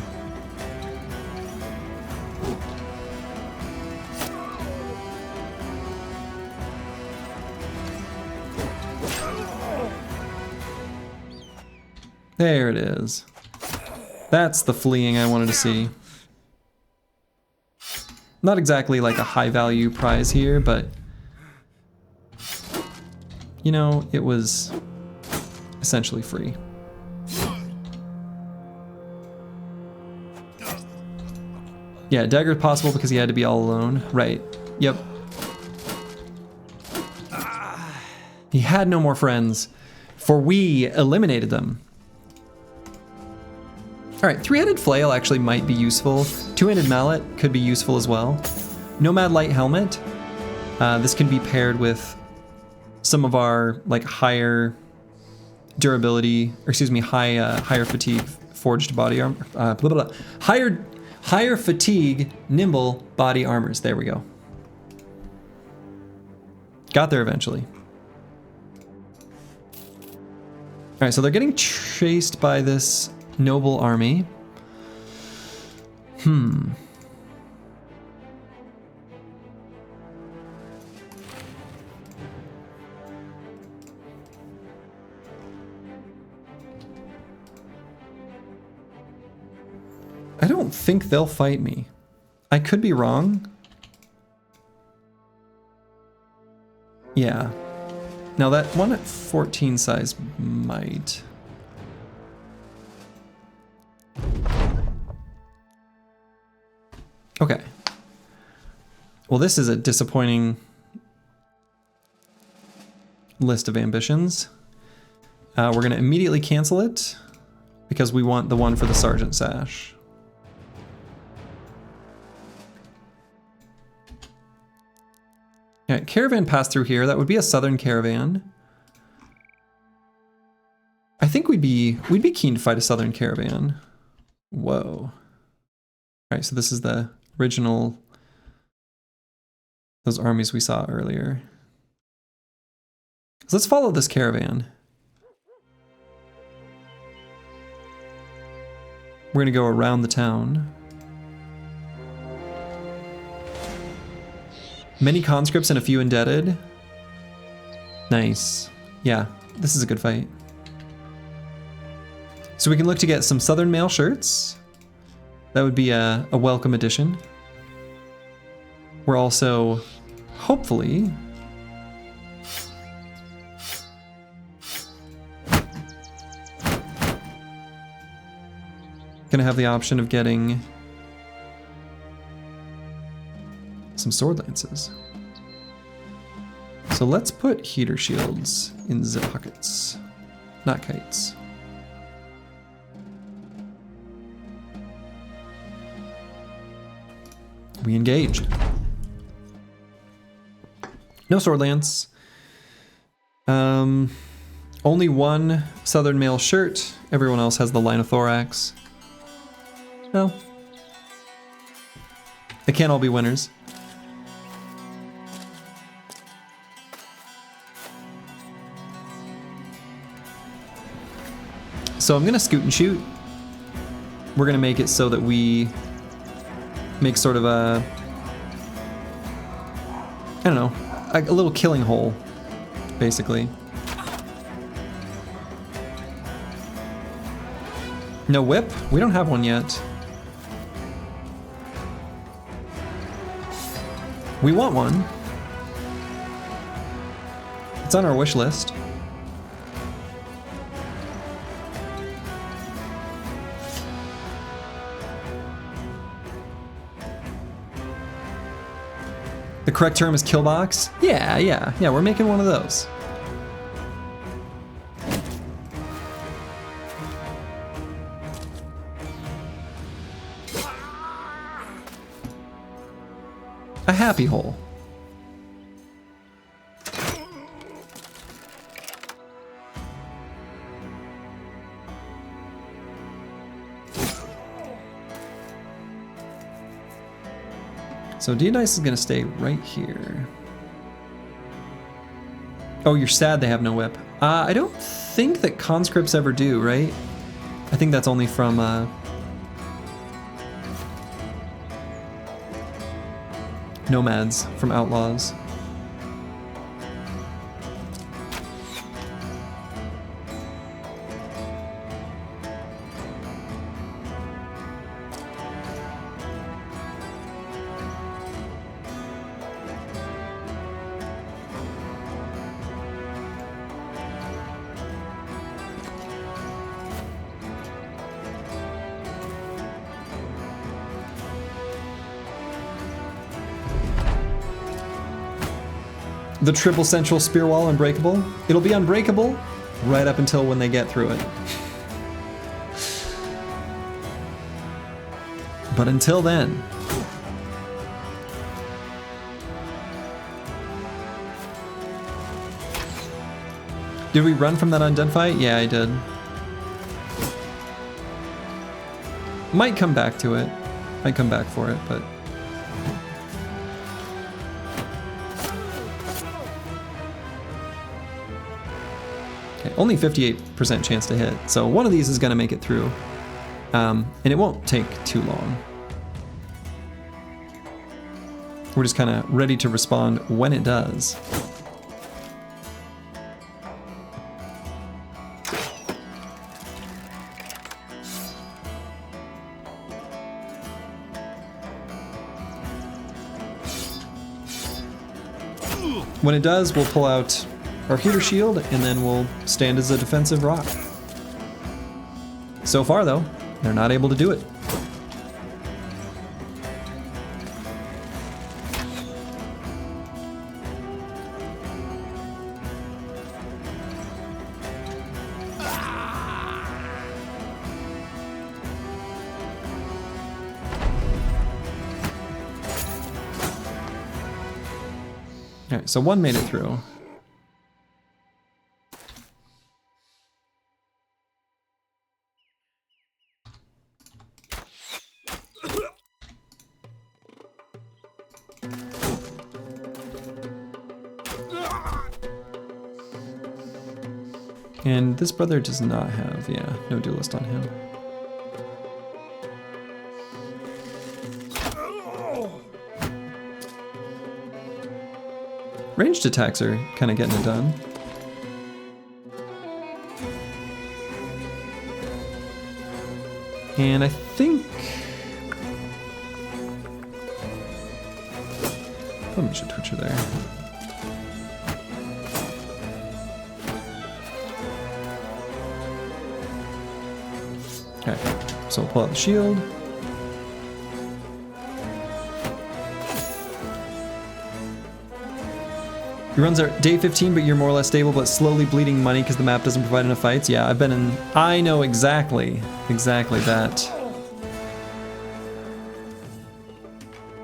There it is. That's the fleeing I wanted to see. Not exactly like a high value prize here, but you know, it was essentially free. Yeah, dagger possible because he had to be all alone. Right. Yep. He had no more friends, for we eliminated them. Alright, three-headed flail actually might be useful. Two-handed mallet could be useful as well. Nomad light helmet. This can be paired with some of our like higher durability, or excuse me, higher fatigue forged body armor, higher fatigue nimble body armors. There we go. Got there eventually. All right, so they're getting chased by this noble army. I don't think they'll fight me. I could be wrong. Yeah. Now that one at 14 size might. Okay. Well, this is a disappointing list of ambitions. We're going to immediately cancel it because we want the one for the Sergeant Sash. All right, caravan passed through here. That would be a southern caravan. I think we'd be keen to fight a southern caravan. Whoa. All right, so this is the original, those armies we saw earlier. So let's follow this caravan. We're gonna go around the town. Many conscripts and a few indebted. Nice. Yeah, this is a good fight. So we can look to get some Southern Mail shirts. That would be a welcome addition. We're also, hopefully, gonna have the option of getting some sword lances. So let's put heater shields in zip pockets, not kites. We engaged. No sword lance. Only one Southern Mail shirt. Everyone else has the line of thorax. No. They can't all be winners. So I'm gonna scoot and shoot. We're gonna make it so that we make sort of a, I don't know, a little killing hole, basically. No whip? We don't have one yet. We want one. It's on our wish list. The correct term is kill box? Yeah, we're making one of those. A happy hole. So Dionysus is gonna stay right here. Oh, you're sad they have no whip. I don't think that conscripts ever do, right? I think that's only from nomads, from outlaws. The triple central spear wall unbreakable. It'll be unbreakable right up until when they get through it. But until then, Did we run from that undead fight? Yeah, I did. Might come back to it. Might come back for it, but... Okay, only 58% chance to hit, so one of these is gonna make it through. And it won't take too long. We're just kind of ready to respond when it does. When it does, we'll pull out our heater shield and then we'll stand as a defensive rock. So far though, they're not able to do it. Alright, so one made it through. And this brother does not have, yeah, no duelist on him. Ranged attacks are kind of getting it done. And I think... Probably should Twitcher there. Okay, so we'll pull out the shield. Your runs are day 15, but you're more or less stable, but slowly bleeding money because the map doesn't provide enough fights. Yeah, I've been in... I know exactly that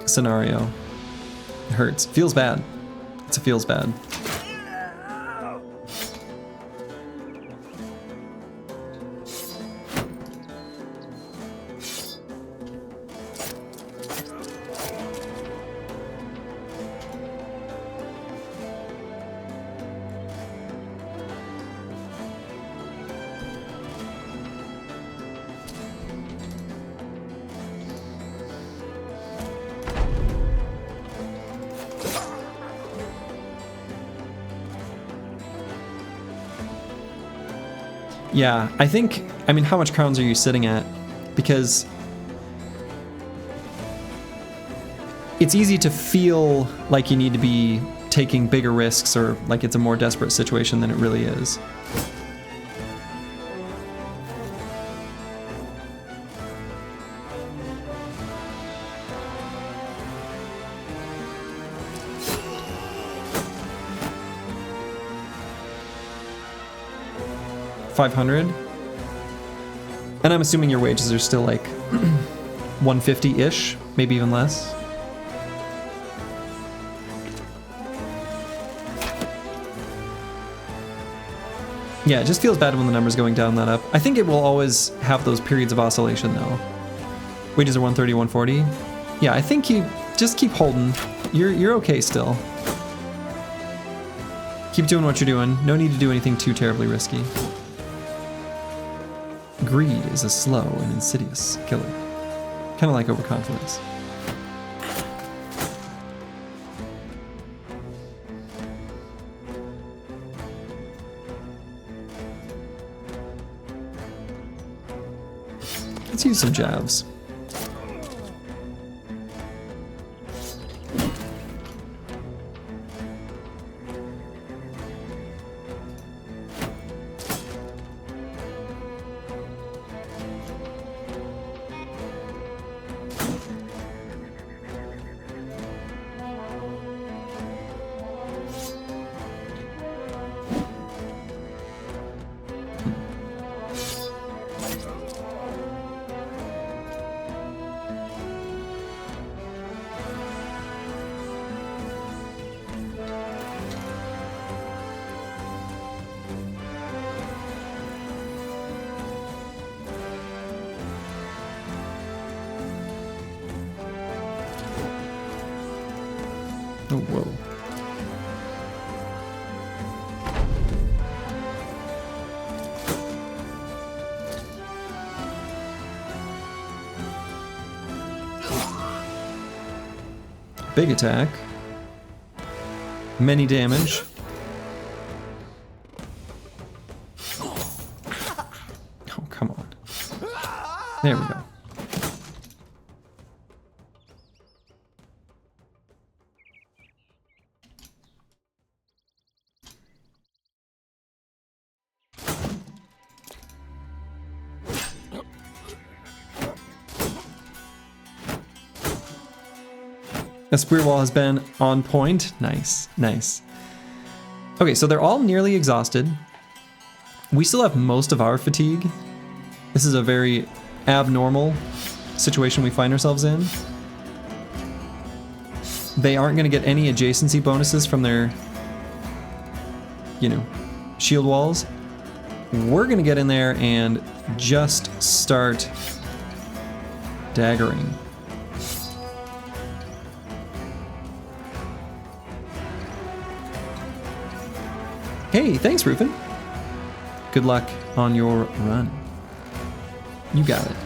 scenario. It hurts. Feels bad. It feels bad. Yeah, I mean, how much crowns are you sitting at? Because it's easy to feel like you need to be taking bigger risks or like it's a more desperate situation than it really is. $500, and I'm assuming your wages are still like 150-ish, maybe even less. Yeah, it just feels bad when the number's going down that up. I think it will always have those periods of oscillation though. Wages are 130, 140. Yeah, I think you just keep holding. You're okay still. Keep doing what you're doing. No need to do anything too terribly risky. Greed is a slow and insidious killer. Kind of like overconfidence. Let's use some jabs. Oh, whoa. Big attack. Many damage. Oh, come on. There we go. A spear wall has been on point. Nice, nice. Okay, so they're all nearly exhausted. We still have most of our fatigue. This is a very abnormal situation we find ourselves in. They aren't going to get any adjacency bonuses from their, you know, shield walls. We're going to get in there and just start daggering. Hey, thanks, Rufin. Good luck on your run. You got it.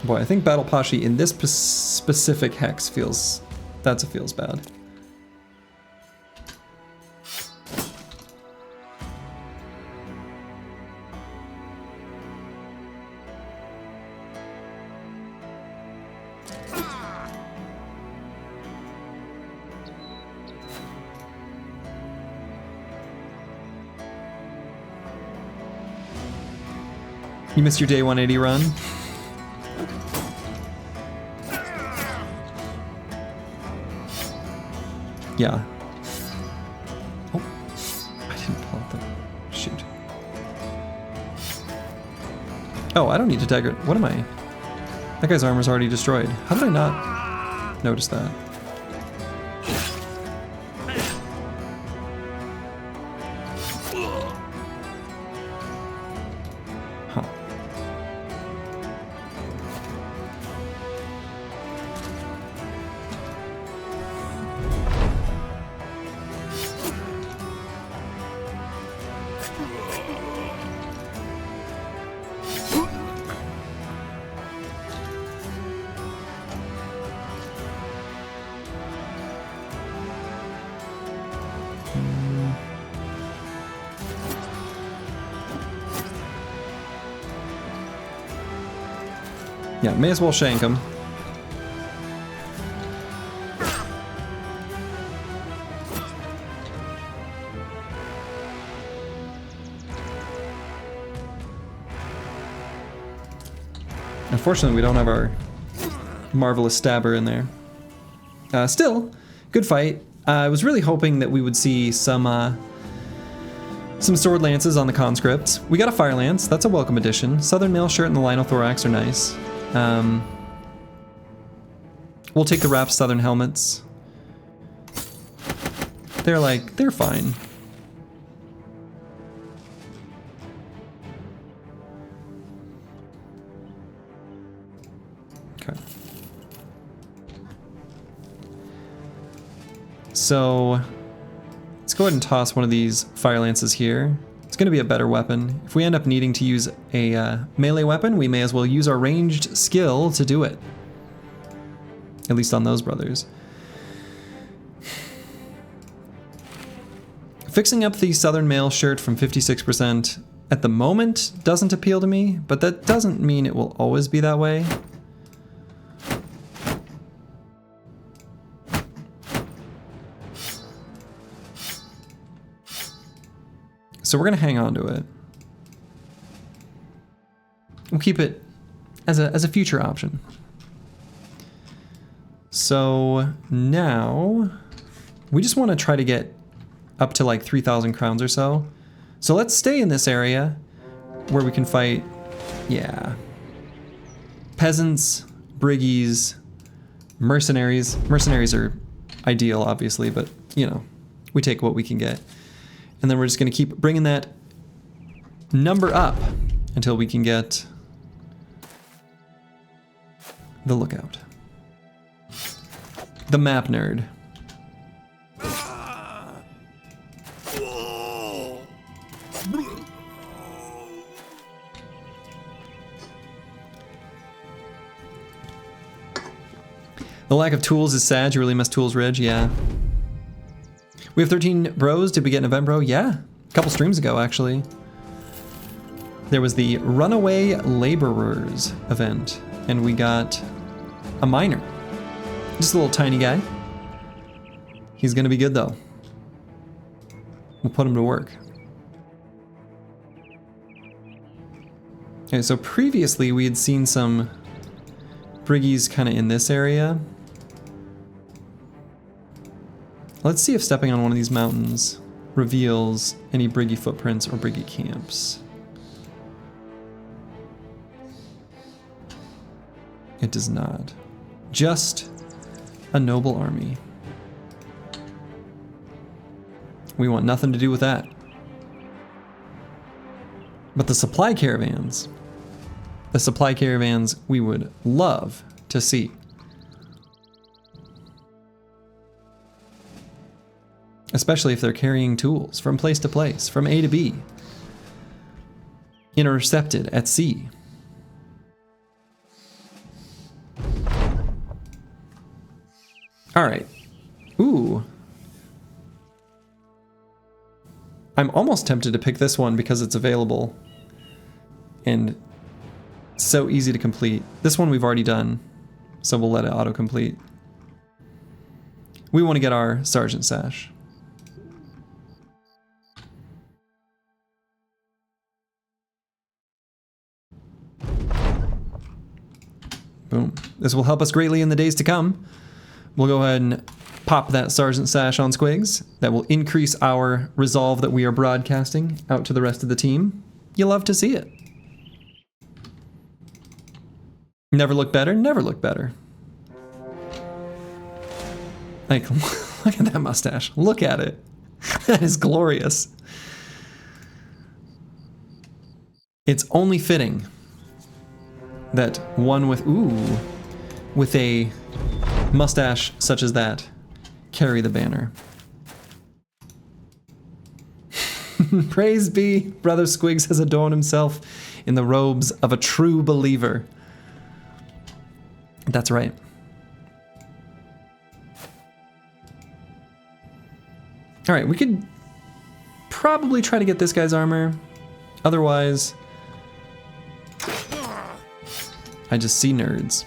Boy, I think Battle Pashi in this specific hex feels bad. You missed your day 180 run? Yeah. Oh, I didn't pull out the... shoot. Oh, I don't need to dagger... What am I? That guy's armor's already destroyed. How did I not notice that? Huh. Yeah, may as well shank him. Unfortunately, we don't have our marvelous stabber in there. Still, good fight. I was really hoping that we would see some sword lances on the conscript. We got a fire lance. That's a welcome addition. Southern mail shirt and the linothorax are nice. We'll take the wrapped southern helmets. They're fine. Okay. So let's go ahead and toss one of these fire lances here. It's going to be a better weapon. If we end up needing to use a melee weapon, we may as well use our ranged skill to do it. At least on those brothers. Fixing up the southern mail shirt from 56% at the moment doesn't appeal to me, but that doesn't mean it will always be that way. So we're gonna hang on to it. We'll keep it as a future option. So now we just want to try to get up to like 3,000 crowns or so. So let's stay in this area where we can fight, yeah, peasants, briggies, mercenaries. Mercenaries are ideal, obviously, but, you know, we take what we can get. And then we're just going to keep bringing that number up until we can get the lookout. The map nerd. The lack of tools is sad. You really miss Tools Ridge, yeah. We have 13 bros. Did we get an event bro? Yeah, a couple streams ago, actually. There was the Runaway Laborers event, and we got a miner. Just a little tiny guy. He's gonna be good, though. We'll put him to work. Okay, so previously we had seen some briggies kind of in this area. Let's see if stepping on one of these mountains reveals any briggy footprints or briggy camps. It does not. Just a noble army. We want nothing to do with that. But the supply caravans we would love to see. Especially if they're carrying tools from place to place, from A to B. Intercepted at sea. All right. Ooh. I'm almost tempted to pick this one because it's available and so easy to complete. This one we've already done, so we'll let it auto-complete. We want to get our Sergeant Sash. Boom. This will help us greatly in the days to come. We'll go ahead and pop that Sergeant Sash on Squigs. That will increase our resolve that we are broadcasting out to the rest of the team. You love to see it. Never look better, never look better. Like, look at that mustache. Look at it. That is glorious. It's only fitting that one with a mustache such as that carry the banner. Praise be, Brother Squigs has adorned himself in the robes of a true believer. That's right. All right, we could probably try to get this guy's armor. Otherwise, I just see nerds.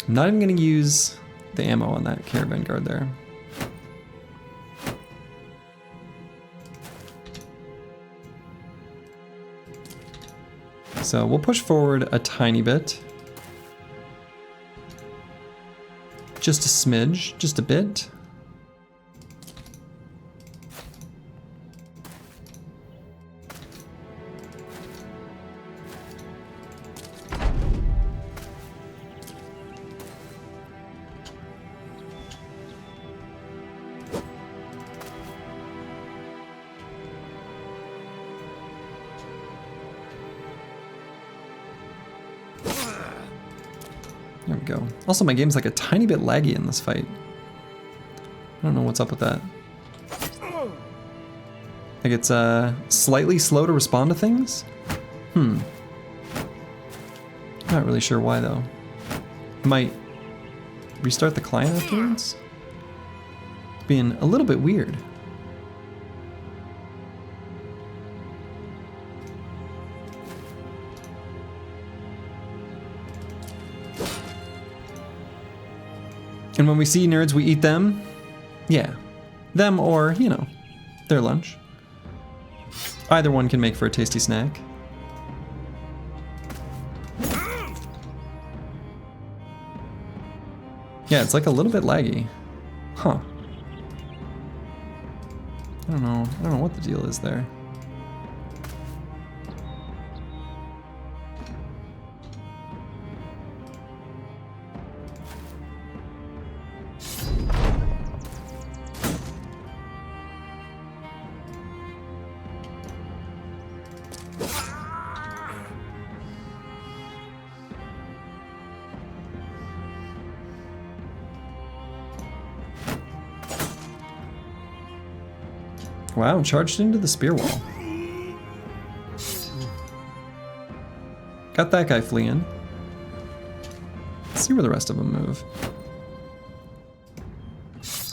I'm not even going to use the ammo on that caravan guard there. So we'll push forward a tiny bit. Just a smidge, just a bit. There we go. Also, my game's like a tiny bit laggy in this fight. I don't know what's up with that. Like it's slightly slow to respond to things? I'm not really sure why though. I might restart the client afterwards? It's being a little bit weird. And when we see nerds, we eat them. Yeah. Them or, you know, their lunch. Either one can make for a tasty snack. Yeah, it's like a little bit laggy. Huh. I don't know what the deal is there. Wow, charged into the spear wall. Got that guy fleeing. Let's see where the rest of them move.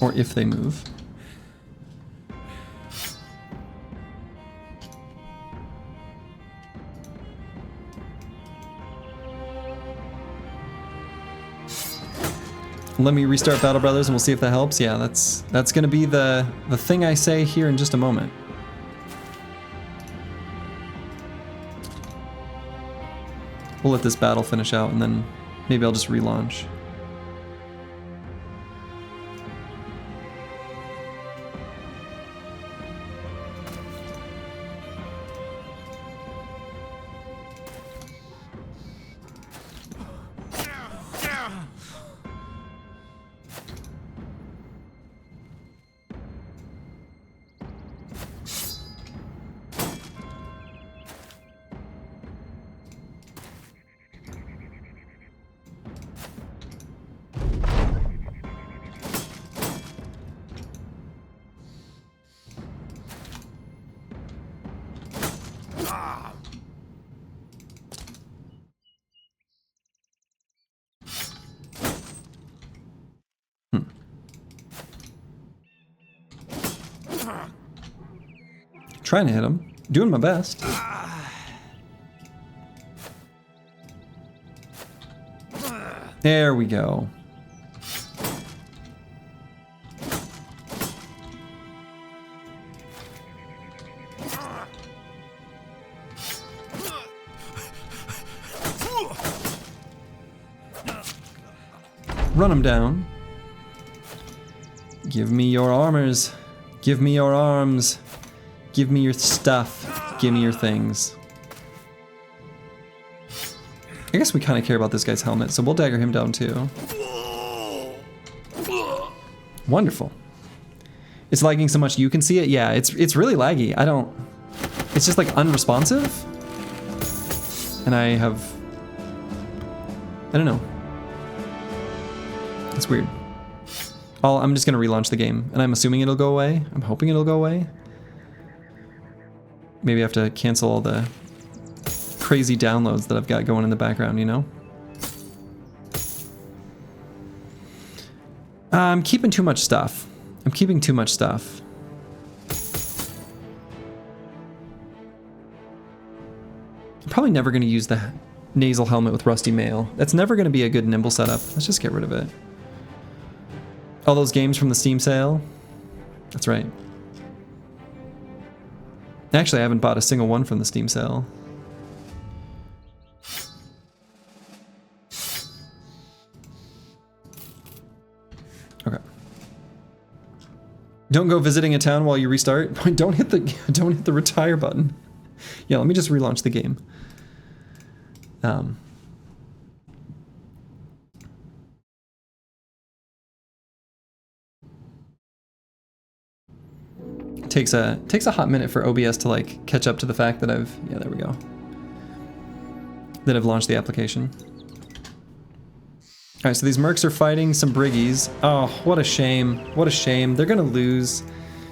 Or if they move. Let me restart Battle Brothers and we'll see if that helps. Yeah, that's gonna be the thing I say here in just a moment. We'll let this battle finish out and then maybe I'll just relaunch. Trying to hit him. Doing my best. There we go. Run him down. Give me your armors. Give me your arms. Give me your stuff. Give me your things. I guess we kind of care about this guy's helmet, so we'll dagger him down too. Wonderful. It's lagging so much you can see it? Yeah, it's really laggy. It's just like unresponsive. And I don't know. It's weird. I'm just gonna relaunch the game, and I'm assuming it'll go away. I'm hoping it'll go away. Maybe I have to cancel all the crazy downloads that I've got going in the background, you know? I'm keeping too much stuff. I'm keeping too much stuff. I'm probably never going to use the nasal helmet with rusty mail. That's never going to be a good nimble setup. Let's just get rid of it. All those games from the Steam sale? That's right. Actually, I haven't bought a single one from the Steam sale. Okay. Don't go visiting a town while you restart. Don't hit the retire button. Yeah, let me just relaunch the game. Takes a hot minute for OBS to like catch up to the fact that yeah, there we go. That I've launched the application. All right, so these mercs are fighting some briggies. Oh, what a shame. What a shame. They're gonna lose.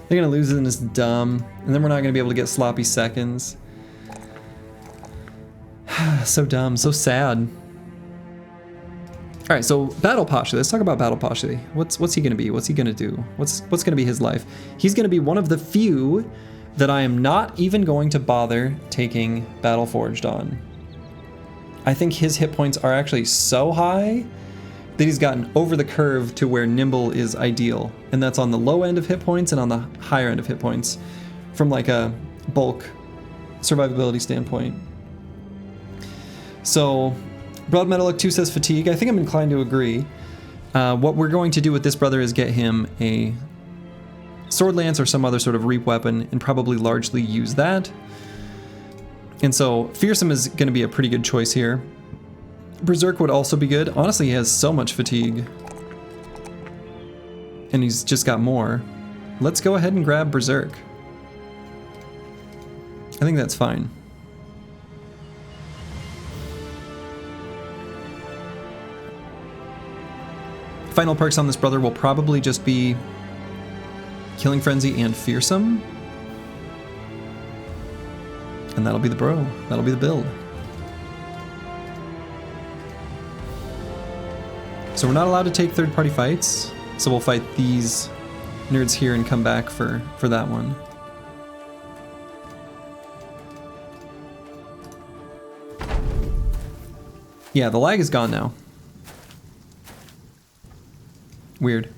They're gonna lose in this dumb, and then we're not gonna be able to get sloppy seconds. So dumb, so sad. All right, so battle posture. Let's talk about battle posture. What's he gonna be? What's he gonna do? What's gonna be his life? He's gonna be one of the few that I am not even going to bother taking Battle Forged on. I think his hit points are actually so high that he's gotten over the curve to where nimble is ideal, and that's on the low end of hit points and on the higher end of hit points, from like a bulk survivability standpoint. So. Broad Metallic 2 says fatigue. I think I'm inclined to agree. What we're going to do with this brother is get him a sword lance or some other sort of reap weapon and probably largely use that. And so fearsome is going to be a pretty good choice here. Berserk would also be good. Honestly, he has so much fatigue. And he's just got more. Let's go ahead and grab Berserk. I think that's fine. Final perks on this brother will probably just be Killing Frenzy and Fearsome. And that'll be the bro. That'll be the build. So we're not allowed to take third-party fights. So we'll fight these nerds here and come back for that one. Yeah, the lag is gone now. Weird.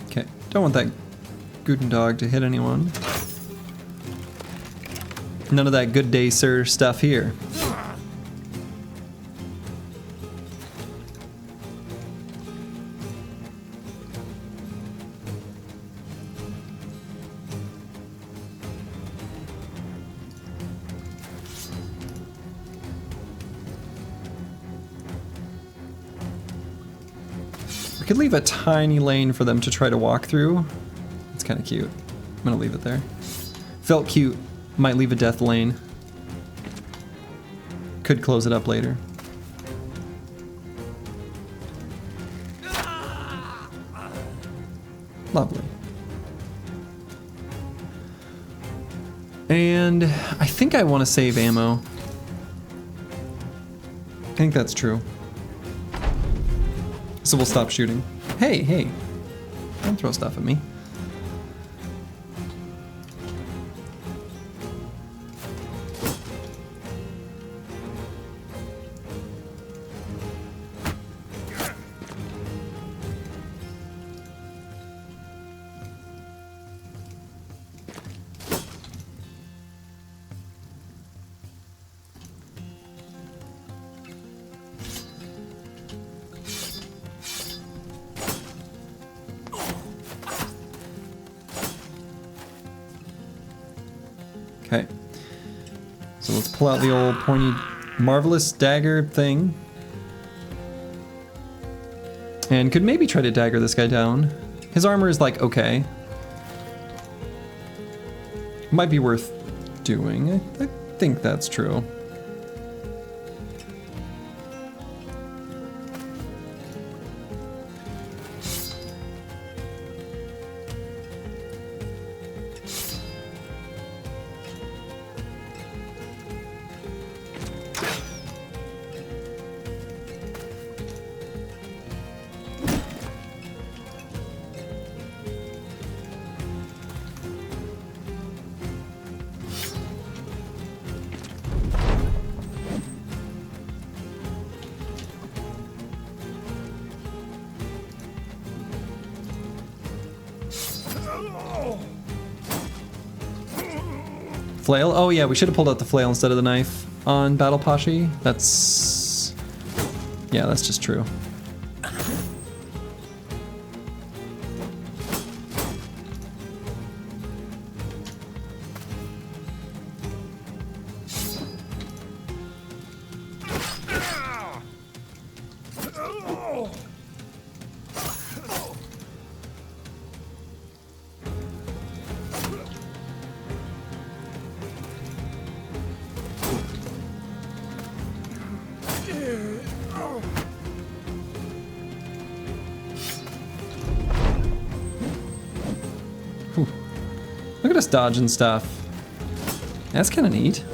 Okay, don't want that Guten Dog to hit anyone. None of that good day, sir stuff here. We could leave a tiny lane for them to try to walk through. It's kind of cute. I'm gonna leave it there. Felt cute. Might leave a death lane. Could close it up later. Lovely. And I think I want to save ammo. I think that's true. So we'll stop shooting. Hey, hey. Don't throw stuff at me. Okay, so let's pull out the old pointy, marvelous dagger thing. And could maybe try to dagger this guy down. His armor is like, okay. Might be worth doing. I think that's true. Flail? Oh yeah, we should have pulled out the flail instead of the knife on Battle Pashi. That's... yeah, that's just true. Whew. Look at us dodging stuff. That's kind of neat.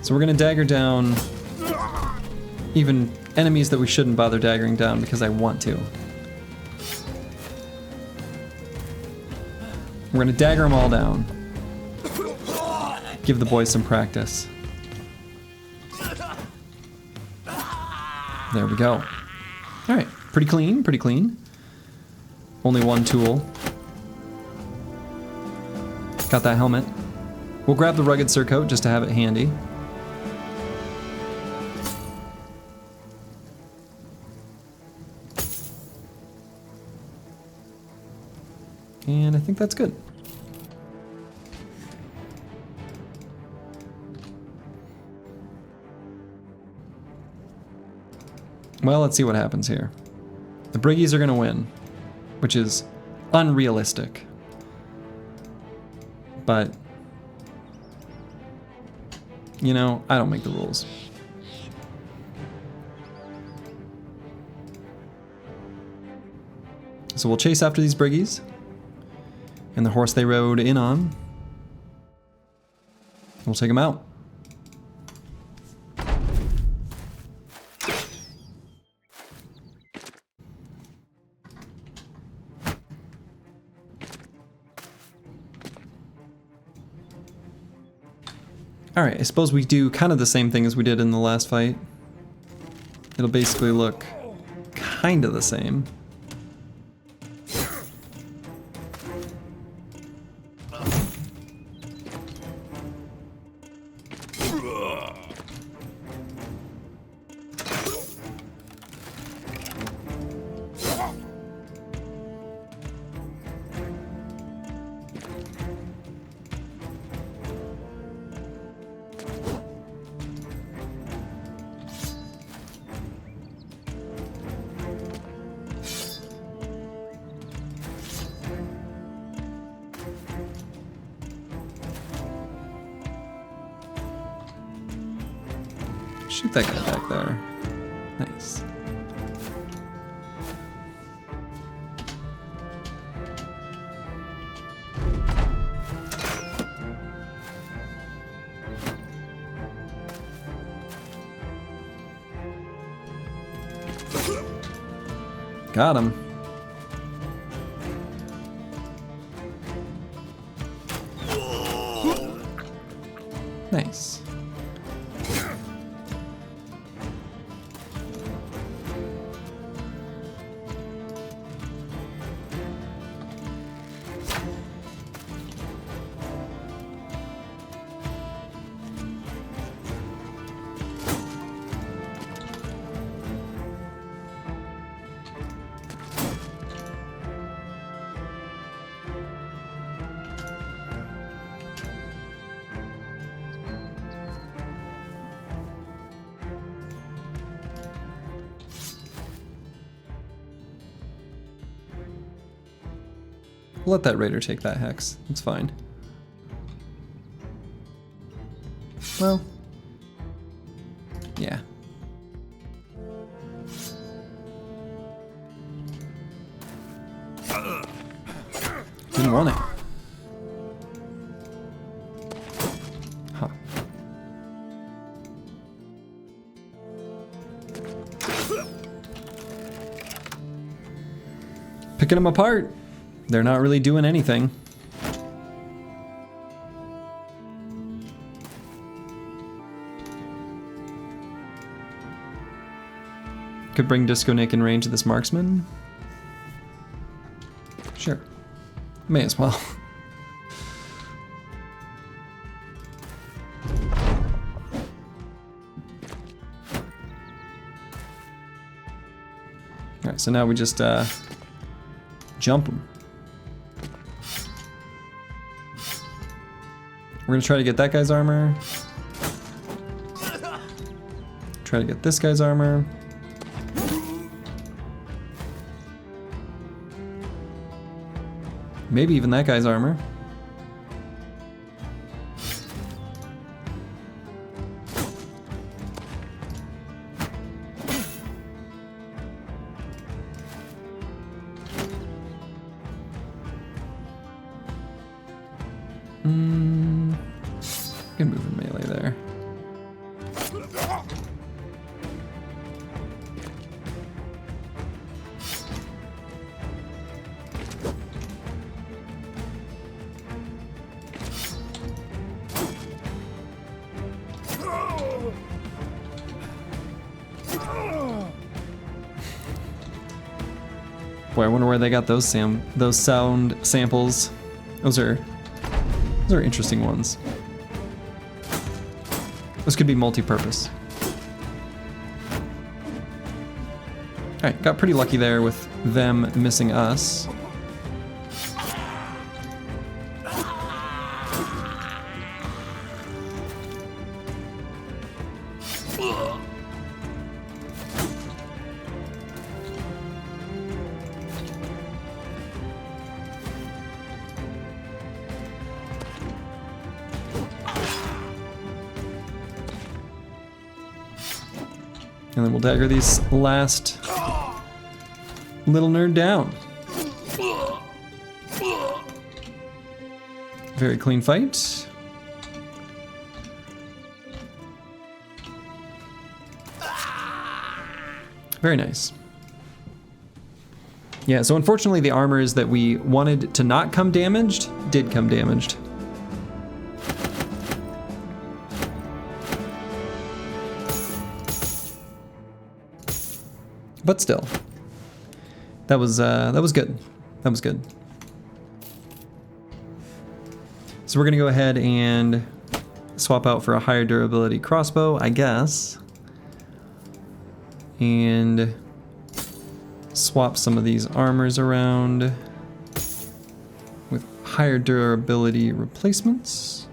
So we're gonna dagger down even enemies that we shouldn't bother daggering down because I want to. We're gonna dagger them all down. Give the boys some practice. There we go. Alright, pretty clean, pretty clean. Only one tool. Got that helmet. We'll grab the rugged surcoat just to have it handy. And I think that's good. Well, let's see what happens here. The Briggies are gonna win, which is unrealistic. But, you know, I don't make the rules. So we'll chase after these Briggies. And the horse they rode in on. We'll take them out. Alright, I suppose we do kind of the same thing as we did in the last fight. It'll basically look kind of the same. Shoot that guy back there. Nice. Got him. Nice. Let that raider take that hex. It's fine. Well, yeah. Didn't want it. Huh. Picking them apart. They're not really doing anything. Could bring Disco Nick in range of this marksman. Sure. May as well. Alright, so now we just jump them. We're gonna try to get that guy's armor. Try to get this guy's armor. Maybe even that guy's armor. Can move in melee there. Boy, I wonder where they got those sound samples. Those are interesting ones. This could be multi-purpose. Alright, got pretty lucky there with them missing us. And then we'll dagger these last little nerd down. Very clean fight. Very nice. Yeah, so unfortunately the armors that we wanted to not come damaged did come damaged. But still, that was good. That was good. So we're gonna go ahead and swap out for a higher durability crossbow, I guess, and swap some of these armors around with higher durability replacements.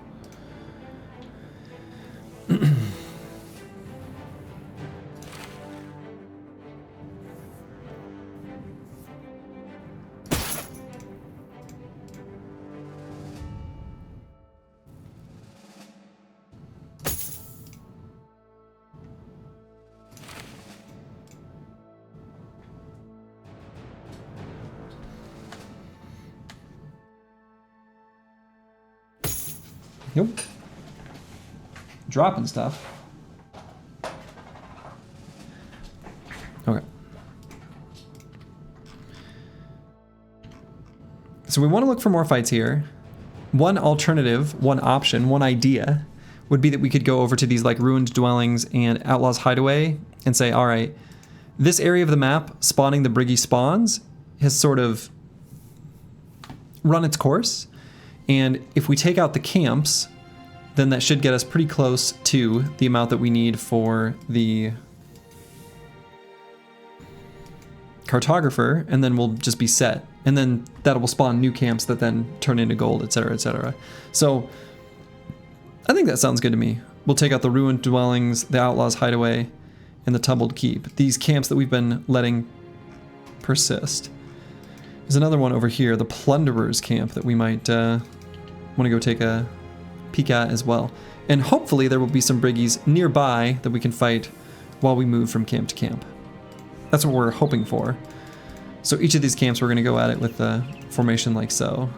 Nope. Dropping stuff. Okay. So we want to look for more fights here. One alternative, one option, one idea would be that we could go over to these like ruined dwellings and Outlaw's Hideaway and say, all right, this area of the map spawning the Briggy spawns has sort of run its course. And if we take out the camps, then that should get us pretty close to the amount that we need for the cartographer, and then we'll just be set. And then that will spawn new camps that then turn into gold, etc., etc. So I think that sounds good to me. We'll take out the ruined dwellings, the Outlaw's Hideaway, and the Tumbled Keep. These camps that we've been letting persist. There's another one over here, the Plunderer's Camp, that we might want to go take a peek at as well. And hopefully there will be some Briggies nearby that we can fight while we move from camp to camp. That's what we're hoping for. So each of these camps we're going to go at it with the formation like so.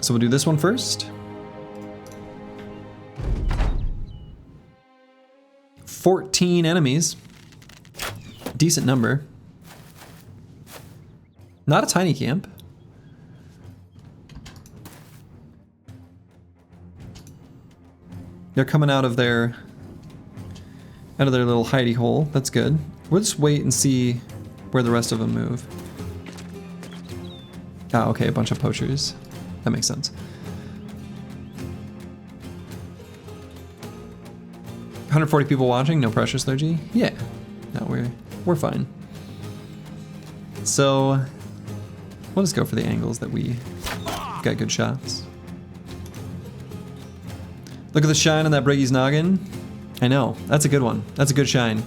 So we'll do this one first. 14 enemies. Decent number. Not a tiny camp. They're coming out of their little hidey hole. That's good. We'll just wait and see where the rest of them move. Ah, okay, a bunch of poachers. That makes sense. 140 people watching, no pressure, Slurgy? Yeah. No, we're fine. So we'll just go for the angles that we got good shots. Look at the shine on that Briggy's noggin. I know, that's a good one. That's a good shine.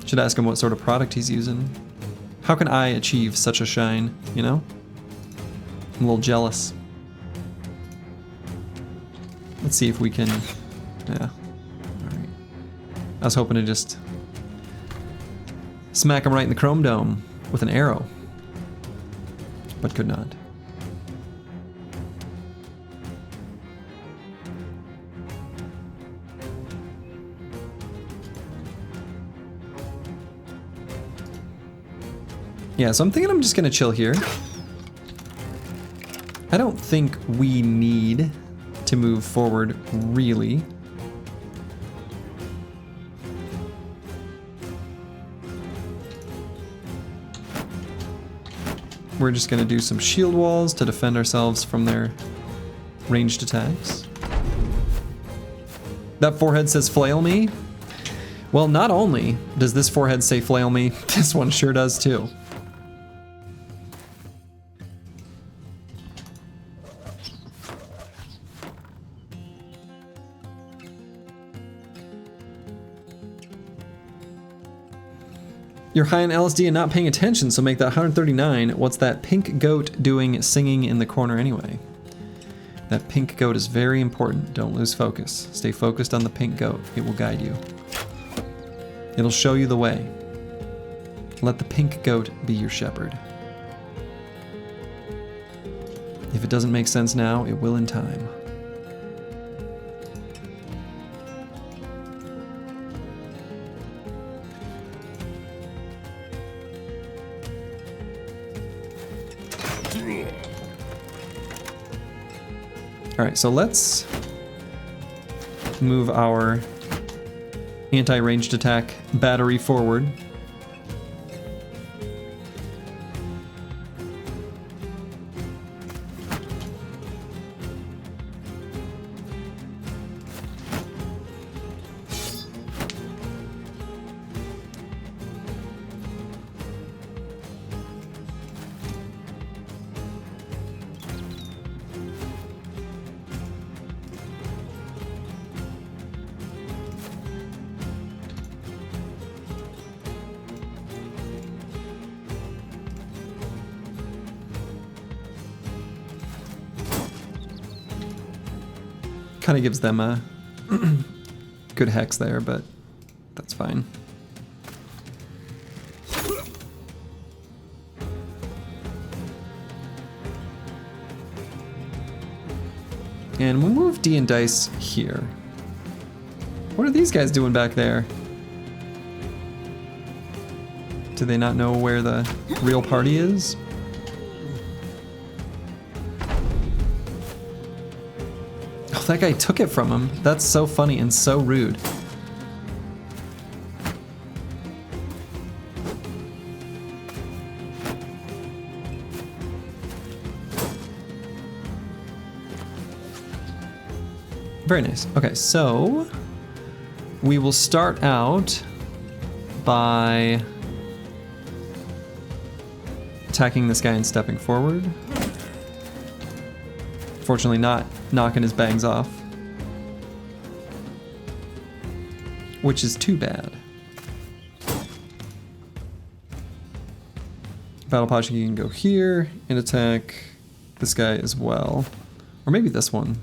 Should ask him what sort of product he's using. How can I achieve such a shine, you know? I'm a little jealous. Let's see if we can, yeah. All right. I was hoping to just smack him right in the chrome dome with an arrow, but could not. Yeah, so I'm thinking I'm just gonna chill here. I don't think we need to move forward, really. We're just going to do some shield walls to defend ourselves from their ranged attacks. That forehead says flail me. Well, not only does this forehead say flail me, this one sure does too. You're high on LSD and not paying attention, so make that 139. What's that pink goat doing singing in the corner anyway? That pink goat is very important. Don't lose focus. Stay focused on the pink goat. It will guide you. It'll show you the way. Let the pink goat be your shepherd. If it doesn't make sense now, it will in time. All right, so let's move our anti-ranged attack battery forward. Kind of gives them a good hex there, but that's fine. And we'll move D and Dice here. What are these guys doing back there? Do they not know where the real party is? That guy took it from him. That's so funny and so rude. Very nice. Okay, so we will start out by attacking this guy and stepping forward. Fortunately not knocking his bangs off, which is too bad. Battle Posture can go here and attack this guy as well. Or maybe this one.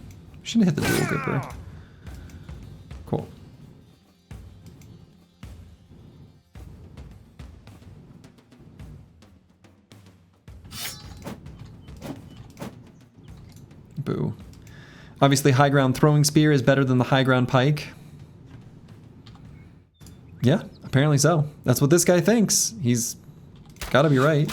Shouldn't hit the dual gripper. Cool. Boo. Obviously, high ground throwing spear is better than the high ground pike. Yeah, apparently so. That's what this guy thinks. He's gotta be right.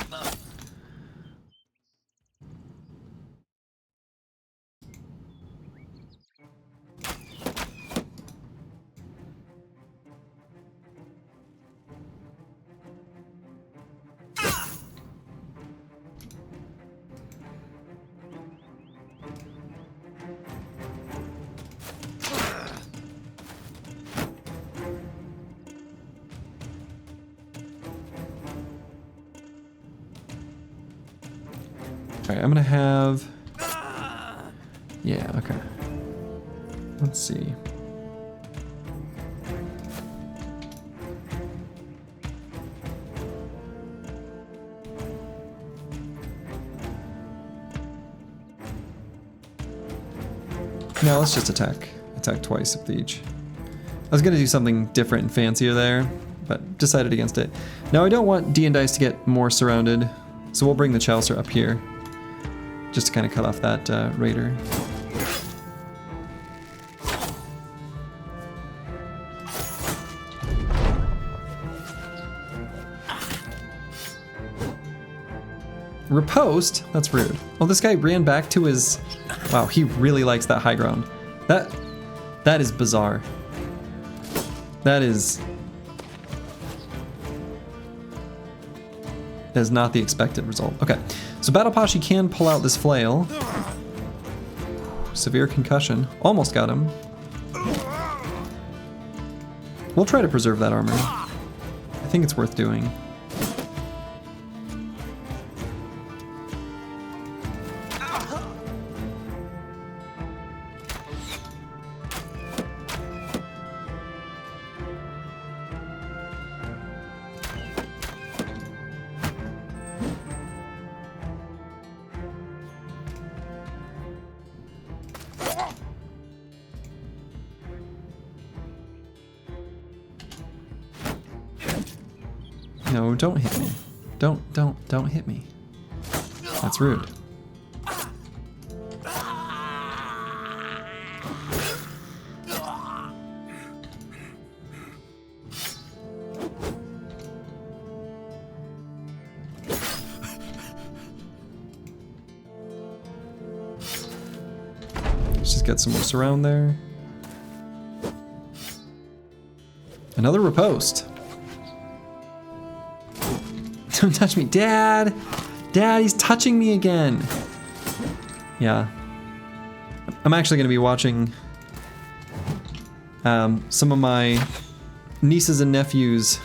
Alright, I'm gonna have... Yeah, okay. Let's see. No, let's just attack. Attack twice with each. I was gonna do something different and fancier there, but decided against it. Now I don't want D and Dice to get more surrounded, so we'll bring the Chalicer up here. Just to kind of cut off that raider. Riposte? That's rude. Oh, this guy ran back to his... Wow, he really likes that high ground. That is bizarre. That is not the expected result. Okay, so Battle Pashi can pull out this flail. Severe concussion. Almost got him. We'll try to preserve that armor. I think it's worth doing. No, don't hit me. Don't hit me. That's rude. Let's just get some more surround there. Another riposte. Don't touch me, Dad! Dad, he's touching me again! Yeah. I'm actually going to be watching some of my nieces and nephews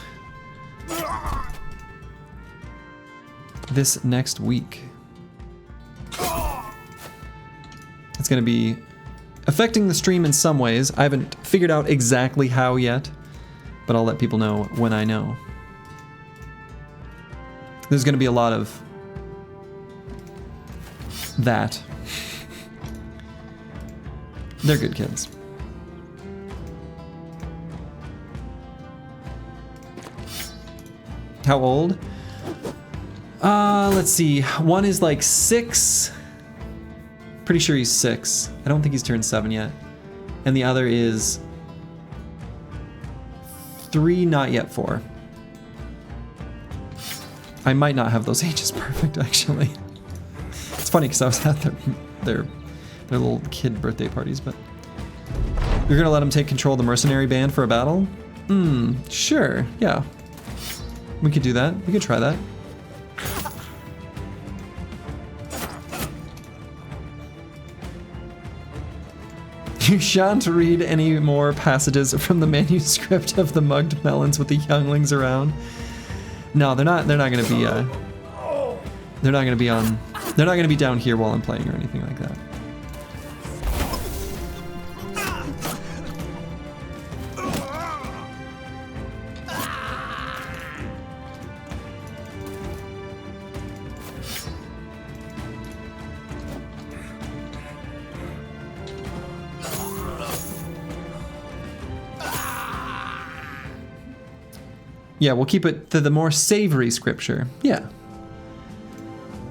this next week. It's going to be affecting the stream in some ways. I haven't figured out exactly how yet, but I'll let people know when I know. There's going to be a lot of that. They're good kids. How old? Let's see. One is like 6. Pretty sure he's 6. I don't think he's turned 7 yet. And the other is 3, not yet 4. I might not have those ages perfect, actually. It's funny because I was at their little kid birthday parties, but... You're gonna let him take control of the mercenary band for a battle? Sure, yeah. We could do that. We could try that. You shan't read any more passages from the manuscript of the mugged melons with the younglings around. No, they're not gonna be they're not gonna be down here while I'm playing or anything like that. Yeah, we'll keep it to the more savory scripture. Yeah.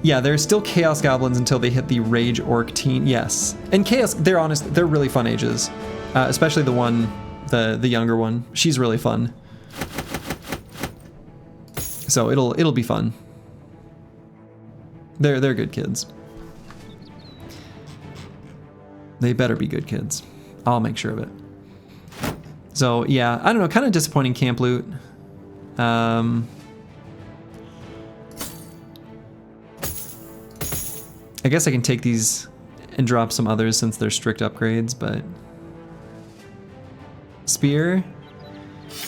Yeah, there's still Chaos Goblins until they hit the Rage Orc teen. Yes. And Chaos, they're honest, they're really fun ages. Especially the one, the younger one. She's really fun. So it'll be fun. They're good kids. They better be good kids. I'll make sure of it. So yeah, I don't know, kind of disappointing camp loot. I guess I can take these and drop some others since they're strict upgrades, but... Spear?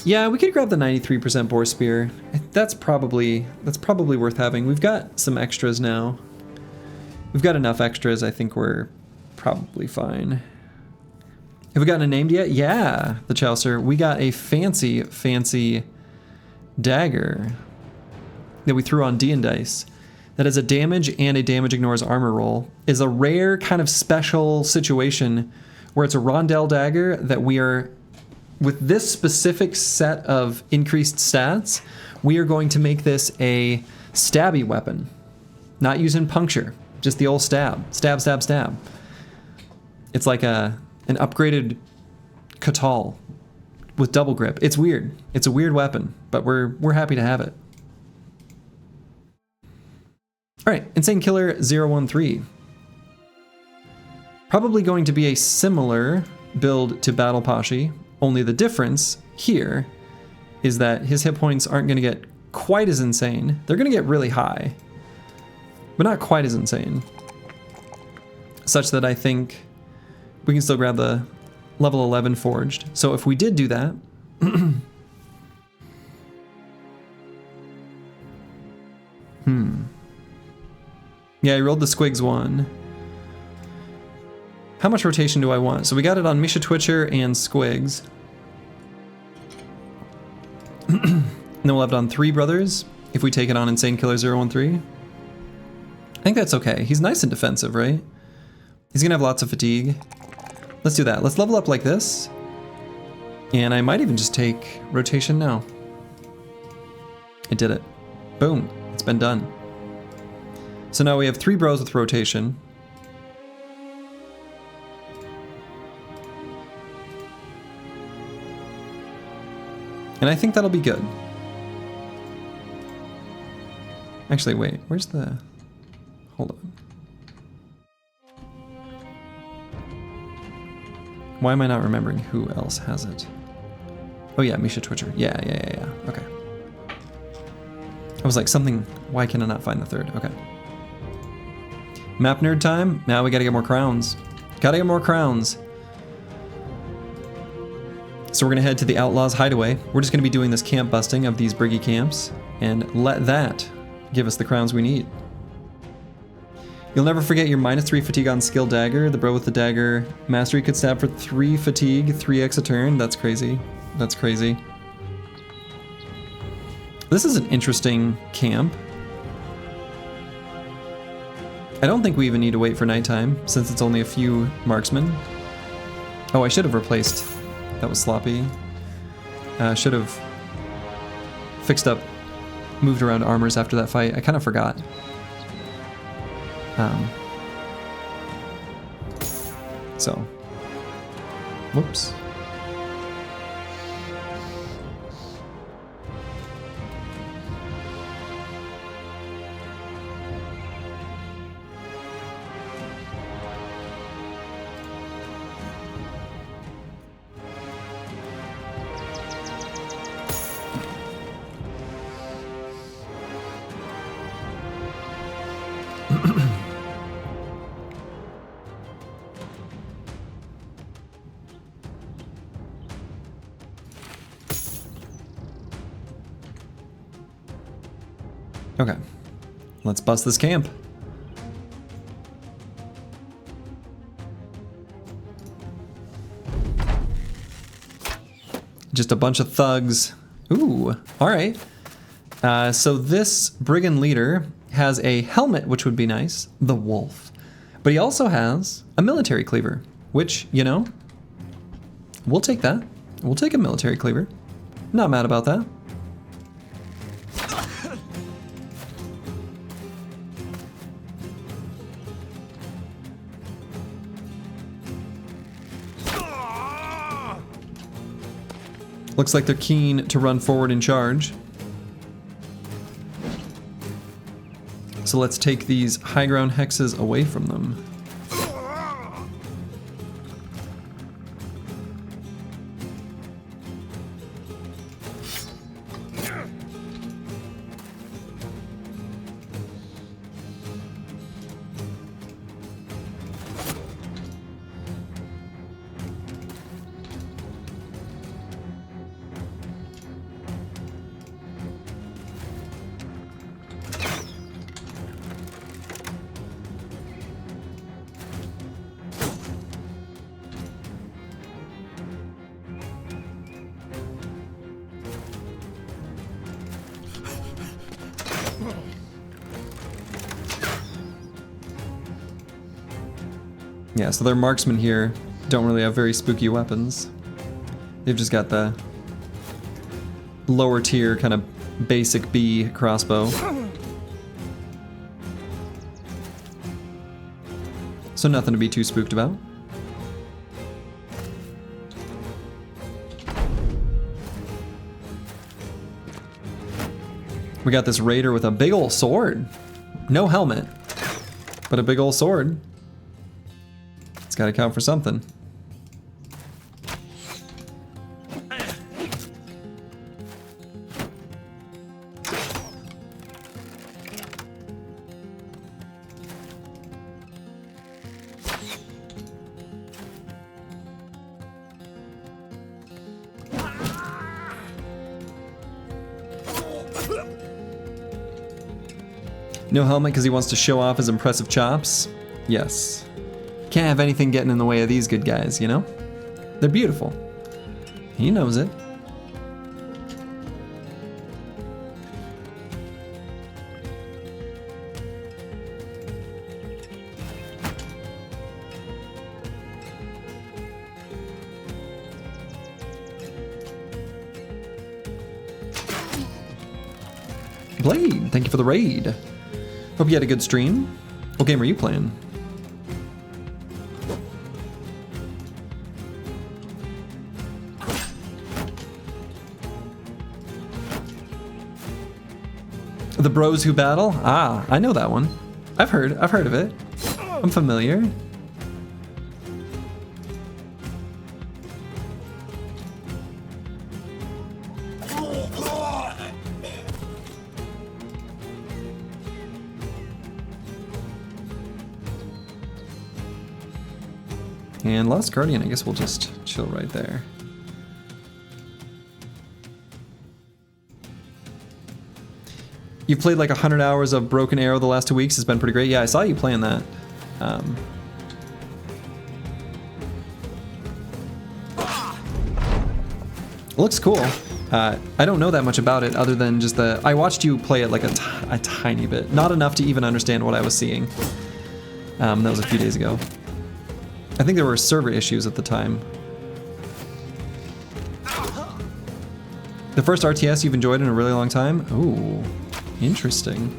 Yeah, we could grab the 93% Boar Spear. That's probably worth having. We've got some extras now. We've got enough extras, I think we're probably fine. Have we gotten a named yet? Yeah, the Chaucer. We got a fancy dagger that we threw on D and dice. That is a damage and a damage ignores armor roll. Is a rare kind of special situation where it's a rondel dagger that we are, with this specific set of increased stats, we are going to make this a stabby weapon. Not using puncture, just the old stab. Stab, stab, stab. It's like an upgraded Katal with double grip. It's weird. It's a weird weapon, but we're happy to have it. All right, Insane Killer 013. Probably going to be a similar build to Battle Pashi, only the difference here is that his hit points aren't going to get quite as insane. They're going to get really high, but not quite as insane. Such that I think we can still grab the level 11 forged. So if we did do that, yeah, I rolled the Squigs one. How much rotation do I want? So we got it on Misha Twitcher and Squigs. And then we'll have it on 3 brothers if we take it on Insane Killer 013. I think that's okay. He's nice and defensive, right? He's gonna have lots of fatigue. Let's do that. Let's level up like this. And I might even just take rotation now. I did it. Boom. It's been done. So now we have 3 bros with rotation. And I think that'll be good. Actually, wait, where's the... Hold on. Why am I not remembering who else has it? Oh yeah, Misha Twitcher. Yeah. Okay. I was like, something... Why can I not find the 3rd? Okay. Map nerd time? Now we gotta get more crowns. Gotta get more crowns. So we're gonna head to the Outlaws Hideaway. We're just gonna be doing this camp busting of these Briggy camps and let that give us the crowns we need. You'll never forget your -3 fatigue on skill dagger. The bro with the dagger mastery could stab for 3 fatigue, 3x a turn. That's crazy. That's crazy. This is an interesting camp. I don't think we even need to wait for nighttime since it's only a few marksmen. Oh, I should have replaced. That was sloppy. Should have fixed up, moved around armors after that fight. I kind of forgot. So, whoops. Okay, let's bust this camp. Just a bunch of thugs. Ooh, all right. So this brigand leader has a helmet, which would be nice, the wolf. But he also has a military cleaver, which, you know, we'll take that. We'll take a military cleaver. Not mad about that. Looks like they're keen to run forward and charge. So let's take these high ground hexes away from them. Yeah, so their marksmen here don't really have very spooky weapons. They've just got the lower tier kind of basic B crossbow. So nothing to be too spooked about. We got this raider with a big ol' sword. No helmet, but a big old sword. It's got to count for something. No helmet because he wants to show off his impressive chops? Yes. Can't have anything getting in the way of these good guys, you know? They're beautiful. He knows it. Blade, thank you for the raid. Hope you had a good stream. What game are you playing? The Bros Who Battle? Ah, I know that one. I've heard of it. I'm familiar. And Lost Guardian, I guess we'll just chill right there. You've played like 100 hours of Broken Arrow the last 2 weeks. It's been pretty great. Yeah, I saw you playing that. It looks cool. I don't know that much about it other than just I watched you play it like a tiny bit. Not enough to even understand what I was seeing. That was a few days ago. I think there were server issues at the time. The first RTS you've enjoyed in a really long time? Ooh, interesting.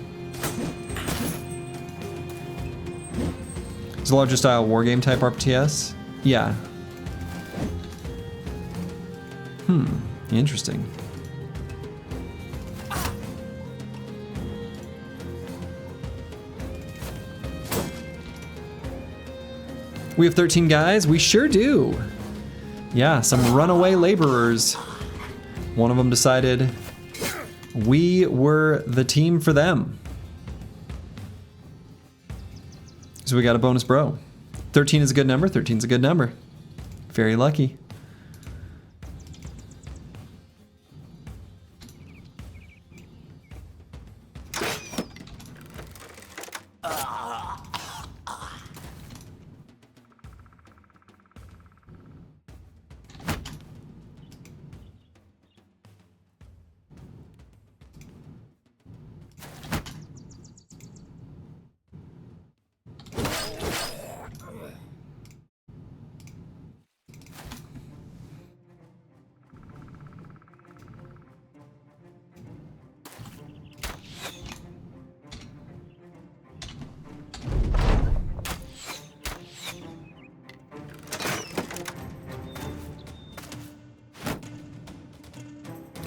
It's a larger style wargame type RTS? Yeah. Interesting. We have 13 guys? We sure do. Yeah, some runaway laborers. One of them decided we were the team for them. So we got a bonus bro. 13 is a good number. 13 is a good number. Very lucky.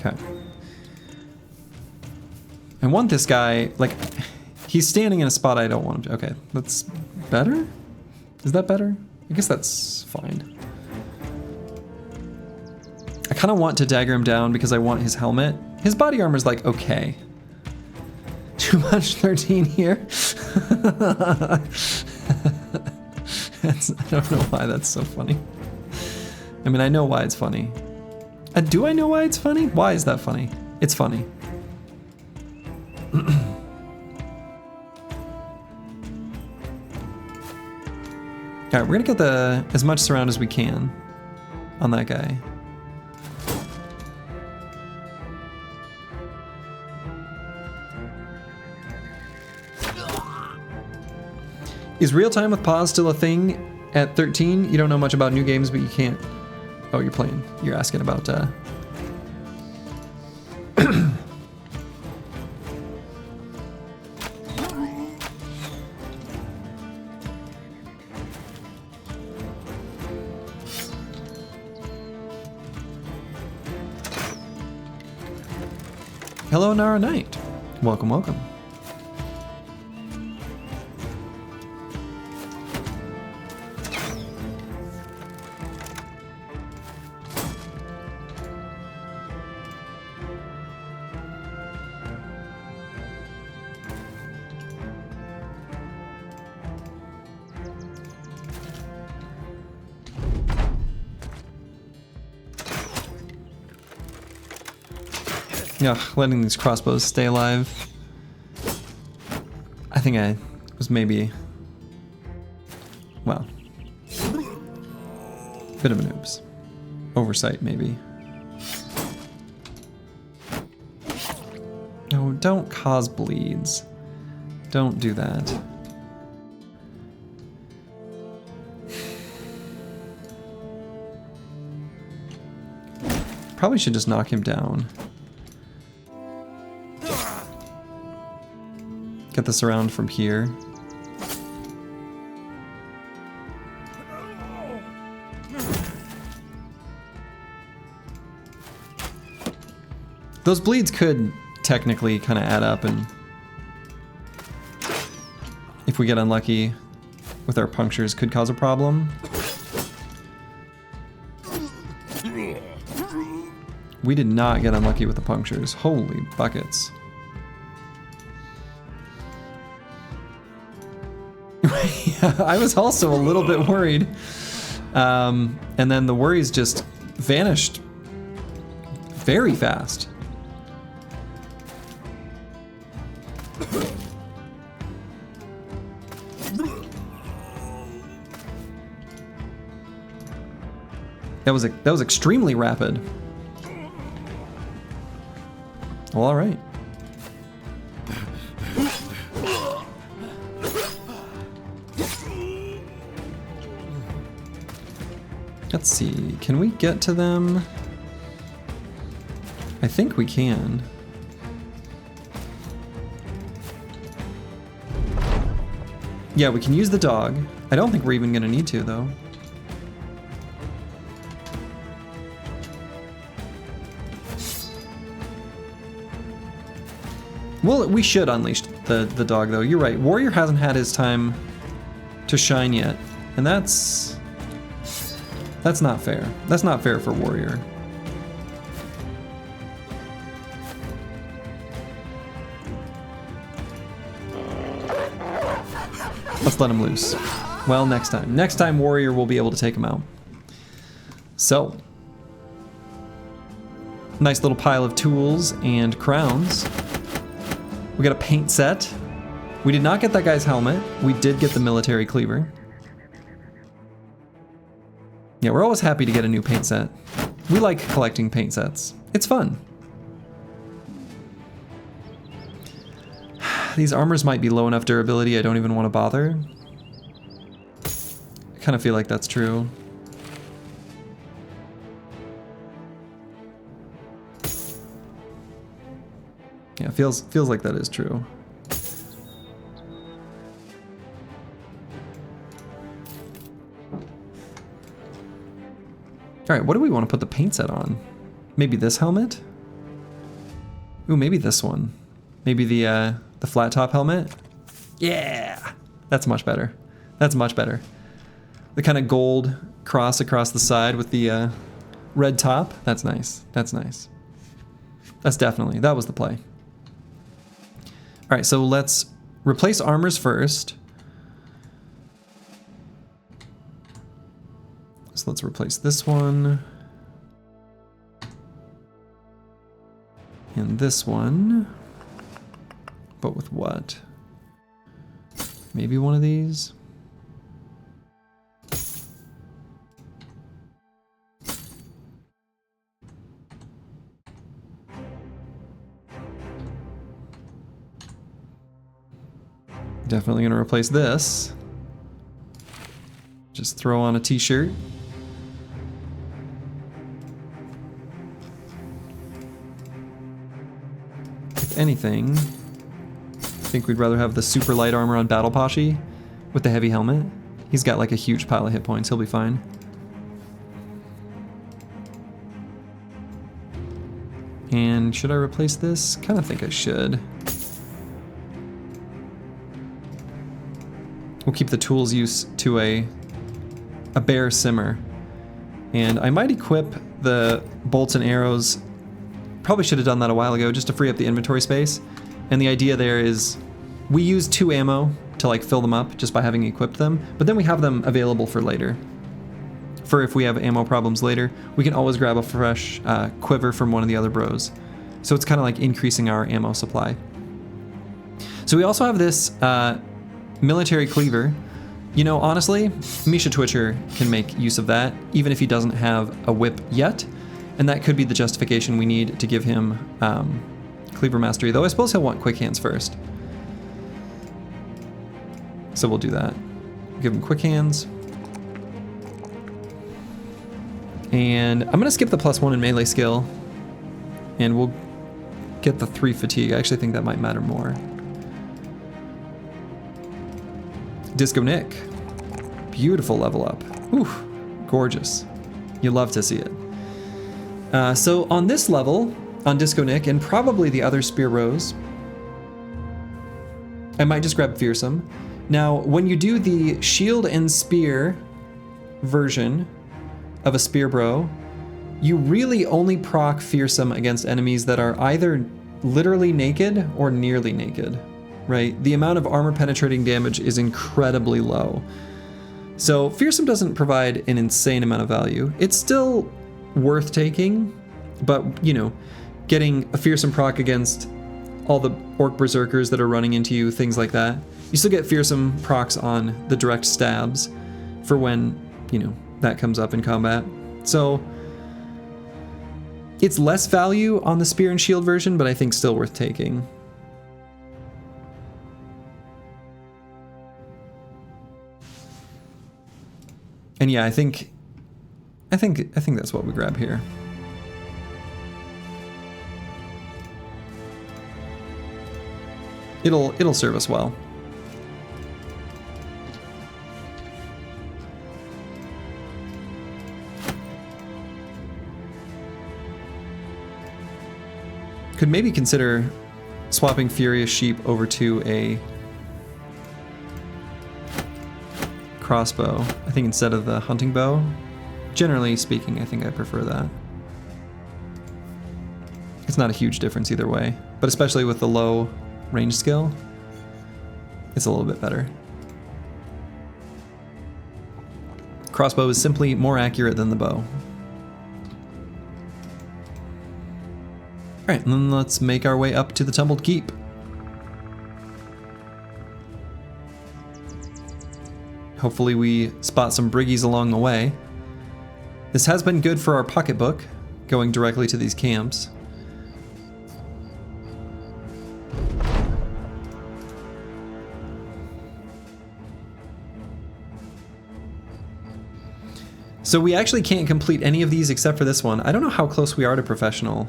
Okay. I want this guy, like, he's standing in a spot I don't want him to. Okay, that's better? Is that better? I guess that's fine. I kind of want to dagger him down because I want his helmet. His body armor's like, okay. Too much 13 here? I don't know why that's so funny. I mean, I know why it's funny. Do I know why it's funny? Why is that funny? It's funny. Alright, we're gonna get as much surround as we can on that guy. Is real time with pause still a thing at 13? You don't know much about new games, but you can't. Oh, you're playing. You're asking about Hello, Nara Knight. Welcome, welcome. Ugh, letting these crossbows stay alive. I think I was maybe, well, bit of an oops. Oversight, maybe. No, don't cause bleeds. Don't do that. Probably should just knock him down. Get this around from here. Those bleeds could technically kind of add up, and if we get unlucky with our punctures, could cause a problem. We did not get unlucky with the punctures. Holy buckets. Yeah, I was also a little bit worried. And then the worries just vanished very fast. That was extremely rapid. Well, all right. Let's see, can we get to them? I think we can. Yeah, we can use the dog. I don't think we're even gonna need to, though. Well, we should unleash the dog, though. You're right. Warrior hasn't had his time to shine yet, and that's not fair. That's not fair for Warrior. Let's let him loose. Well, next time. Next time, Warrior will be able to take him out. So, nice little pile of tools and crowns. We got a paint set. We did not get that guy's helmet. We did get the military cleaver. Yeah, we're always happy to get a new paint set. We like collecting paint sets. It's fun. These armors might be low enough durability I don't even want to bother. I kind of feel like that's true. Yeah, feels like that is true. All right, what do we want to put the paint set on? Maybe this helmet? Ooh, maybe this one. Maybe the flat top helmet? Yeah, that's much better. That's much better. The kind of gold cross across the side with the red top. That's nice. That's nice. That was the play. All right, so let's replace armors first. So let's replace this one. And this one. But with what? Maybe one of these? Definitely gonna replace this. Just throw on a t-shirt. If anything, I think we'd rather have the super light armor on Battle Pashi with the heavy helmet. He's got like a huge pile of hit points, he'll be fine. And should I replace this? Kind of think I should. We'll keep the tools use to a bear simmer. And I might equip the bolts and arrows. Probably should have done that a while ago just to free up the inventory space. And the idea there is we use 2 ammo to like fill them up just by having equipped them, but then we have them available for later. For if we have ammo problems later, we can always grab a fresh quiver from one of the other bros. So it's kind of like increasing our ammo supply. So we also have this military cleaver. You know, honestly, Misha Twitcher can make use of that, even if he doesn't have a whip yet. And that could be the justification we need to give him cleaver mastery, though I suppose he'll want quick hands first. So we'll do that. Give him quick hands. And I'm gonna skip the +1 in melee skill, and we'll get the 3 fatigue. I actually think that might matter more. Disco Nick. Beautiful level up. Ooh, gorgeous. You love to see it. So on this level, on Disco Nick, and probably the other Spear Bros, I might just grab Fearsome. Now, when you do the Shield and Spear version of a Spear Bro, you really only proc Fearsome against enemies that are either literally naked or nearly naked, right? The amount of armor penetrating damage is incredibly low. So Fearsome doesn't provide an insane amount of value. It's still worth taking, but you know, getting a Fearsome proc against all the Orc Berserkers that are running into you, things like that. You still get Fearsome procs on the direct stabs for when, you know, that comes up in combat. So it's less value on the Spear and Shield version, but I think still worth taking. And yeah, I think that's what we grab here. It'll serve us well. Could maybe consider swapping Furious Sheep over to a crossbow, I think, instead of the hunting bow. Generally speaking, I think I prefer that. It's not a huge difference either way, but especially with the low range skill, it's a little bit better. Crossbow is simply more accurate than the bow. Alright, and then let's make our way up to the Tumbled Keep. Hopefully we spot some briggies along the way. This has been good for our pocketbook, going directly to these camps. So we actually can't complete any of these except for this one. I don't know how close we are to professional.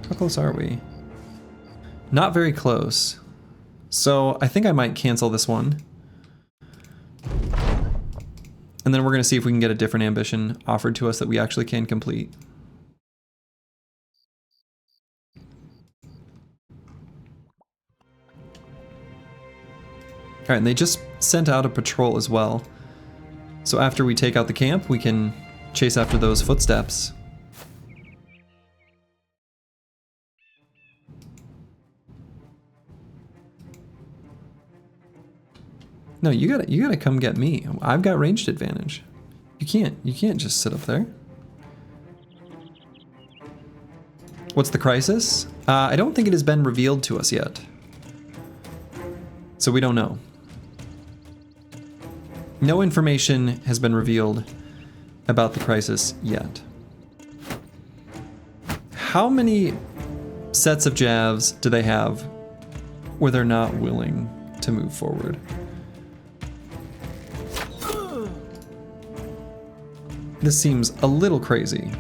How close are we? Not very close. So I think I might cancel this one. And then we're going to see if we can get a different ambition offered to us that we actually can complete. Alright, and they just sent out a patrol as well. So after we take out the camp, we can chase after those footsteps. No, you gotta come get me. I've got ranged advantage. You can't just sit up there. What's the crisis? I don't think it has been revealed to us yet. So we don't know. No information has been revealed about the crisis yet. How many sets of jabs do they have where they're not willing to move forward? This seems a little crazy.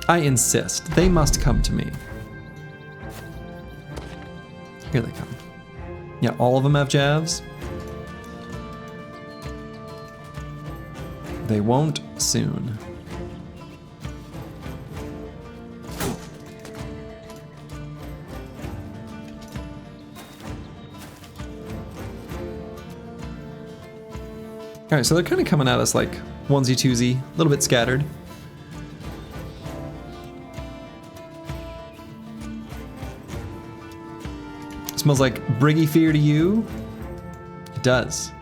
I insist. They must come to me. Here they come. Yeah, all of them have jabs. They won't soon. Alright, so they're kind of coming at us like onesie twosie, a little bit scattered. Smells like Briggy fear to you? It does.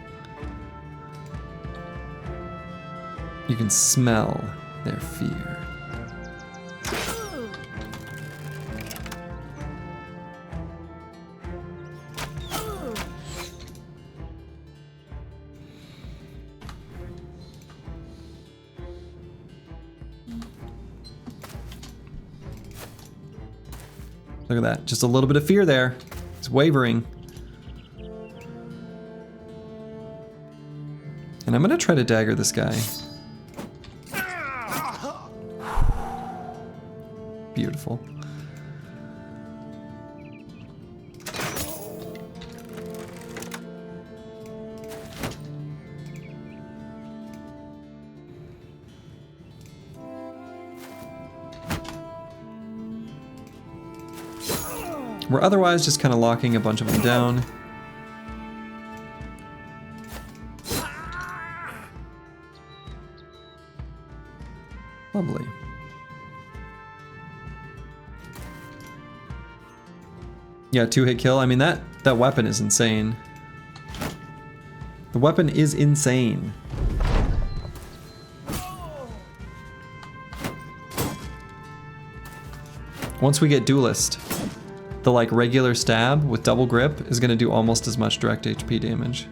You can smell their fear. Look at that, just a little bit of fear there. It's wavering. And I'm gonna try to dagger this guy. Beautiful. We're otherwise just kind of locking a bunch of them down. Lovely. Yeah, 2-hit kill. I mean, that weapon is insane. The weapon is insane. Once we get Duelist, the like regular stab with double grip is gonna do almost as much direct HP damage.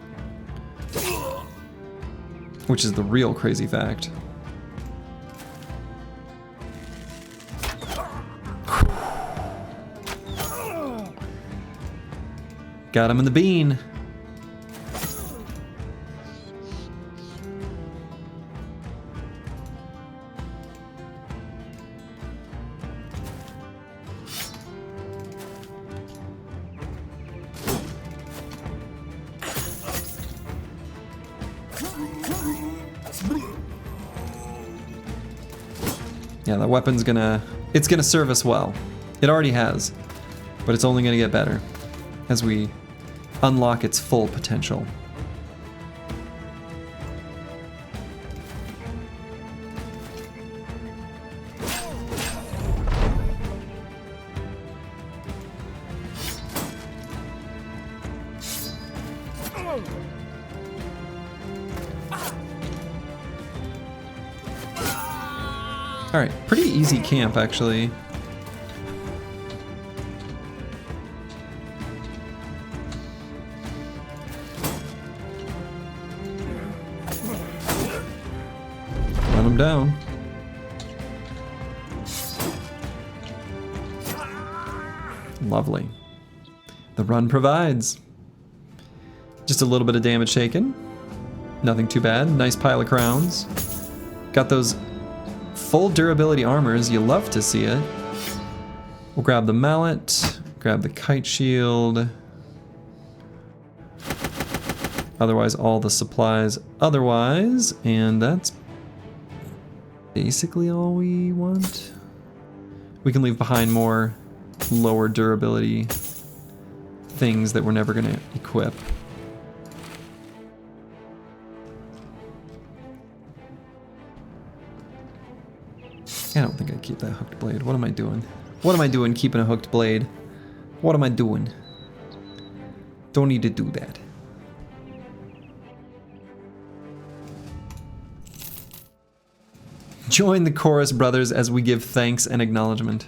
Which is the real crazy fact. Got him in the bean. Yeah, that weapon's it's gonna serve us well. It already has, but it's only gonna get better as we unlock its full potential. Alright, pretty easy camp actually. Run him down. Lovely. The run provides. Just a little bit of damage taken. Nothing too bad. Nice pile of crowns. Got those full durability armors, you love to see it. We'll grab the mallet, grab the kite shield. Otherwise, all the supplies otherwise, and that's basically all we want. We can leave behind more lower durability things that we're never gonna equip. I don't think I keep that hooked blade. What am I doing? What am I doing keeping a hooked blade? What am I doing? Don't need to do that. Join the chorus, brothers, as we give thanks and acknowledgement.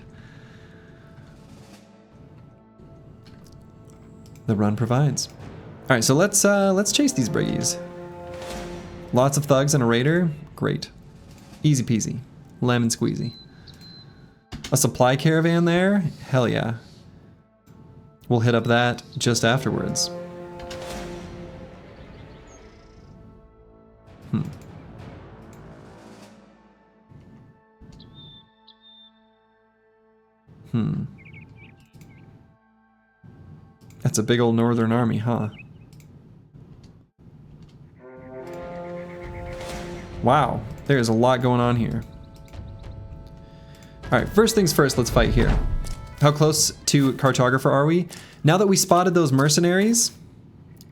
The run provides. All right, so let's chase these briggies. Lots of thugs and a raider. Great. Easy peasy. Lemon squeezy. A supply caravan there? Hell yeah. We'll hit up that just afterwards. That's a big old northern army, huh? Wow, there's a lot going on here. Alright, first things first, let's fight here. How close to cartographer are we? Now that we spotted those mercenaries,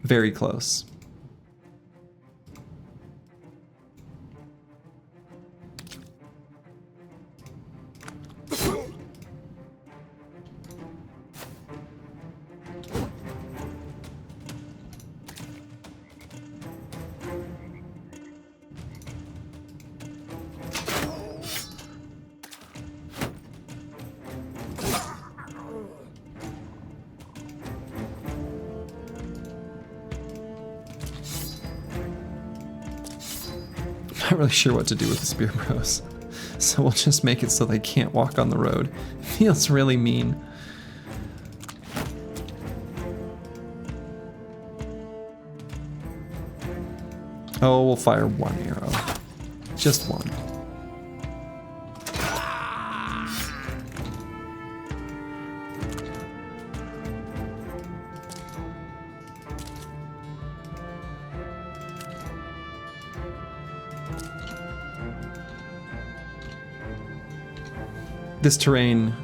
very close. I'm not really sure what to do with the spear bros. So we'll just make it so they can't walk on the road. Feels really mean. Oh, we'll fire one arrow. Just one. This terrain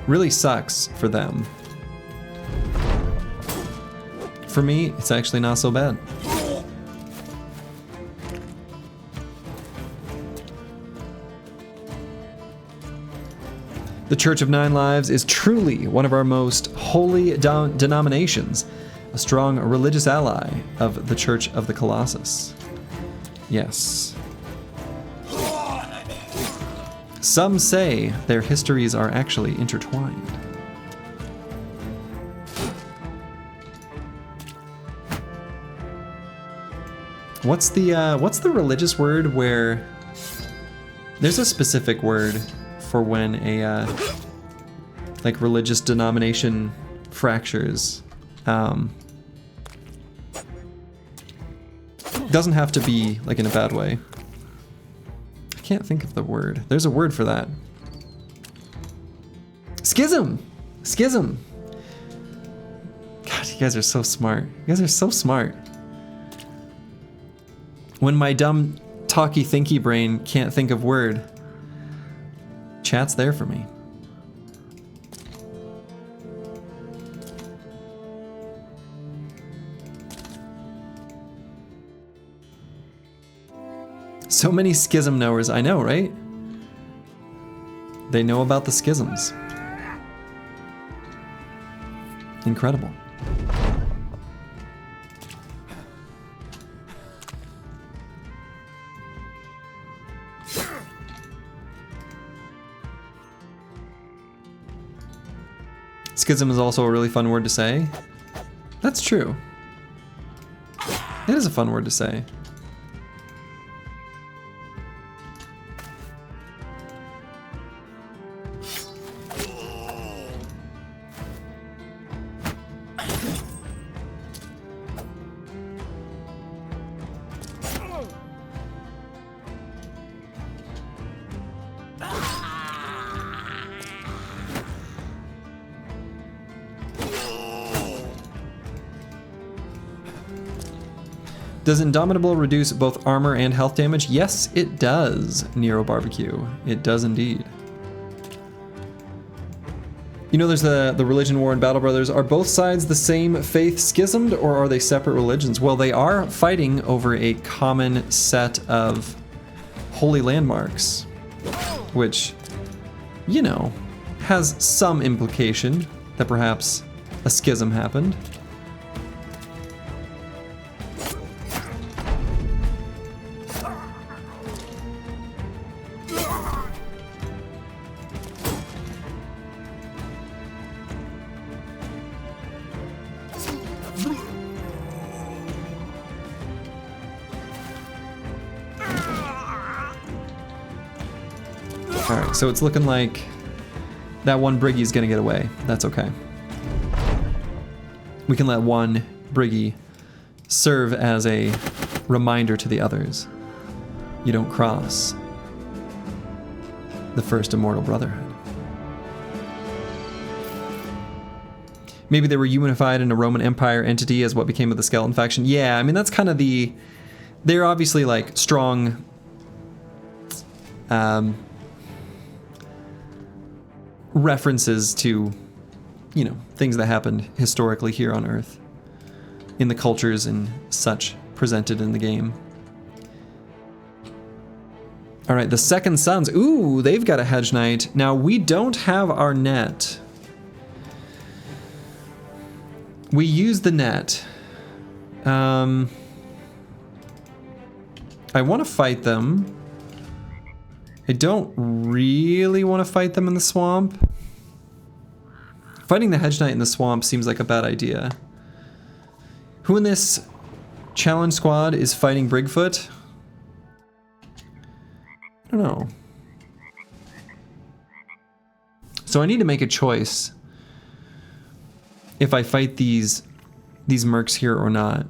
really sucks for them. For me, it's actually not so bad. The Church of Nine Lives is truly one of our most holy denominations, a strong religious ally of the Church of the Colossus. Yes. Some say their histories are actually intertwined. What's the religious word where there's a specific word for when a like religious denomination fractures? Doesn't have to be like in a bad way. I can't think of the word. There's a word for that. Schism! Schism! God, you guys are so smart. You guys are so smart. When my dumb, talky, thinky brain can't think of word, chat's there for me. So many schism knowers, I know, right? They know about the schisms. Incredible. Schism is also a really fun word to say. That's true. It is a fun word to say. Does Indomitable reduce both armor and health damage? Yes, it does, Nero Barbecue. It does indeed. You know, there's the religion war in Battle Brothers. Are both sides the same faith schismed, or are they separate religions? Well, they are fighting over a common set of holy landmarks, which, you know, has some implication that perhaps a schism happened. Alright, so it's looking like that one Briggie's gonna get away. That's okay. We can let one Briggie serve as a reminder to the others. You don't cross the first immortal brotherhood. Maybe they were unified in a Roman Empire entity as what became of the Skeleton faction. Yeah, I mean, that's kind of the... They're obviously, like, strong... references to, you know, things that happened historically here on Earth, in the cultures and such presented in the game. All right, the Second Sons. Ooh, they've got a Hedge Knight. Now, we don't have our net. We use the net. I want to fight them. I don't really want to fight them in the swamp. Fighting the Hedge Knight in the swamp seems like a bad idea. Who in this challenge squad is fighting Brigfoot? don't know. So I need to make a choice if I fight these mercs here or not.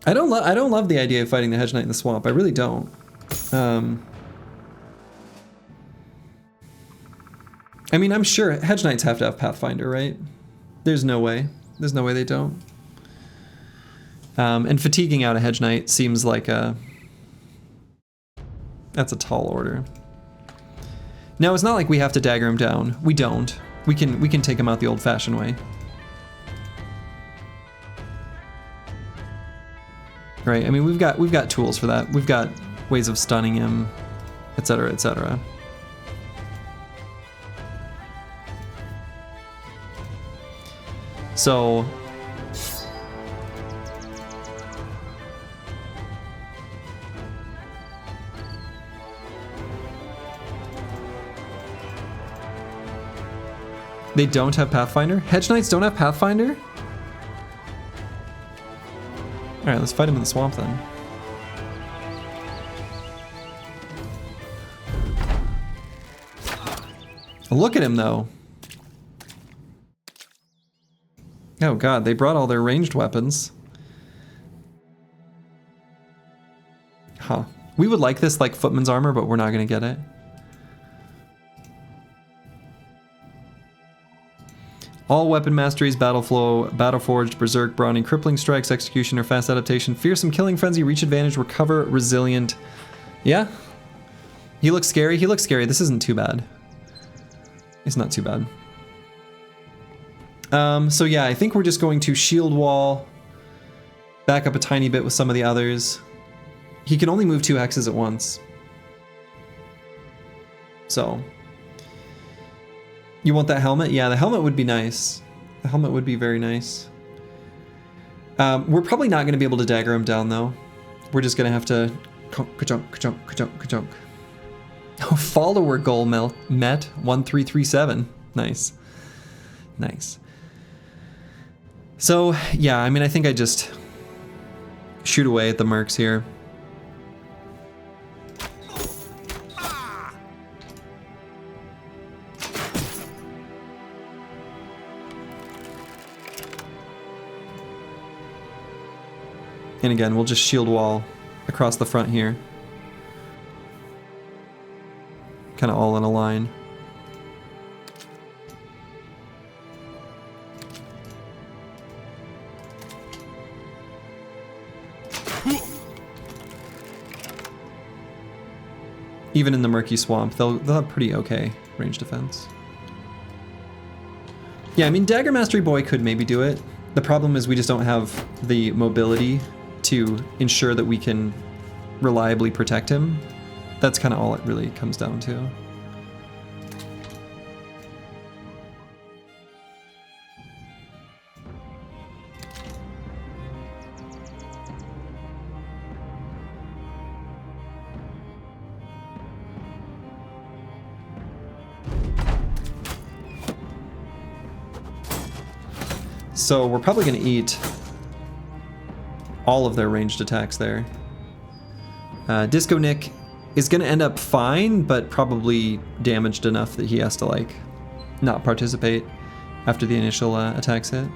I don't love the idea of fighting the Hedge Knight in the swamp. I really don't. I mean, I'm sure Hedge Knights have to have Pathfinder, right? There's no way. There's no way they don't. And fatiguing out a Hedge Knight seems like that's a tall order. Now, it's not like we have to dagger him down. We don't. We can take him out the old-fashioned way. Right? I mean, we've got tools for that. We've got ways of stunning him, etc., etc. So they don't have Pathfinder? Hedge Knights don't have Pathfinder? Alright, let's fight him in the swamp then. Look at him though. Oh god, they brought all their ranged weapons. Huh. We would like this like footman's armor, but we're not gonna get it. All weapon masteries, battle flow, battle forged, berserk, brawny, crippling strikes, execution, or fast adaptation, fearsome, killing frenzy, reach advantage, recover, resilient. Yeah. He looks scary. He looks scary. This isn't too bad. It's not too bad. So yeah, I think we're just going to shield wall, back up a tiny bit with some of the others. He can only move 2 hexes at once. So. You want that helmet? Yeah, the helmet would be nice. The helmet would be very nice. We're probably not going to be able to dagger him down, though. We're just going to have to... Ka-chunk, ka-chunk, ka-chunk, ka-chunk. Oh, follower goal met. 1337. Nice. Nice. So, yeah, I mean, I think I just shoot away at the mercs here. And again, we'll just shield wall across the front here. Kind of all in a line. Even in the murky swamp, they'll have pretty okay range defense. Yeah, I mean, Dagger Mastery Boy could maybe do it. The problem is we just don't have the mobility to ensure that we can reliably protect him. That's kind of all it really comes down to. So we're probably going to eat all of their ranged attacks there. Disco Nick is going to end up fine, but probably damaged enough that he has to like not participate after the initial attacks hit.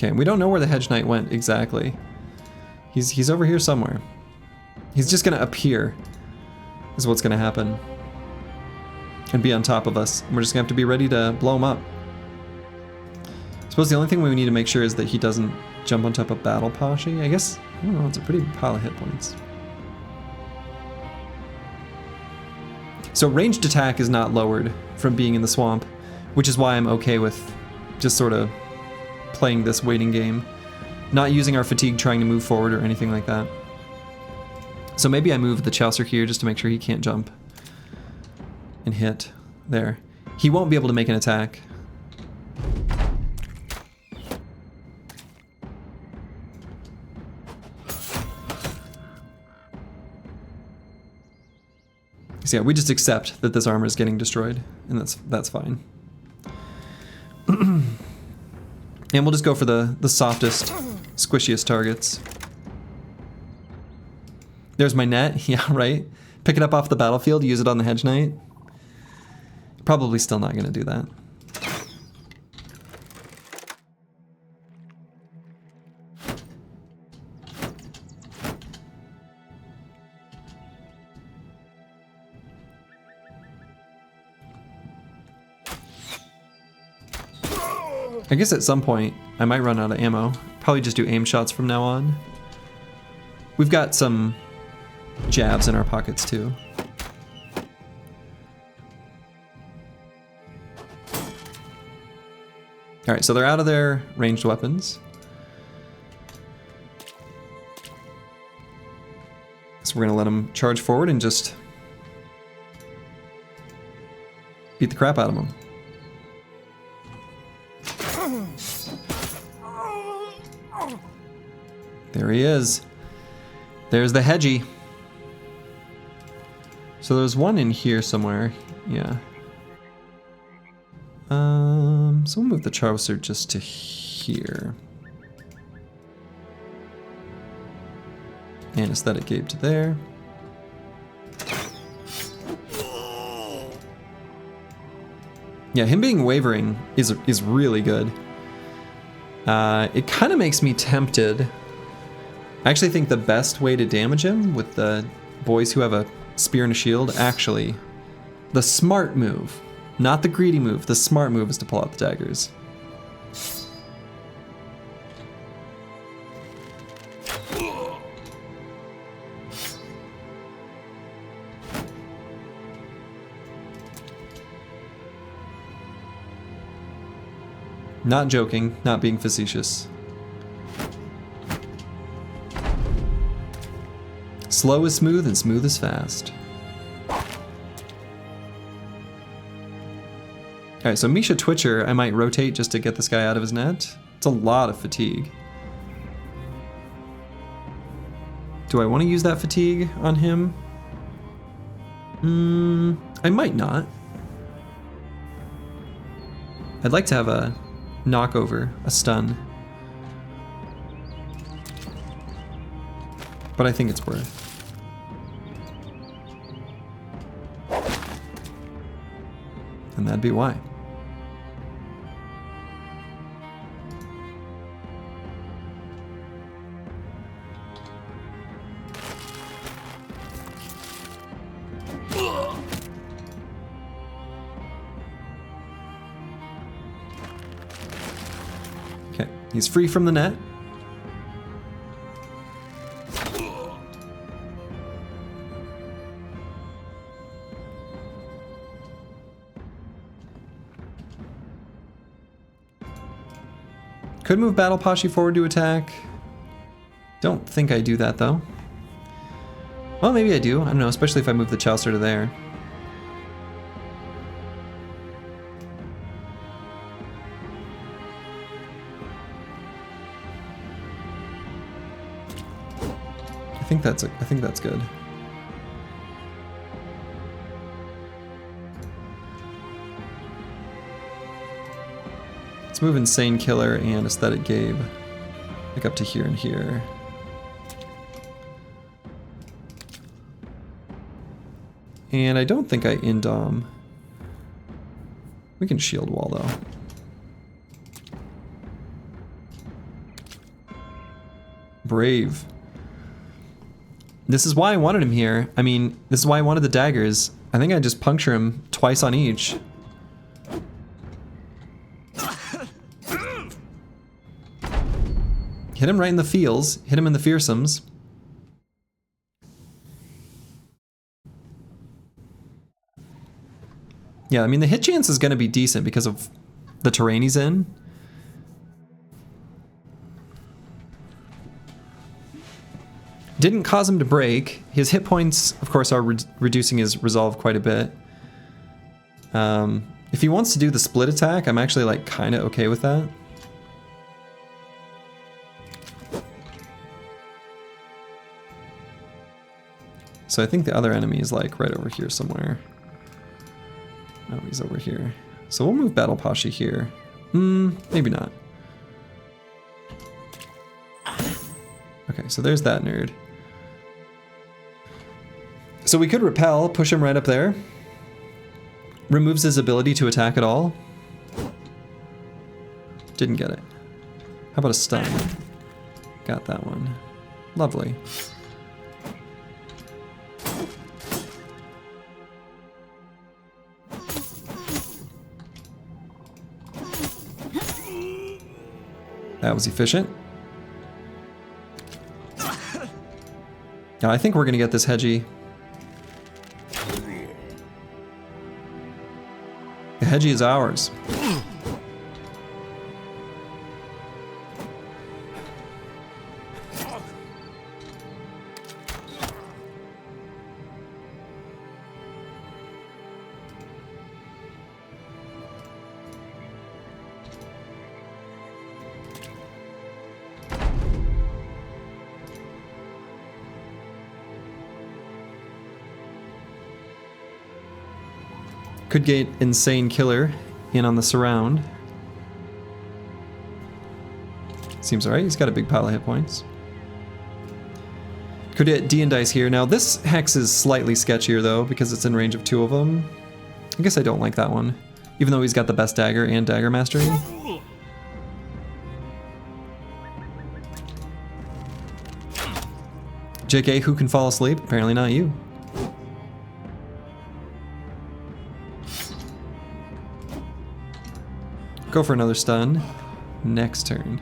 Okay, we don't know where the Hedge Knight went exactly. He's over here somewhere. He's just gonna appear, is what's gonna happen. And be on top of us. And we're just gonna have to be ready to blow him up. I suppose the only thing we need to make sure is that he doesn't jump on top of Battle Poshy. I guess, I don't know, it's a pretty pile of hit points. So ranged attack is not lowered from being in the swamp, which is why I'm okay with just sort of playing this waiting game, not using our fatigue trying to move forward or anything like that. So maybe I move the Chaucer here just to make sure he can't jump and hit. There. He won't be able to make an attack. So yeah, we just accept that this armor is getting destroyed, and that's fine. And we'll just go for the softest, squishiest targets. There's my net, yeah, right? Pick it up off the battlefield, use it on the Hedge Knight. Probably still not gonna do that. I guess at some point I might run out of ammo. Probably just do aim shots from now on. We've got some jabs in our pockets too. Alright, so they're out of their ranged weapons. So we're gonna let them charge forward and just beat the crap out of them. There he is. There's the Hedgie. So there's one in here somewhere. Yeah. So we'll move the Chaucer just to here. And Aesthetic Gabe to there. Yeah, him being wavering is really good. It kind of makes me tempted. I actually think the best way to damage him with the boys who have a spear and a shield, actually, the smart move, not the greedy move, the smart move is to pull out the daggers. Not joking, not being facetious. Slow is smooth and smooth is fast. Alright, so Misha Twitcher, I might rotate just to get this guy out of his net. It's a lot of fatigue. Do I want to use that fatigue on him? I might not. I'd like to have a knockover, a stun. But I think it's worth. And that'd be why. Okay, he's free from the net. Could move Battle Pashi forward to attack. Don't think I do that though. Well, maybe I do. I don't know, especially if I move the Chaucer to there. I think that's good. Let's move Insane Killer and Aesthetic Gabe. Like up to here and here. And I don't think I indom. We can shield wall though. Brave. This is why I wanted him here. I mean, this is why I wanted the daggers. I think I just puncture him twice on each. Hit him right in the feels, hit him in the fearsomes. Yeah, I mean the hit chance is going to be decent because of the terrain he's in. Didn't cause him to break. His hit points, of course, are reducing his resolve quite a bit. If he wants to do the split attack, I'm actually like kind of okay with that. So I think the other enemy is like right over here somewhere. Oh, he's over here. So we'll move Battle Pasha here. Maybe not. Okay, so there's that nerd. So we could repel, push him right up there. Removes his ability to attack at all. Didn't get it. How about a stun? Got that one. Lovely. That was efficient. Now I think we're gonna get this Hedgie. The Hedgie is ours. Could get Insane Killer in on the surround. Seems alright, he's got a big pile of hit points. Could get D and Dice here. Now this Hex is slightly sketchier though, because it's in range of 2 of them. I guess I don't like that one, even though he's got the best dagger and dagger mastery. JK, who can fall asleep? Apparently not you. Go for another stun. Next turn.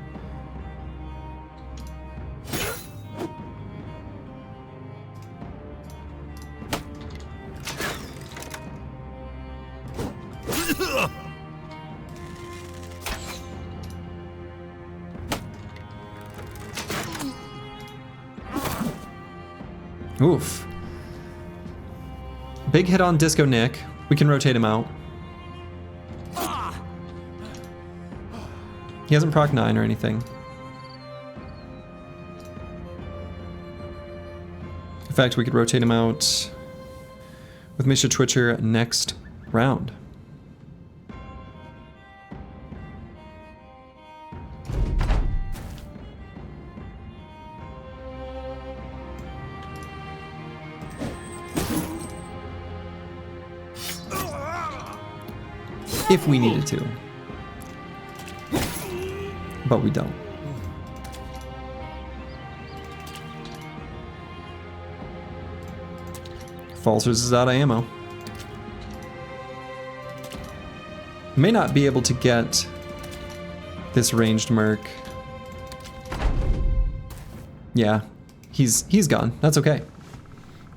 Oof. Big hit on Disco Nick. We can rotate him out. He hasn't proc 9 or anything. In fact, we could rotate him out with Misha Twitcher next round. If we needed to. But we don't. Falsers is out of ammo. May not be able to get this ranged merc. Yeah, he's gone. That's okay.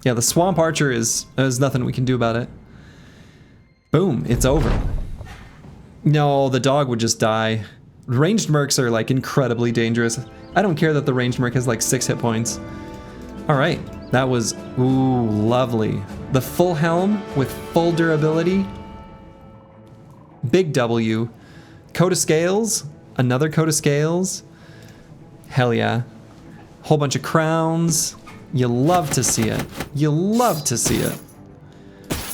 Yeah, the Swamp Archer there's nothing we can do about it. Boom, it's over. No, the dog would just die. Ranged mercs are like incredibly dangerous. I don't care that the ranged merc has like 6 hit points. All right, that was, ooh, lovely. The full helm with full durability. Big W. Coat of Scales, another coat of scales. Hell yeah. Whole bunch of crowns. You love to see it. You love to see it.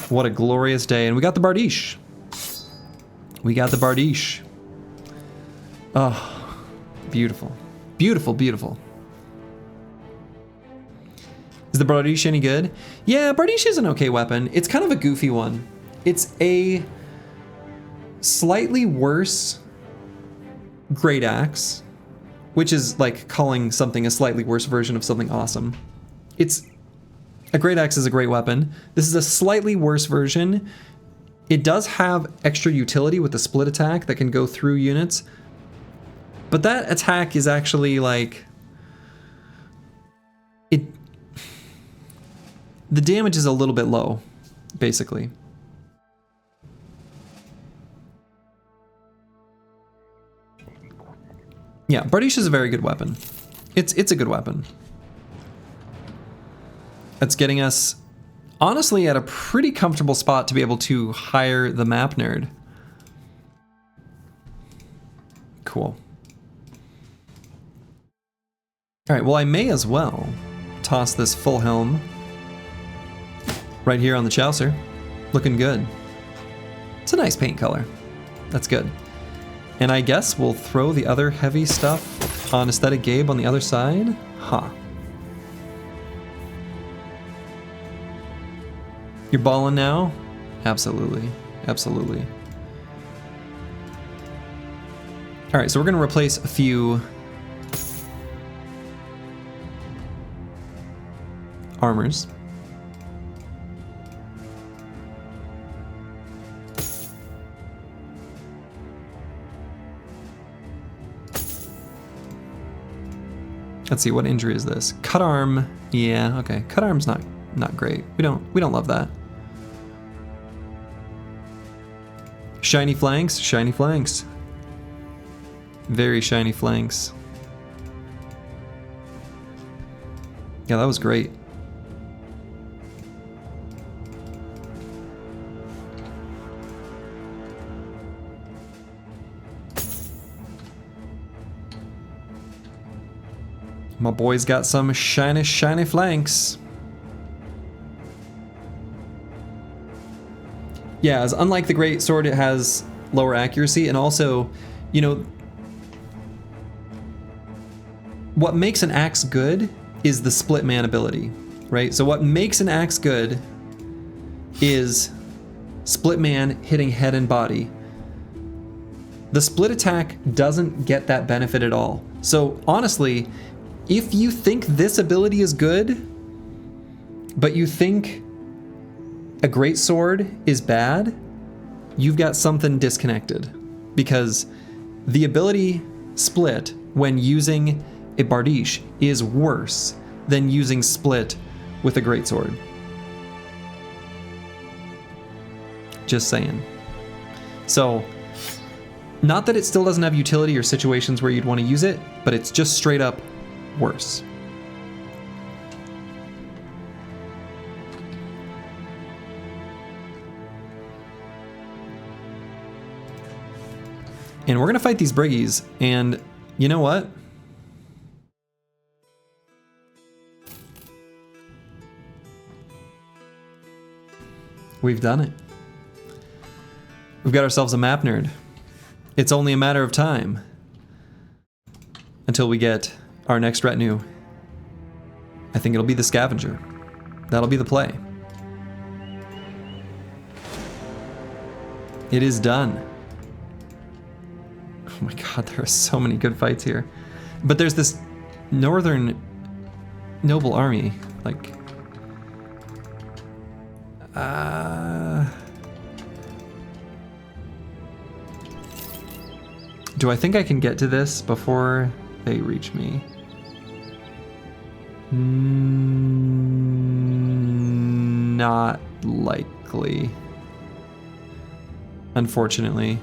What a glorious day. And we got the Bardiche. We got the Bardiche. Oh, beautiful. Beautiful, beautiful. Is the Bardiche any good? Yeah, Bardiche is an okay weapon. It's kind of a goofy one. It's a slightly worse Great Axe, which is like calling something a slightly worse version of something awesome. A Great Axe is a great weapon. This is a slightly worse version. It does have extra utility with the split attack that can go through units. But that attack is actually like... The damage is a little bit low, basically. Yeah, Bardiche is a very good weapon. It's a good weapon. It's getting us honestly at a pretty comfortable spot to be able to hire the map nerd. Cool. All right, well, I may as well toss this full helm right here on the Chaucer. Looking good. It's a nice paint color. That's good. And I guess we'll throw the other heavy stuff on Aesthetic Gabe on the other side. Huh. You're balling now? Absolutely. Absolutely. All right, so we're going to replace a few armors. Let's see, what injury is this? Cut arm. Yeah, okay. Cut arm's not great. We don't love that. Shiny flanks, shiny flanks. Very shiny flanks. Yeah, that was great. My boy's got some shiny, shiny flanks. Yeah, as unlike the Great Sword, it has lower accuracy, and also, you know, what makes an axe good is the split man ability, right? So what makes an axe good is split man hitting head and body. The split attack doesn't get that benefit at all. So honestly, if you think this ability is good, but you think a great sword is bad, you've got something disconnected. Because the ability split when using a Bardiche is worse than using split with a greatsword. Just saying. So, not that it still doesn't have utility or situations where you'd want to use it, but it's just straight up worse. And we're gonna fight these Briggies, and you know what? We've done it. We've got ourselves a map nerd. It's only a matter of time until we get our next retinue. I think it'll be the Scavenger. That'll be the play. It is done. Oh my god, there are so many good fights here. But there's this northern noble army, like... do I think I can get to this before they reach me? Not likely. Unfortunately.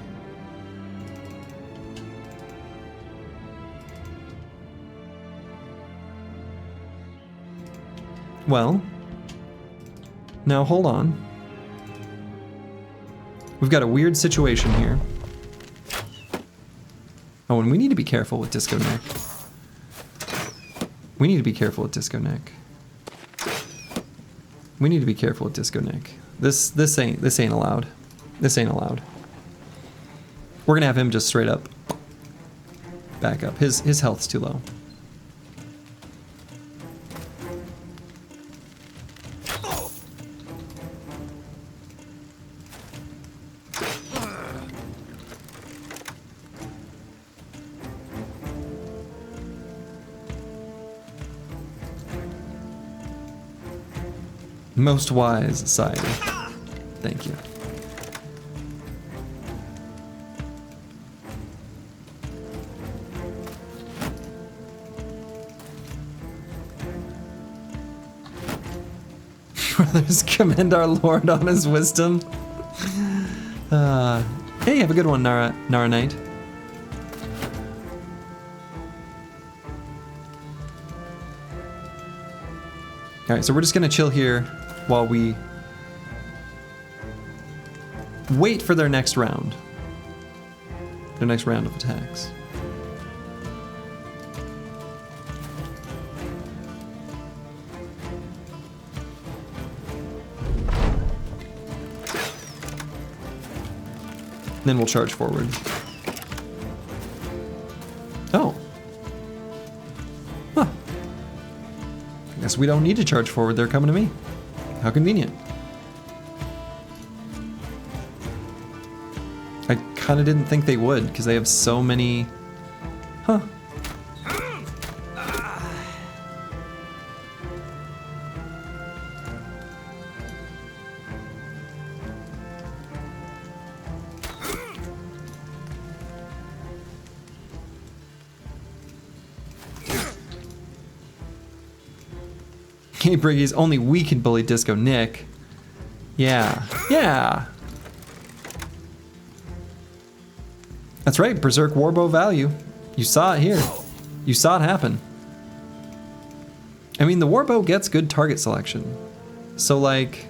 Well, now hold on. We've got a weird situation here. Oh, and we need to be careful with Disco Neck. We need to be careful with Disco Neck. We need to be careful with Disco Neck. This ain't allowed. This ain't allowed. We're gonna have him just straight up back up. His health's too low. Most wise sire. Thank you. Brothers commend our Lord on his wisdom. Hey, have a good one, Nara Knight. Alright, so we're just gonna chill here while we wait for their next round. Their next round of attacks. Then we'll charge forward. Oh. Huh. I guess we don't need to charge forward. They're coming to me. How convenient. I kind of didn't think they would because they have so many... Huh. Hey Briggies, only we can bully Disco Nick. Yeah, yeah. That's right, Berserk Warbow value. You saw it here. You saw it happen. I mean, the Warbow gets good target selection. So like...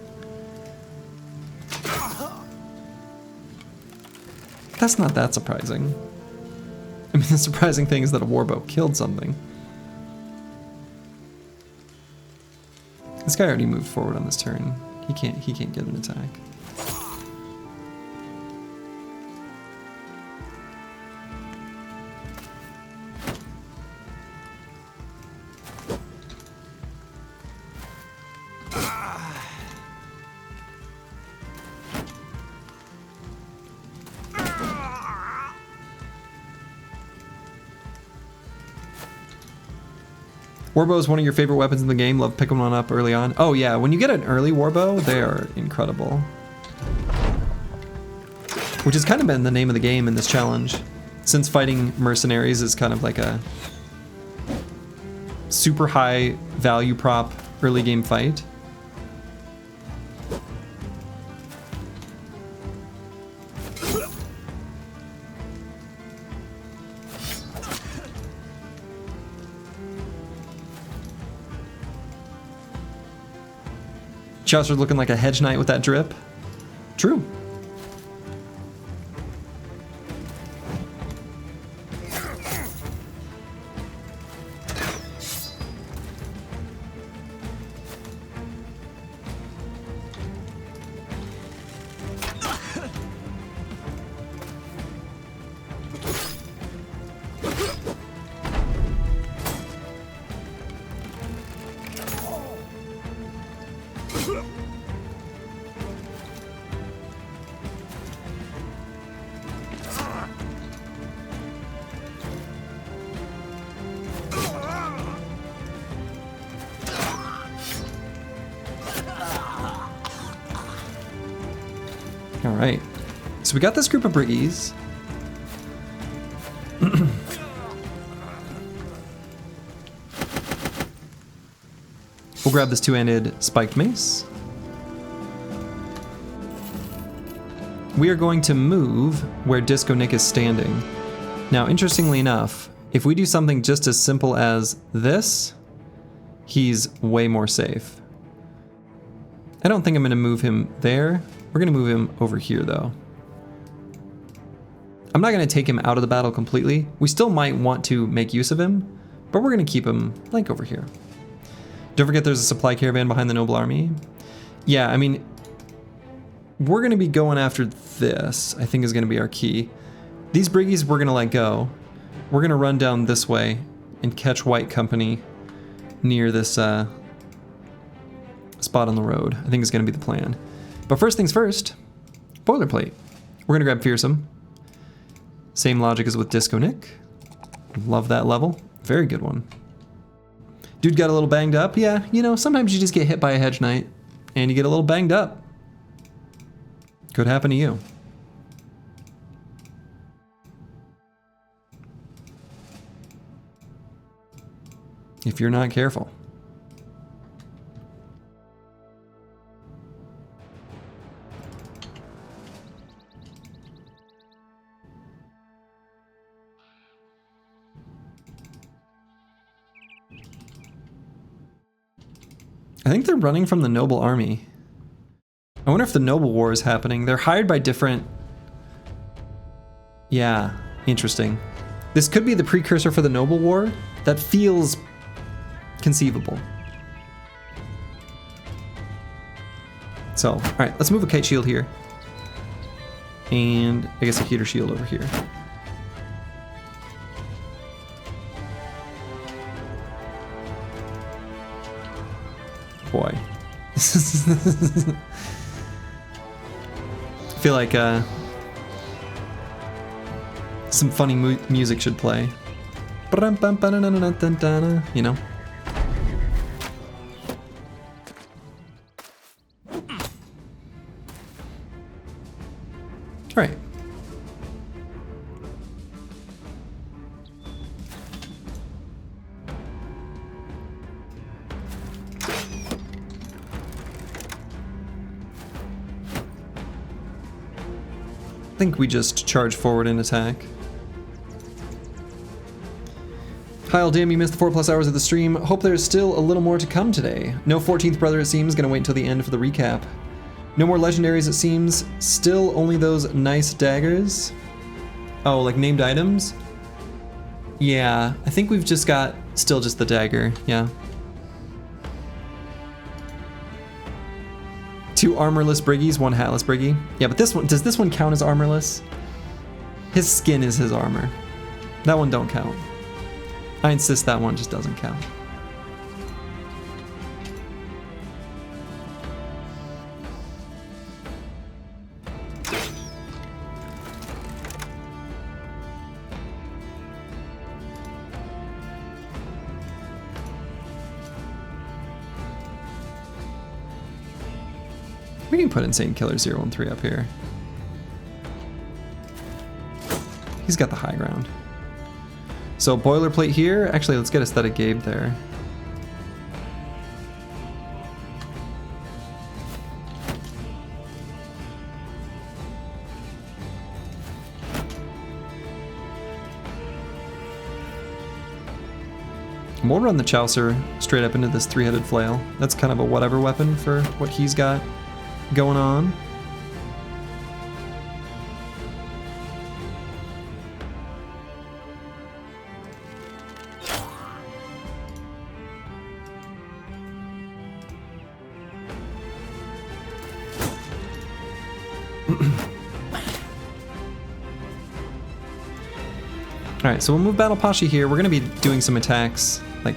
That's not that surprising. I mean, the surprising thing is that a Warbow killed something. This guy already moved forward on this turn. He can't get an attack. Warbow is one of your favorite weapons in the game. Love picking one up early on. Oh yeah, when you get an early Warbow, they are incredible. Which has kind of been the name of the game in this challenge. Since fighting mercenaries is kind of like a super high value prop early game fight. Chaucer's looking like a hedge knight with that drip. True. All right, so we got this group of Briggies. We'll grab this two-handed spiked mace. We are going to move where Disco Nick is standing. Now, interestingly enough, if we do something just as simple as this, he's way more safe. I don't think I'm gonna move him there. We're gonna move him over here though. I'm not gonna take him out of the battle completely. We still might want to make use of him, but we're gonna keep him like over here. Don't forget there's a supply caravan behind the noble army. Yeah, I mean, we're gonna be going after this, I think is gonna be our key. These Briggies we're gonna let go. We're gonna run down this way and catch White Company near this spot on the road. I think is gonna be the plan. But first things first, boilerplate. We're gonna grab Fearsome. Same logic as with Disco Nick. Love that level, very good one. Dude got a little banged up. Yeah, you know, sometimes you just get hit by a hedge knight and you get a little banged up. Could happen to you. If you're not careful. I think they're running from the noble army. I wonder if the noble war is happening. They're hired by different... Yeah, interesting. This could be the precursor for the noble war. That feels conceivable. So, alright, let's move a kite shield here. And I guess a heater shield over here. Boy. I feel like some funny music should play. You know? All right. I think we just charge forward and attack. Hi, Aldam, you missed the 4+ hours of the stream. Hope there's still a little more to come today. No 14th brother, it seems. Gonna wait until the end for the recap. No more legendaries, it seems. Still only those nice daggers. Oh, like named items? Yeah, I think we've just got still just the dagger, yeah. 2 armorless briggies, 1 hatless briggy. Yeah, but this one, does this one count as armorless? His skin is his armor. That one don't count. I insist that one just doesn't count. We can put Insane Killer 013 up here. He's got the high ground. So boilerplate here. Actually, let's get Aesthetic Gabe there. And we'll run the Chaucer straight up into this 3-headed flail. That's kind of a whatever weapon for what he's got going on. Alright, so we'll move Battle Pasha here. We're going to be doing some attacks, like,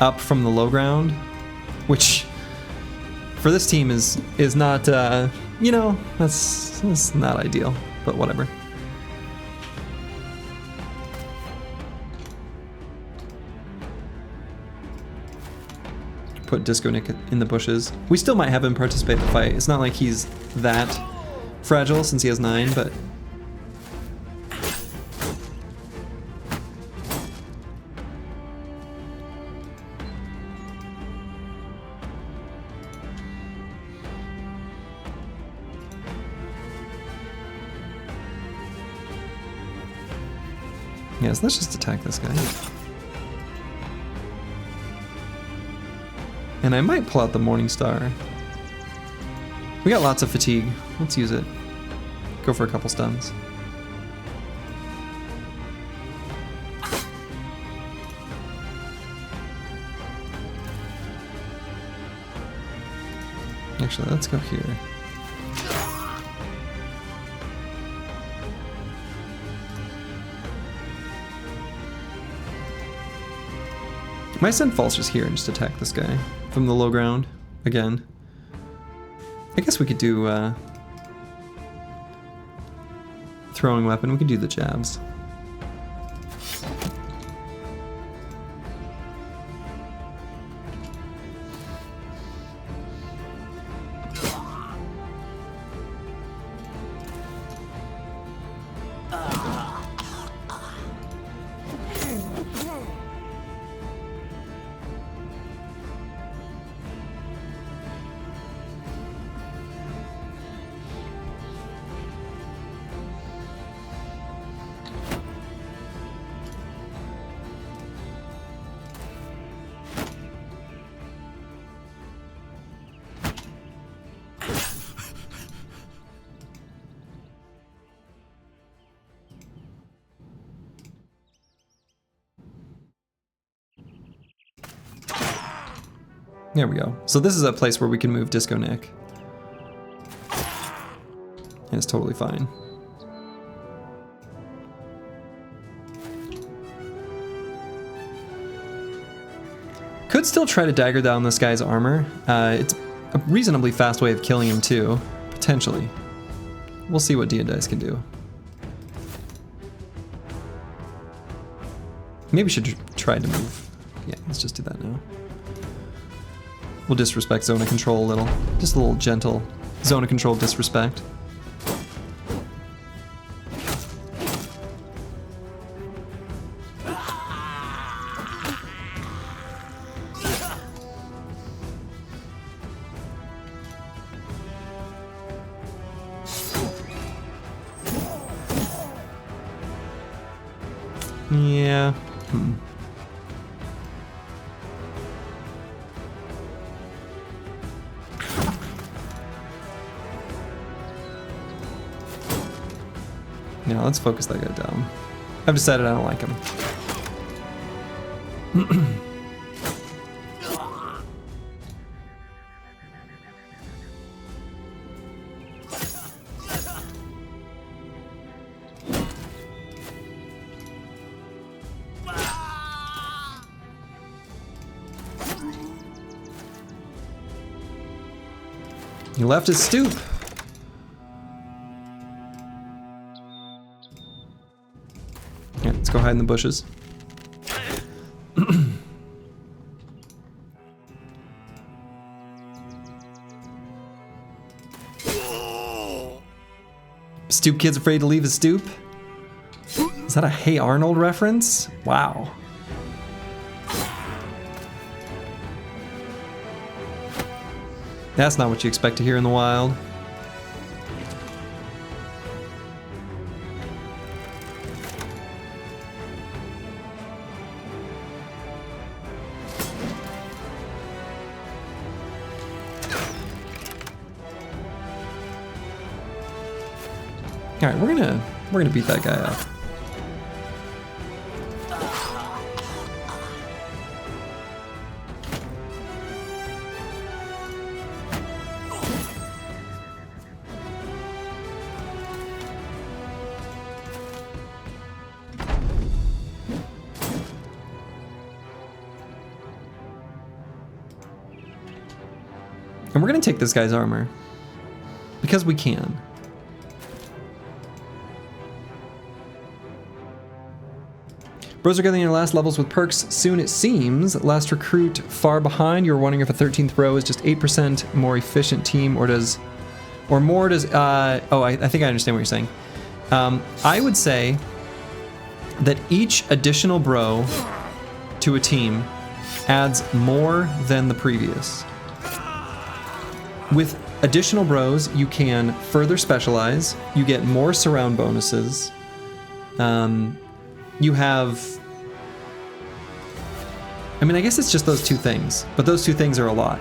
up from the low ground, which, for this team is not, you know, that's not ideal, but whatever. Put Disco Nick in the bushes. We still might have him participate in the fight. It's not like he's that fragile since he has 9, but... Yes, let's just attack this guy. And I might pull out the Morning Star. We got lots of fatigue. Let's use it. Go for a couple stuns. Actually, let's go here. Might send Falsers here and just attack this guy from the low ground again. I guess we could do throwing weapon. We could do the jabs. There we go. So this is a place where we can move Disco Nick. And it's totally fine. Could still try to dagger down this guy's armor. It's a reasonably fast way of killing him too, potentially. We'll see what Dice can do. Maybe we should try to move. Yeah, let's just do that now. We'll disrespect zone of control a little. Just a little gentle zone of control disrespect. Yeah. Yeah, let's focus that guy down. I've decided I don't like him. He left his stoop. Yeah, let's go hide in the bushes. Stoop kid's afraid to leave his stoop? Is that a Hey Arnold reference? Wow. That's not what you expect to hear in the wild. All right, we're gonna beat that guy up. And we're gonna take this guy's armor. Because we can. Bros are getting your last levels with perks soon, it seems. Last recruit far behind. You're wondering if a 13th bro is just 8% more efficient team or does... Or more does... I think I understand what you're saying. I would say that each additional bro to a team adds more than the previous. With additional bros, you can further specialize, you get more surround bonuses, you have... I mean, I guess it's just those two things, but those two things are a lot.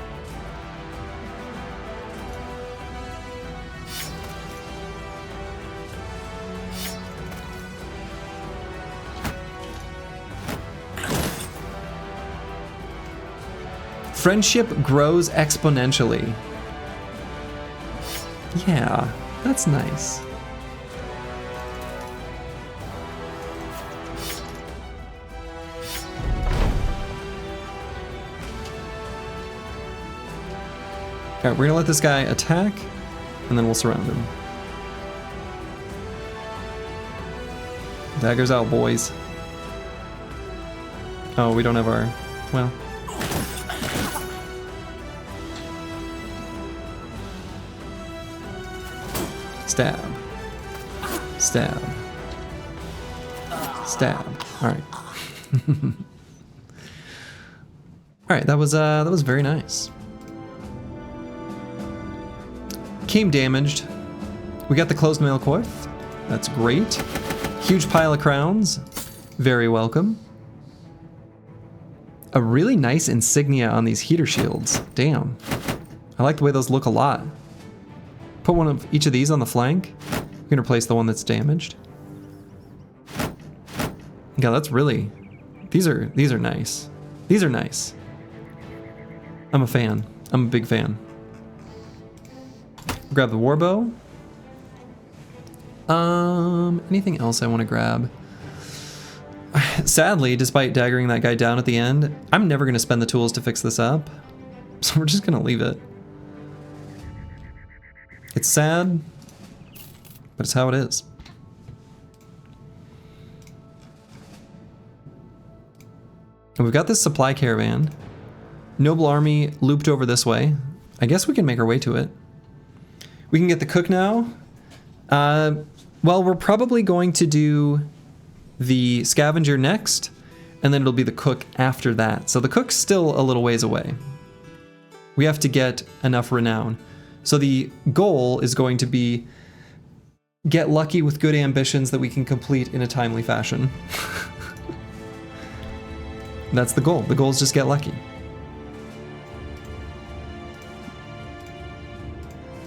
Friendship grows exponentially. Yeah, that's nice. All right, we're gonna let this guy attack, and then we'll surround him. Daggers out, boys. Oh, we don't have our... well... Stab. Stab. Stab. Alright. Alright, that was very nice. Came damaged. We got the closed mail coif. That's great. Huge pile of crowns. Very welcome. A really nice insignia on these heater shields. Damn. I like the way those look a lot. Put one of each of these on the flank. We can replace the one that's damaged. Yeah, that's really... These are nice. These are nice. I'm a fan. I'm a big fan. Grab the warbow. Anything else I want to grab? Sadly, despite daggering that guy down at the end, I'm never going to spend the tools to fix this up. So we're just going to leave it. It's sad, but it's how it is. And we've got this supply caravan. Noble army looped over this way. I guess we can make our way to it. We can get the cook now. Well, we're probably going to do the scavenger next, and then it'll be the cook after that. So the cook's still a little ways away. We have to get enough renown. So the goal is going to be get lucky with good ambitions that we can complete in a timely fashion. That's the goal. The goal is just get lucky.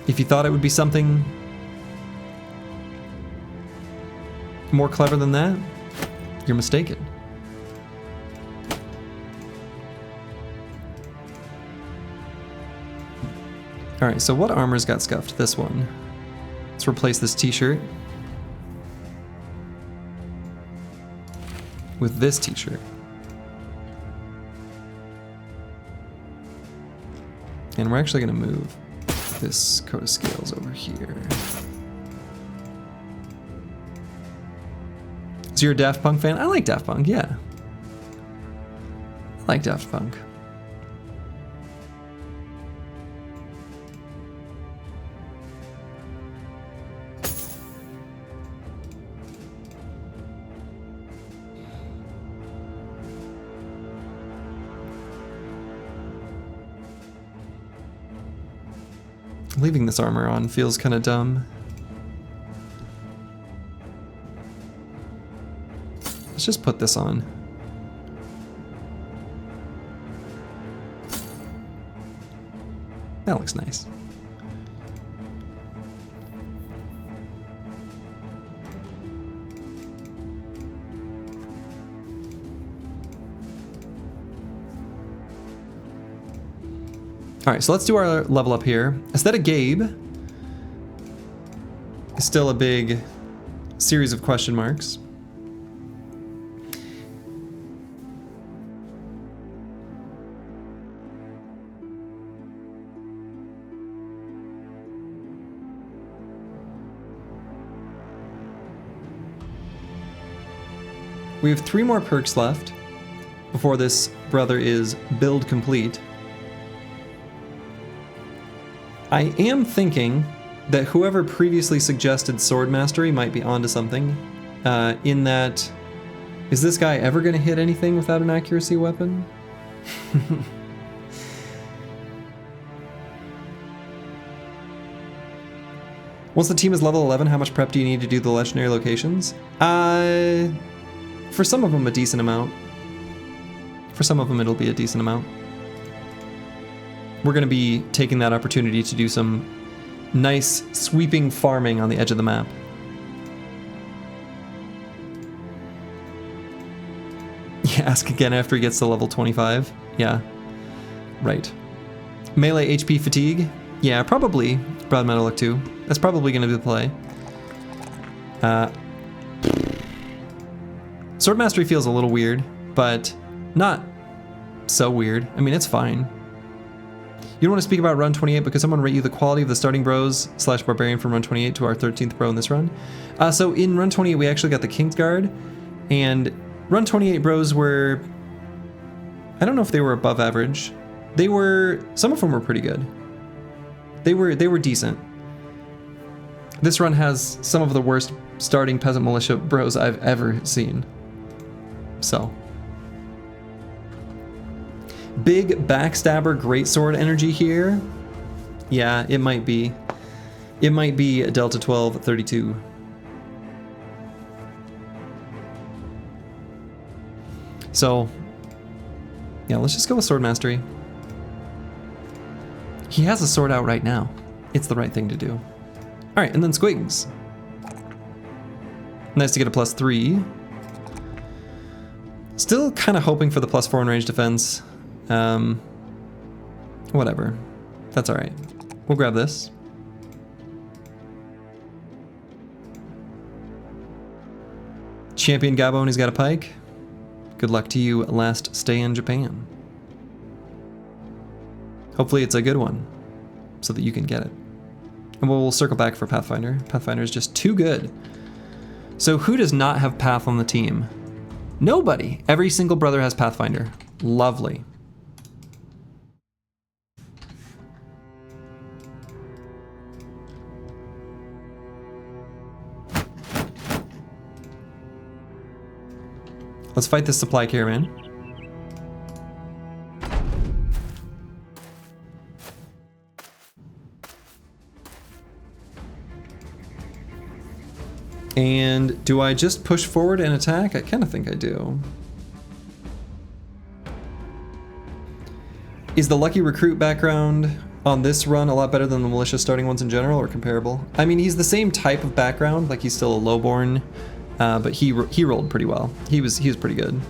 If you thought it would be something more clever than that, you're mistaken. Alright, so what armor's got scuffed? This one. Let's replace this t-shirt with this t-shirt. And we're actually going to move this coat of scales over here. So you're a Daft Punk fan? I like Daft Punk, yeah. I like Daft Punk. Leaving this armor on feels kind of dumb. Let's just put this on. That looks nice. All right, so let's do our level up here. Aesthetic Gabe is still a big series of question marks. We have 3 more perks left before this brother is build complete. I am thinking that whoever previously suggested sword mastery might be onto something, in that, is this guy ever going to hit anything without an accuracy weapon? Once the team is level 11, how much prep do you need to do the legendary locations? For some of them, a decent amount. For some of them, it'll be a decent amount. We're going to be taking that opportunity to do some nice sweeping farming on the edge of the map. Yeah, ask again after he gets to level 25. Yeah, right. Melee HP fatigue. Yeah, probably Broad Metal Look 2. That's probably going to be the play. Sword Mastery feels a little weird, but not so weird. I mean, it's fine. You don't want to speak about Run 28 because someone rate you the quality of the starting bros / barbarian from Run 28 to our 13th bro in this run. So in Run 28, we actually got the Kingsguard, and Run 28 bros were, I don't know if they were above average. They were, some of them were pretty good. They were decent. This run has some of the worst starting peasant militia bros I've ever seen. So. Big backstabber greatsword energy here. Yeah, it might be. It might be a Delta 12 32. So, yeah, let's just go with sword mastery. He has a sword out right now. It's the right thing to do. All right, and then squigs. Nice to get a +3. Still kind of hoping for the +4 in range defense. Whatever. That's alright. We'll grab this. Champion Gabo, and he's got a pike. Good luck to you, last stay in Japan. Hopefully it's a good one, so that you can get it. And we'll circle back for Pathfinder. Pathfinder is just too good. So who does not have Path on the team? Nobody. Every single brother has Pathfinder. Lovely. Let's fight this supply caravan. And do I just push forward and attack? I kind of think I do. Is the Lucky Recruit background on this run a lot better than the Militia starting ones in general, or comparable? I mean, he's the same type of background, like he's still a lowborn, but he rolled pretty well. He was pretty good.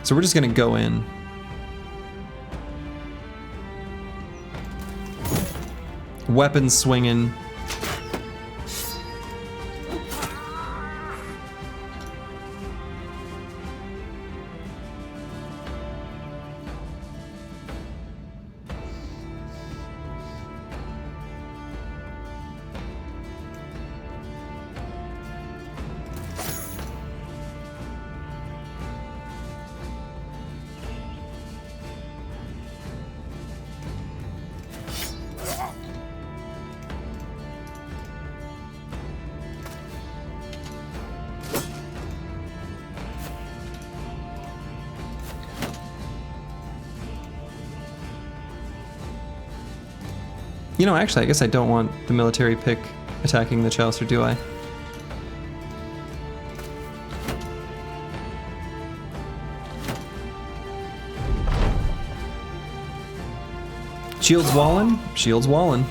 So we're just gonna go in. Weapons swinging. You know, actually, I guess I don't want the military pick attacking the Chalicer, do I? Shields walling? Shields walling.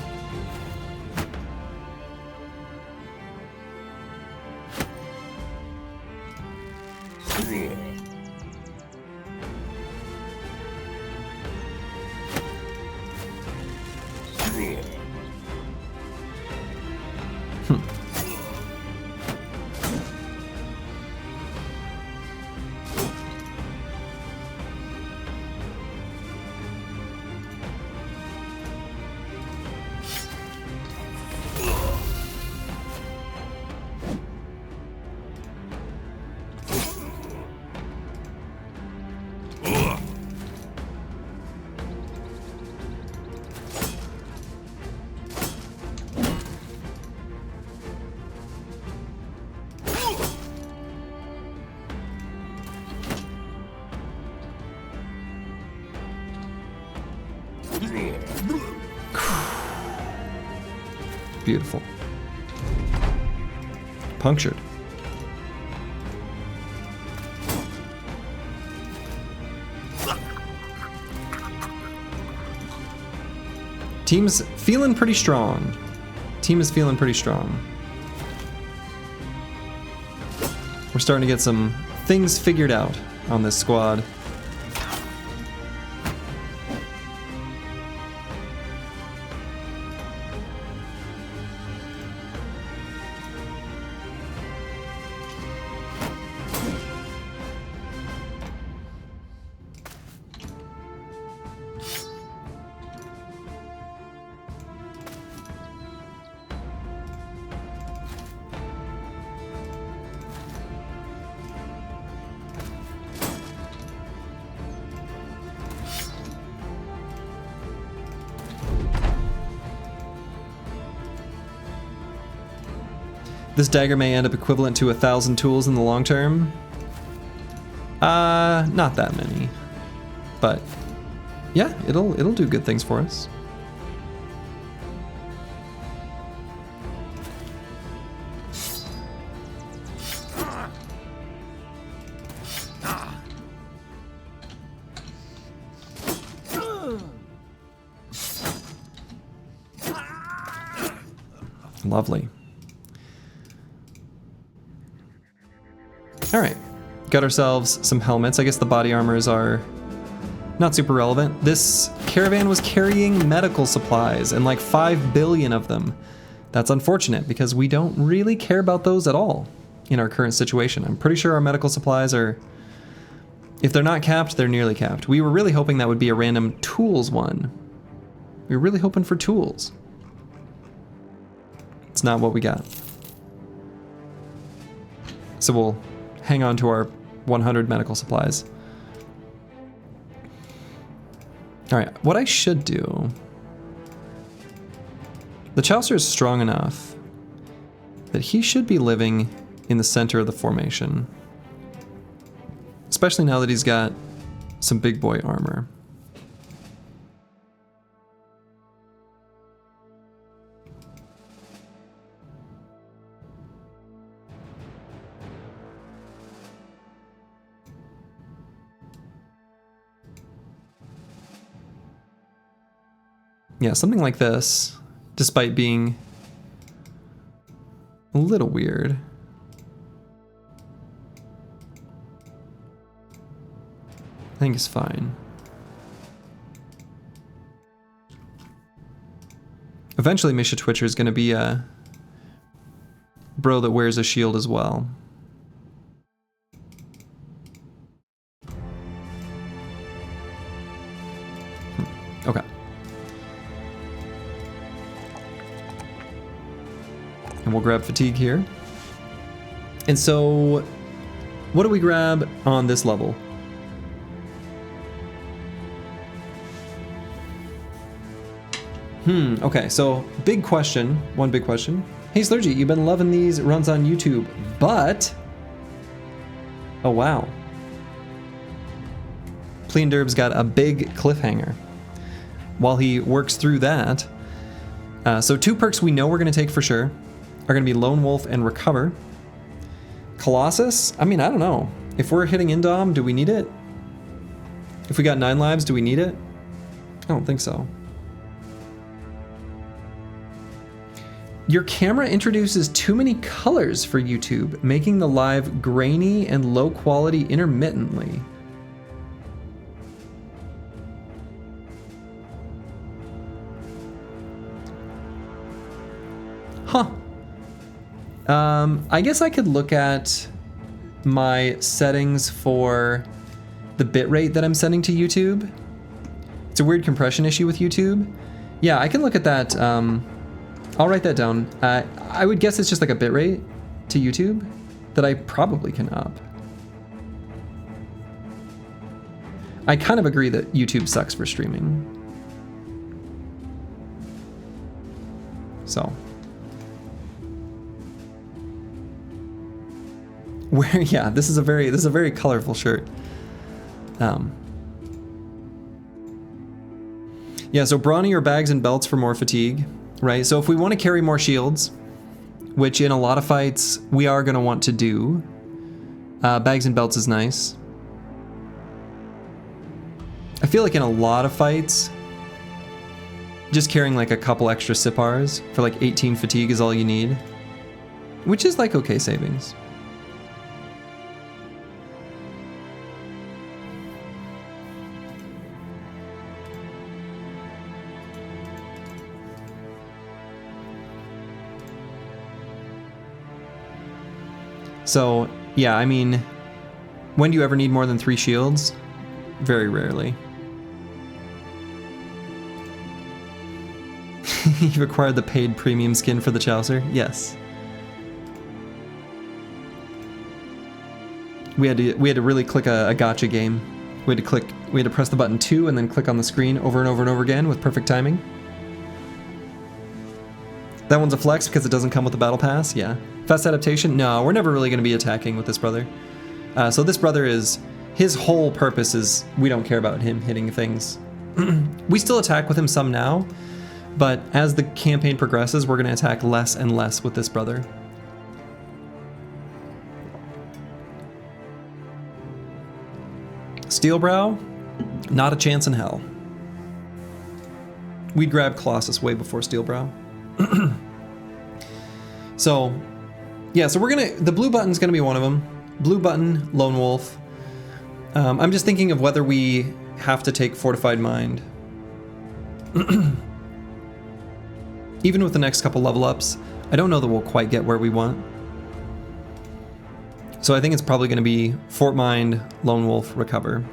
Beautiful. Punctured. Team's feeling pretty strong. Team is feeling pretty strong. We're starting to get some things figured out on this squad. This dagger may end up equivalent to 1,000 tools in the long term. Not that many. But yeah, it'll do good things for us. Lovely. All right, got ourselves some helmets. I guess the body armors are not super relevant. This caravan was carrying medical supplies and like 5 billion of them. That's unfortunate because we don't really care about those at all in our current situation. I'm pretty sure our medical supplies are, if they're not capped, they're nearly capped. We were really hoping that would be a random tools one. We were really hoping for tools. It's not what we got. So we'll hang on to our 100 medical supplies. All right, what I should do... The Chaucer is strong enough that he should be living in the center of the formation. Especially now that he's got some big boy armor. Yeah, something like this, despite being a little weird. I think it's fine. Eventually Misha Twitcher is going to be a bro that wears a shield as well. Okay. And we'll grab fatigue here. And so, what do we grab on this level? Okay, so big question, one big question. Hey Slurgy, you've been loving these runs on YouTube, but... Oh wow. Pleenderb's got a big cliffhanger. While he works through that, so 2 perks we know we're going to take for sure are going to be Lone Wolf and Recover. Colossus? I mean, I don't know. If we're hitting Indom, do we need it? If we got 9 lives, do we need it? I don't think so. Your camera introduces too many colors for YouTube, making the live grainy and low quality intermittently. Huh. I guess I could look at my settings for the bitrate that I'm sending to YouTube. It's a weird compression issue with YouTube. Yeah, I can look at that. I'll write that down. I would guess it's just like a bitrate to YouTube that I probably can up. I kind of agree that YouTube sucks for streaming. So. Where, yeah, this is a very colorful shirt. Yeah, so brawny or bags and belts for more fatigue, right? So if we want to carry more shields, which in a lot of fights we are going to want to do, bags and belts is nice. I feel like in a lot of fights, just carrying like a couple extra Sipars for like 18 fatigue is all you need, which is like okay savings. So, yeah, I mean, when do you ever need more than 3 shields? Very rarely. You've acquired the paid premium skin for the Chaucer? Yes. We had to really click a gotcha game. We had to press the button 2 and then click on the screen over and over and over again with perfect timing. That one's a flex because it doesn't come with the battle pass, yeah. Fast adaptation? No, we're never really going to be attacking with this brother. So this brother is, his whole purpose is we don't care about him hitting things. We still attack with him some now, but as the campaign progresses, we're going to attack less and less with this brother. Steelbrow? Not a chance in hell. We'd grab Colossus way before Steelbrow. So, yeah, so the blue button's gonna be one of them. Blue button, Lone Wolf. I'm just thinking of whether we have to take Fortified Mind. Even with the next couple level ups, I don't know that we'll quite get where we want. So I think it's probably gonna be Fort Mind, Lone Wolf, Recover.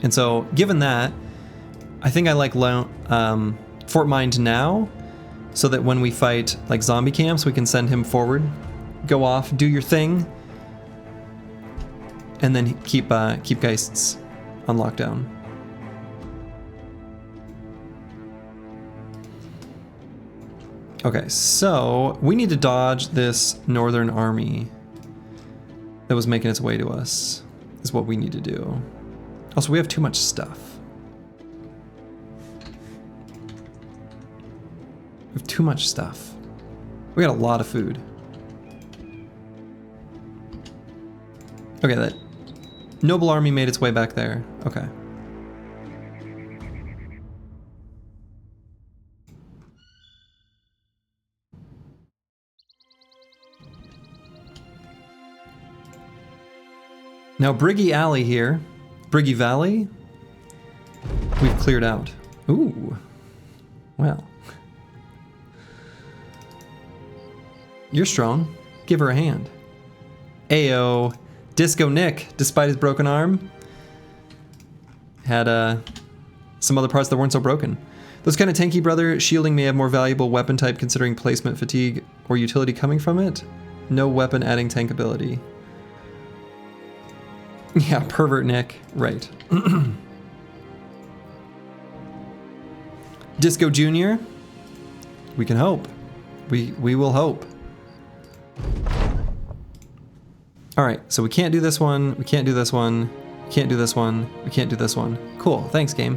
And so, given that, I think I like Fort Mind now, so that when we fight like zombie camps, we can send him forward, go off, do your thing, and then keep Geists on lockdown. Okay, so we need to dodge this northern army that was making its way to us, is what we need to do. Also, we have too much stuff. We have too much stuff. We got a lot of food. Okay, that noble army made its way back there. Okay. Now Briggy Alley here, Briggy Valley, we've cleared out. Ooh, well. You're strong, give her a hand. Ayo, Disco Nick, despite his broken arm, had some other parts that weren't so broken. Those kind of tanky, brother. Shielding may have more valuable weapon type considering placement, fatigue, or utility coming from it. No weapon adding tank ability. Yeah, pervert Nick, right. Disco Junior, we can hope. We will hope. All right, so we can't do this one, we can't do this one, we can't do this one, we can't do this one. Cool, thanks game.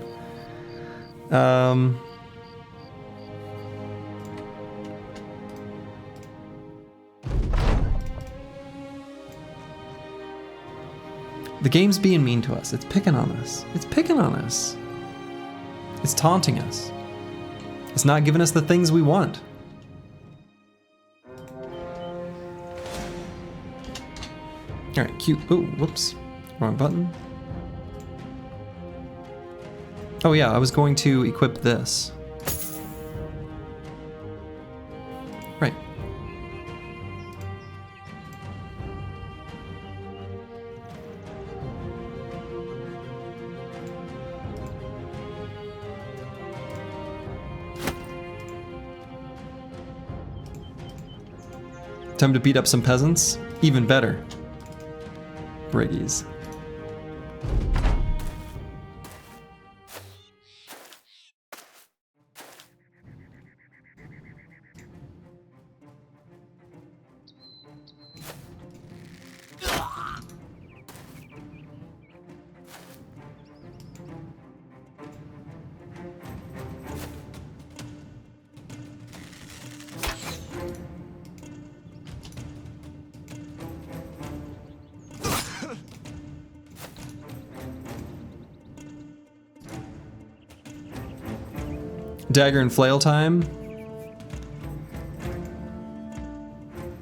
The game's being mean to us. It's picking on us. It's picking on us. It's taunting us. It's not giving us the things we want. All right, cute. Ooh, whoops. Wrong button. Oh yeah, I was going to equip this. Right. Time to beat up some peasants? Even better. Briggies. Dagger and flail time.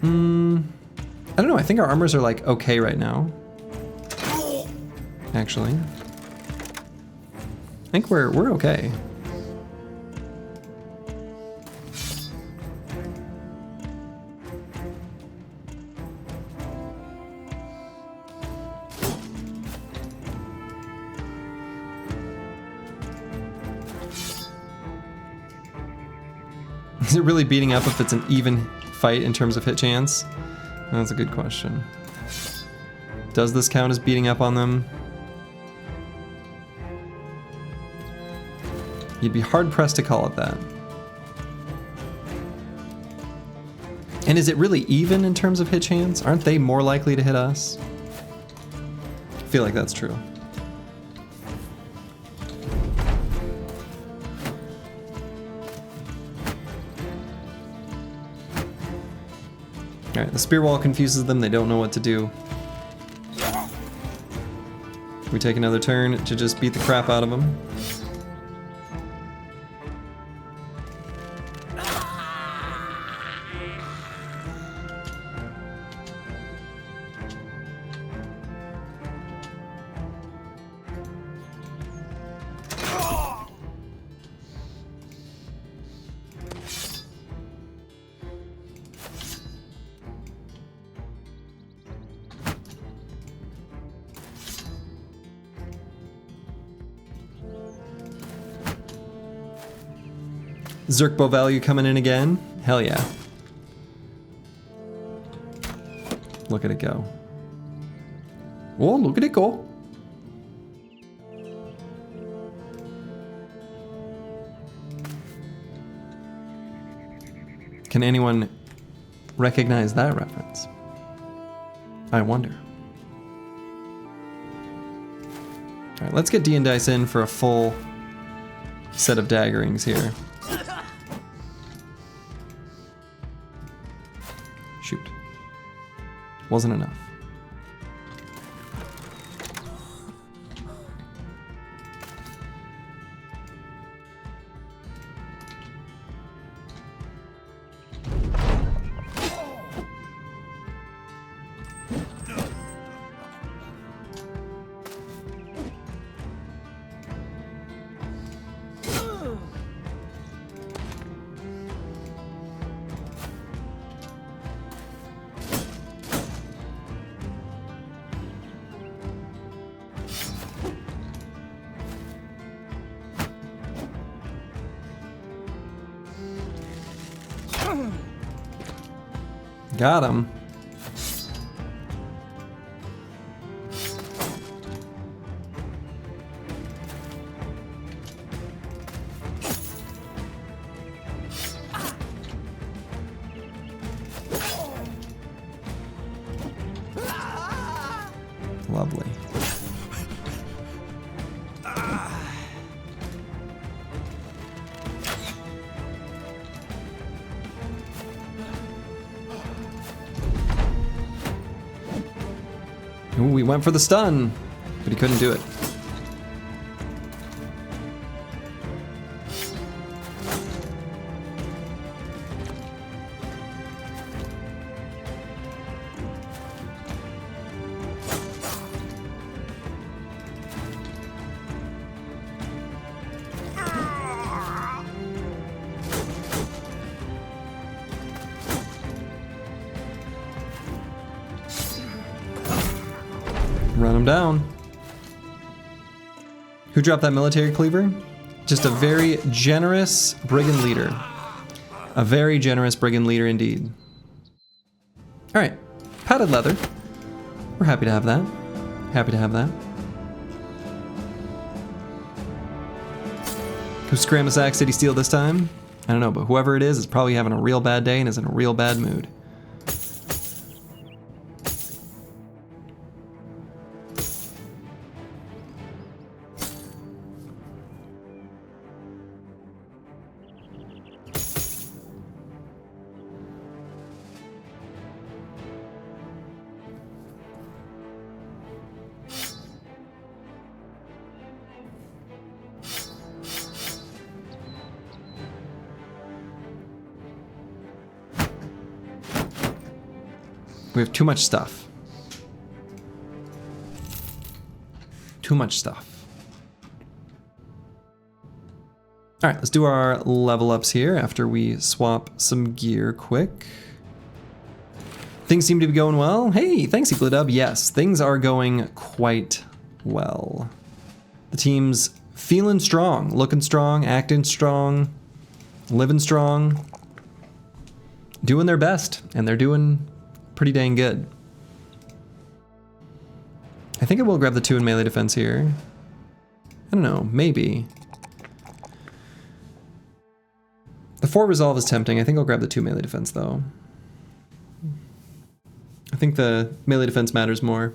I don't know, I think our armors are like okay right now. Actually. I think we're okay. Is it really beating up if it's an even fight in terms of hit chance? That's a good question. Does this count as beating up on them? You'd be hard-pressed to call it that. And is it really even in terms of hit chance? Aren't they more likely to hit us? I feel like that's true. Alright, the spear wall confuses them, they don't know what to do. We take another turn to just beat the crap out of them. Zerkbo value coming in again. Hell yeah. Look at it go. Oh, look at it go. Can anyone recognize that reference? I wonder. All right, let's get D and Dice in for a full set of daggerings here. Shoot. Wasn't enough. Got him. Lovely. Ooh, we went for the stun, but he couldn't do it. Run him down. Who dropped that military cleaver? Just a very generous brigand leader. A very generous brigand leader indeed. All right, padded leather. We're happy to have that. Happy to have that. Who's Scramus Axe did he steal this time? I don't know, but whoever it is probably having a real bad day and is in a real bad mood. We have too much stuff. Too much stuff. All right, let's do our level ups here after we swap some gear quick. Things seem to be going well. Hey, thanks, EELI. Yes, things are going quite well. The team's feeling strong, looking strong, acting strong, living strong, doing their best, and they're doing pretty dang good. I think I will grab the 2 in melee defense here. I don't know, maybe. The 4 resolve is tempting. I think I'll grab the 2 melee defense though. I think the melee defense matters more.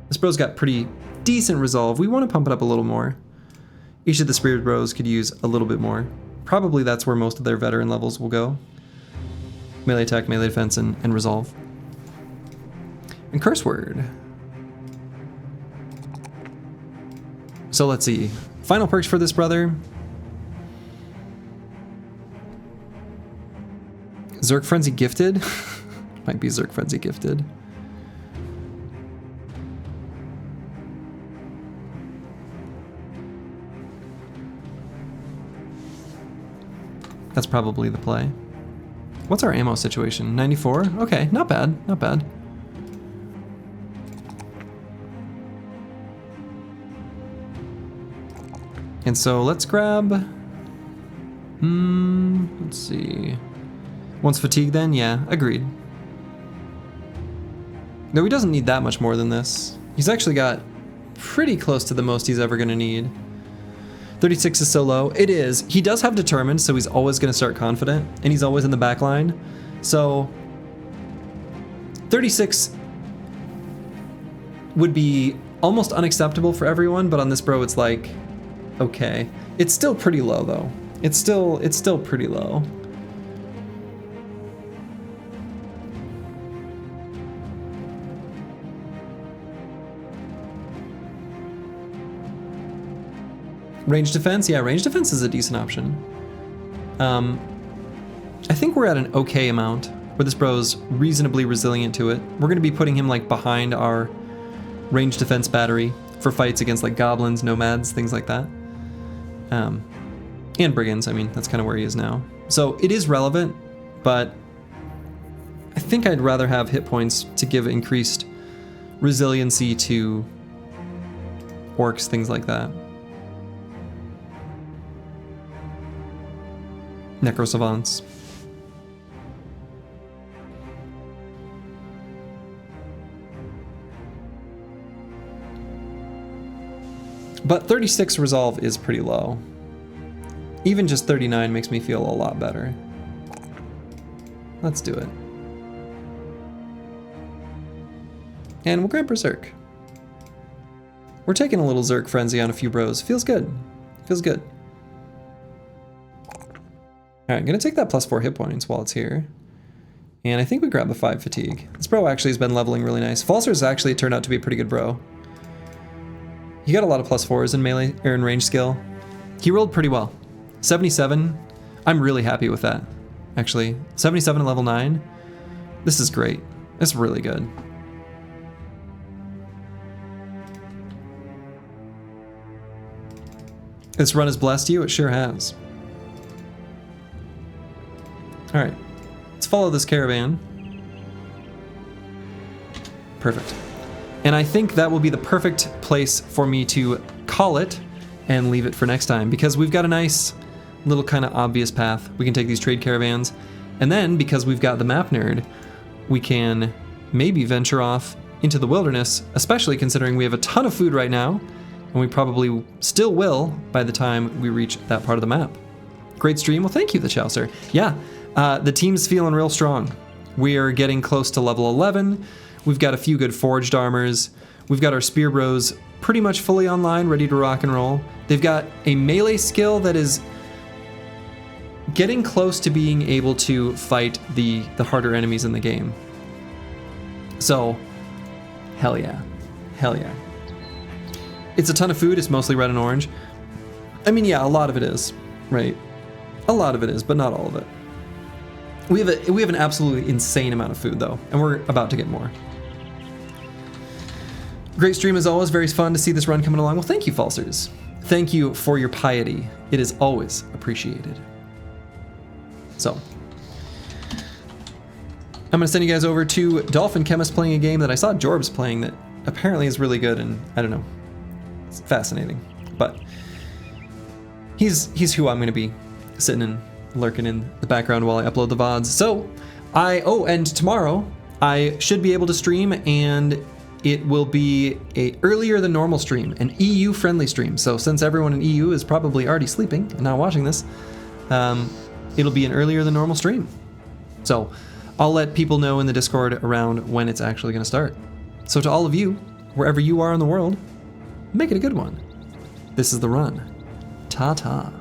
This bro's got pretty decent resolve. We want to pump it up a little more. Each of the Spirit Bros could use a little bit more. Probably that's where most of their veteran levels will go. Melee attack, melee defense, and resolve. And curse word. So let's see. Final perks for this brother. Zerk Frenzy Gifted. Might be Zerk Frenzy Gifted. That's probably the play. What's our ammo situation? 94? Okay, not bad, not bad. And so let's grab Let's see. Wants fatigue then? Yeah, agreed. No, he doesn't need that much more than this. He's actually got pretty close to the most he's ever going to need. 36 is so low. It is. He does have determined, so he's always going to start confident, and he's always in the back line. So 36 would be almost unacceptable for everyone, but on this bro it's like, okay. It's still pretty low though. It's still pretty low. Range defense? Yeah, range defense is a decent option. I think we're at an okay amount where this bro's reasonably resilient to it. We're going to be putting him like behind our range defense battery for fights against like goblins, nomads, things like that. And brigands, I mean, that's kind of where he is now. So it is relevant, but I think I'd rather have hit points to give increased resiliency to orcs, things like that. Necro savants. But 36 resolve is pretty low. Even just 39 makes me feel a lot better. Let's do it. And we'll grab Berserk. We're taking a little Zerk frenzy on a few bros. Feels good. Feels good. Alright, I'm gonna take that +4 hit points while it's here. And I think we grab the 5 fatigue. This bro actually has been leveling really nice. Falser's actually turned out to be a pretty good bro. He got a lot of +4s in melee, or in range skill. He rolled pretty well. 77, I'm really happy with that, actually. 77 at level 9, this is great. It's really good. This run has blessed you? It sure has. Alright, let's follow this caravan. Perfect. And I think that will be the perfect place for me to call it and leave it for next time, because we've got a nice little kind of obvious path. We can take these trade caravans, and then because we've got the map nerd, we can maybe venture off into the wilderness, especially considering we have a ton of food right now, and we probably still will by the time we reach that part of the map. Great stream. Well, thank you, the Chaucer. Yeah, the team's feeling real strong. We are getting close to level 11. We've got a few good forged armors. We've got our spear bros pretty much fully online, ready to rock and roll. They've got a melee skill that is getting close to being able to fight the harder enemies in the game. So, hell yeah. Hell yeah. It's a ton of food. It's mostly red and orange. I mean, yeah, a lot of it is, right? A lot of it is, but not all of it. We have an absolutely insane amount of food, though, and we're about to get more. Great stream as always. Very fun to see this run coming along. Well, thank you, Falsers. Thank you for your piety. It is always appreciated. So, I'm going to send you guys over to Dolphin Chemist playing a game that I saw Jorbs playing that apparently is really good, and I don't know. It's fascinating. But he's who I'm going to be sitting and lurking in the background while I upload the VODs. So, and tomorrow I should be able to stream, and it will be a earlier than normal stream, an EU friendly stream. So since everyone in EU is probably already sleeping and not watching this, it'll be an earlier than normal stream. So I'll let people know in the Discord around when it's actually going to start. So to all of you, wherever you are in the world, make it a good one. This is The Run. Ta-ta.